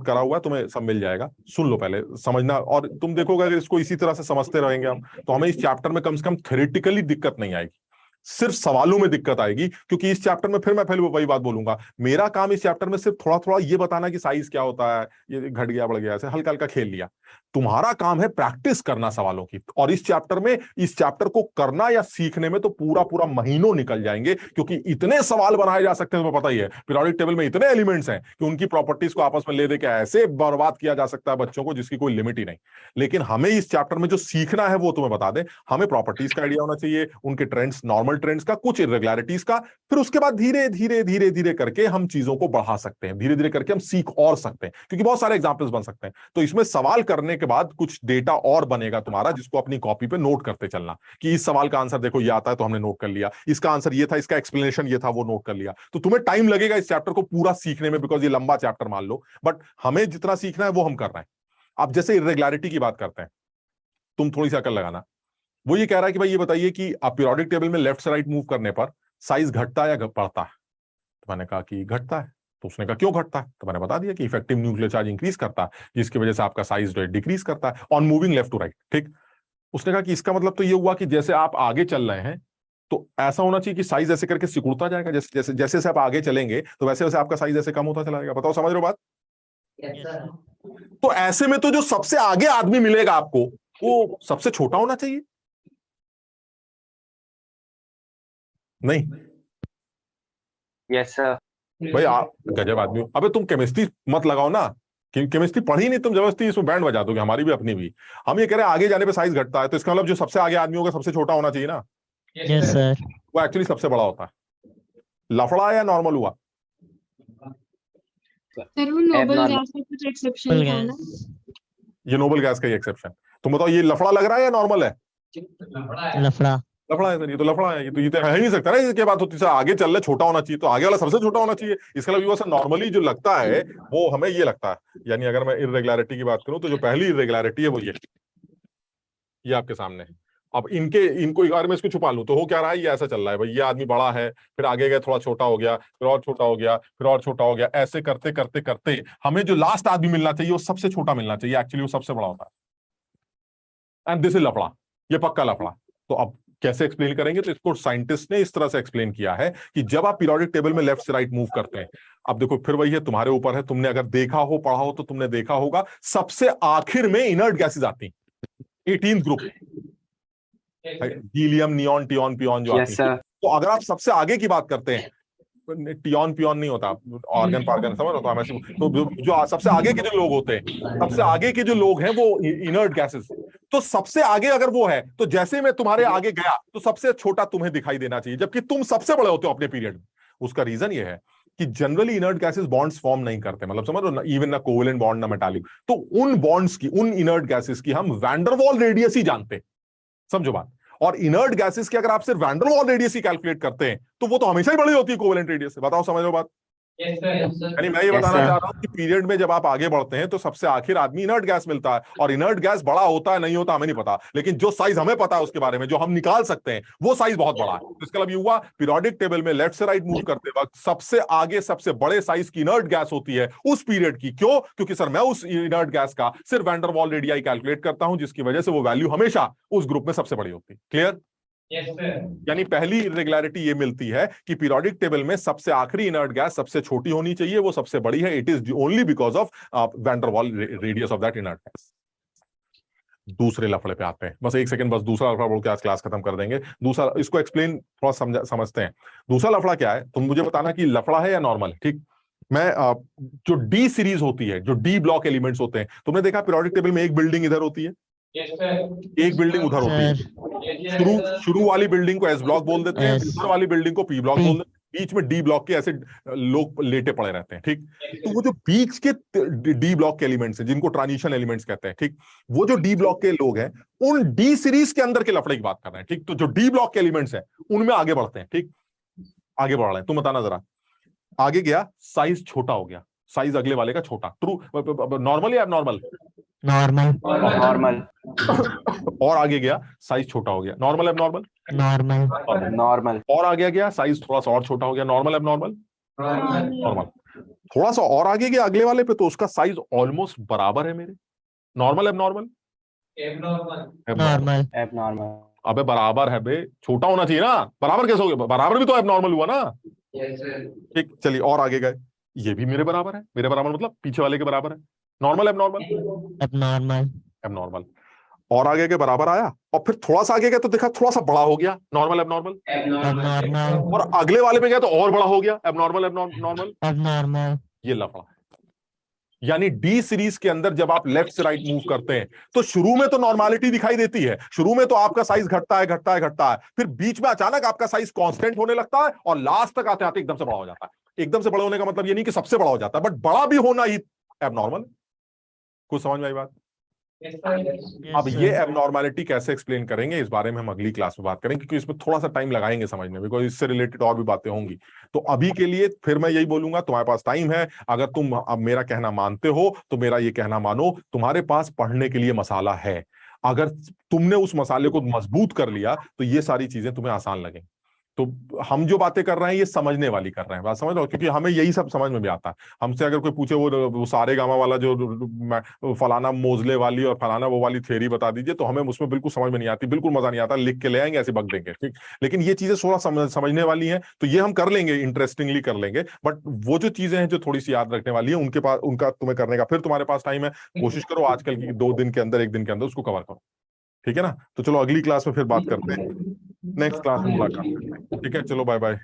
करा हुआ है, तुम्हें सब मिल जाएगा, सुन लो पहले, समझना। और तुम देखोगे अगर इसको इसी तरह से समझते रहेंगे हम, तो हमें इस चैप्टर में कम से कम थ्योरेटिकली दिक्कत नहीं आएगी, सिर्फ सवालों में दिक्कत आएगी। क्योंकि इस चैप्टर में फिर मैं पहले वही बात बोलूंगा, मेरा काम इस चैप्टर में सिर्फ थोड़ा थोड़ा ये बताना कि साइज क्या होता है, ये घट गया बढ़ गया, ऐसे हल्का हल्का खेल लिया। तुम्हारा काम है प्रैक्टिस करना सवालों की। और इस चैप्टर को करना या सीखने में तो पूरा पूरा महीनों निकल जाएंगे, क्योंकि इतने सवाल बनाए जा सकते हैं, तुम्हें पता ही है। पीरियोडिक टेबल में इतने एलिमेंट्स हैं कि उनकी प्रॉपर्टीज को आपस में ले दे के ऐसे बर्बाद किया जा सकता है बच्चों को, जिसकी कोई लिमिट ही नहीं। लेकिन हमें इस चैप्टर में जो सीखना है वो तुम्हें बता दें। हमें प्रॉपर्टीज का आइडिया होना चाहिए, उनके ट्रेंड्स, नॉर्मल ट्रेंड्स का, कुछ इररेगुलरिटीज का। फिर उसके बाद धीरे धीरे धीरे धीरे करके हम चीजों को बढ़ा सकते हैं, धीरे धीरे करके हम सीख और सकते हैं, क्योंकि बहुत सारे एग्जाम्पल्स बन सकते हैं। तो इसमें सवाल करने के बाद कुछ डेटा और बनेगा तुम्हारा, जिसको अपनी कॉपी पे नोट करते चलना कि इस सवाल का आंसर देखो ये आता है तो हमने नोट कर लिया, इसका आंसर ये था, इसका एक्सप्लेनेशन ये था, वो नोट कर लिया। तो तुम्हें टाइम लगेगा इस चैप्टर को पूरा सीखने में, बिकॉज ये लंबा चैप्टर मान लो, बट हमें जितना सीखना है वो हम कर रहे हैं। अब जैसे इररेगुलरिटी की बात करते हैं, तुम थोड़ी सी अकल लगाना। वो ये कह रहा है कि भाई ये बताइए कि आप पीरियोडिक टेबल में लेफ्ट से राइट मूव करने पर साइज घटता है या बढ़ता है? तो मैंने कहा कि घटता है। तो उसने कहा क्यों घटता है? तो मैंने बता दिया कि इफेक्टिव न्यूक्लियर चार्ज इंक्रीज करता है, जिसकी वजह से आपका साइज जो है डिक्रीज करता है on moving left to right. ठीक। उसने कहा कि इसका मतलब तो ये हुआ कि जैसे आप आगे चल रहे हैं तो ऐसा होना चाहिए कि साइज ऐसे करके सिकुड़ता जाएगा, जैसे जैसे जैसे जैसे आप आगे चलेंगे तो वैसे वैसे आपका साइज ऐसे कम होता चला जाएगा। बताओ, समझ रहे हो बात? Yes, sir. तो ऐसे में तो जो सबसे आगे आदमी मिलेगा आपको, वो सबसे छोटा होना चाहिए, नहीं? Yes sir. भाई आप गजब आदमी हो। अबे तुम केमिस्ट्री मत लगाओ ना, केमिस्ट्री पढ़ी नहीं, तुम जबरदस्ती इसमें बैंड बजा दोगे, हमारी भी अपनी भी। हम ये कह रहे हैं आगे जाने पे साइज घटता है, तो इसका मतलब जो सबसे आगे आदमी होगा सबसे छोटा होना चाहिए ना। Yes, yes sir. सर। वो एक्चुअली सबसे बड़ा होता है। लफड़ा या नॉर्मल हुआ? सर वो नोबल Abnormal. गैस का कुछ एक्सेप्शन था ना? ये नोबल गैस का ही एक्सेप्शन। तुम बताओ ये लफड़ा लग रहा है या नॉर्मल है? लफड़ा। लफड़ा है सर, ये तो लफड़ा है, ये तो है ही नहीं सकता ना, इसके बात होती सर, आगे चल रहे छोटा होना चाहिए, तो आगे वाला सबसे छोटा होना चाहिए। इसके अलावा सर नॉर्मली जो लगता है वो हमें ये लगता है, यानी अगर मैं इर्रेगुलरिटी की बात करूं तो जो पहली इर्रेगुलरिटी है वो ये आपके सामने है। अब इनको अगर मैं इसको छुपा लूं तो हो क्या रहा है, ये ऐसा चल रहा है भाई, ये आदमी बड़ा है, फिर आगे गए थोड़ा छोटा हो गया, फिर और छोटा हो गया, फिर और छोटा हो गया, ऐसे करते करते करते हमें जो लास्ट आदमी मिलना चाहिए वो सबसे छोटा मिलना चाहिए, एक्चुअली वो सबसे बड़ा होता है। एंड दिस इज लफड़ा, ये पक्का लफड़ा। तो अब कैसे एक्सप्लेन करेंगे, तो इसको साइंटिस्ट ने इस तरह से एक्सप्लेन किया है कि जब आप पीरियोडिक टेबल में लेफ्ट से राइट मूव करते हैं, अब देखो फिर वही है, तुम्हारे ऊपर है, तुमने अगर देखा हो पढ़ा हो तो तुमने देखा होगा सबसे आखिर में इनर्ट गैसेज आती 18th ग्रुप, हीलियम, नियॉन, टियॉन, पियॉन जो आती है। तो अगर आप सबसे आगे की बात करते हैं, टियॉन पियॉन नहीं होता, ऑर्गन पार्गन समझ लो, तो जो सबसे आगे के जो लोग होते हैं, सबसे आगे के जो लोग हैं वो इनर्ट गैसेस। तो सबसे आगे अगर वो है तो जैसे मैं तुम्हारे आगे गया तो सबसे छोटा तुम्हें दिखाई देना चाहिए, जबकि तुम सबसे बड़े होते हो अपने पीरियड में। उसका रीजन ये है कि generally inert gases bonds form नहीं करते, मतलब समझ लो, इवन ना कोवेलेंट बॉन्ड ना मेटालिक। तो उन बॉन्ड्स की, उन इनर्ट गैसेस की हम वैंडरवॉल रेडियस ही जानते हैं, समझो बात। और इनर्ट गैसेस की अगर आप सिर्फ वैंडरवॉल रेडियस ही कैलकुलेट करते हैं तो वो तो हमेशा ही बड़ी होती है कोवेलेंट रेडियस से। बताओ समझ लो बात। यानी मैं ये बताना चाह रहा हूं कि पीरियड में जब आप आगे बढ़ते हैं तो सबसे आखिर आदमी इनर्ट गैस मिलता है, और इनर्ट गैस बड़ा होता है नहीं होता हमें नहीं पता, लेकिन जो साइज हमें पता है उसके बारे में, जो हम निकाल सकते हैं वो साइज बहुत बड़ा है। तो इसका मतलब ये हुआ पीरियोडिक टेबल में लेफ्ट से राइट मूव करते वक्त सबसे आगे सबसे बड़े साइज की इनर्ट गैस होती है उस पीरियड की। क्यों? क्योंकि सर मैं उस इनर्ट गैस का सिर्फ वैंडरवॉल रेडियाई कैलकुलेट करता हूं, जिसकी वजह से वो वैल्यू हमेशा उस ग्रुप में सबसे बड़ी होती है। क्लियर? यानी पहली इरेगुलरिटी ये मिलती है कि पीरियोडिक टेबल में सबसे आखिरी इनर्ट गैस सबसे छोटी होनी चाहिए, वो सबसे बड़ी है। It is only because of van der Waals radius of that inert gas. दूसरे लफड़े पे आते हैं, बस एक सेकंड, बस दूसरा लफड़ा बोल के आज क्लास खत्म कर देंगे। दूसरा, इसको एक्सप्लेन थोड़ा समझते हैं। दूसरा लफड़ा क्या है, तुम मुझे बताना कि लफड़ा है या नॉर्मल है। ठीक, मैं जो डी सीरीज होती है, जो डी ब्लॉक एलिमेंट्स होते हैं, तुमने देखा पीरियोडिक टेबल में एक बिल्डिंग इधर होती है, एक बिल्डिंग उधर होती है। शुरू वाली बिल्डिंग को एस ब्लॉक बोल देते हैं, उधर वाली बिल्डिंग को पी ब्लॉक बोल देते हैं, बीच में डी ब्लॉक के ऐसे लोग लेटे पड़े रहते हैं। ठीक, तो वो जो बीच के डी ब्लॉक के एलिमेंट्स हैं, जिनको ट्रांजिशन एलिमेंट्स कहते हैं, ठीक, वो जो डी ब्लॉक के लोग हैं उन डी सीरीज के अंदर के लफड़े की बात कर रहे हैं। ठीक, तो जो डी ब्लॉक के एलिमेंट्स हैं उनमें आगे बढ़ते हैं। ठीक, आगे बढ़ रहे हैं, तुम बताना जरा। आगे गया, साइज छोटा हो गया, साइज अगले वाले का छोटा। ट्रू, नॉर्मल या एबनॉर्मल? नॉर्मल। और आगे गया, साइज छोटा हो गया, नॉर्मल एबनॉर्मल? नॉर्मल। और आगे गया, साइज थोड़ा सा और छोटा हो गया, नॉर्मल एबनॉर्मल? नॉर्मल। थोड़ा सा और आगे गया अगले वाले पे तो उसका साइज ऑलमोस्ट बराबर है मेरे, नॉर्मल एबनॉर्मल? एबनॉर्मल। अबे बराबर है बे, छोटा होना चाहिए ना, बराबर कैसे हो गया? बराबर भी तो एबनॉर्मल हुआ ना। ठीक, चलिए और आगे गए, ये भी मेरे बराबर है, मेरे बराबर मतलब पीछे वाले के बराबर है, नॉर्मल एबनॉर्मल? एबनॉर्मल। और आगे के बराबर आया, और फिर थोड़ा सा आगे गया तो देखा थोड़ा सा बड़ा हो गया, नॉर्मल एबनॉर्मल? और अगले वाले पे गया तो और बड़ा हो गया, एबनॉर्मल एबनॉर्मल? ये लफड़ा है। यानी डी सीरीज के अंदर जब आप लेफ्ट से राइट मूव करते हैं तो शुरू में तो नॉर्मलिटी दिखाई देती है, शुरू में तो आपका साइज घटता है, फिर बीच में अचानक आपका साइज कांस्टेंट होने लगता है, और लास्ट तक आते आते एकदम से बड़ा हो जाता है। एकदम से बड़ा होने का मतलब ये नहीं कि सबसे बड़ा हो जाता है, बट बड़ा भी होना ही एबनॉर्मल। कुछ समझ में आई बात? अब ये एबनॉर्मलिटी कैसे एक्सप्लेन करेंगे, इस बारे में हम अगली क्लास में बात करेंगे, क्योंकि इसमें थोड़ा सा टाइम लगाएंगे समझने में, बिकॉज इससे रिलेटेड और भी बातें होंगी। तो अभी के लिए फिर मैं यही बोलूंगा, तुम्हारे पास टाइम है, अगर तुम अब मेरा कहना मानते हो तो मेरा ये कहना मानो, तुम्हारे पास पढ़ने के लिए मसाला है। अगर तुमने उस मसाले को मजबूत कर लिया तो ये सारी चीजें तुम्हें आसान लगेंगी। तो हम जो बातें कर रहे हैं ये समझने वाली कर रहे हैं, बात समझ लो, क्योंकि हमें यही सब समझ में भी आता है। हमसे अगर कोई पूछे वो सारे गामा वाला जो फलाना मोजले वाली और फलाना वो वाली थ्योरी बता दीजिए, तो हमें उसमें बिल्कुल समझ में नहीं आती, बिल्कुल मजा नहीं आता, लिख के ले आएंगे ऐसे बक देंगे। ठीक, लेकिन ये चीजें थोड़ा समझने वाली हैं, तो ये हम कर लेंगे, इंटरेस्टिंगली कर लेंगे। बट वो जो चीजें हैं जो थोड़ी सी याद रखने वाली है, उनके पास उनका तुम्हें करने का फिर तुम्हारे पास टाइम है, कोशिश करो आजकल की 2 दिन के अंदर, 1 दिन के अंदर उसको कवर करो। ठीक है ना? तो चलो अगली क्लास में फिर बात करते हैं, नेक्स्ट क्लास में मुलाकात करते हैं। ठीक है, चलो बाय बाय।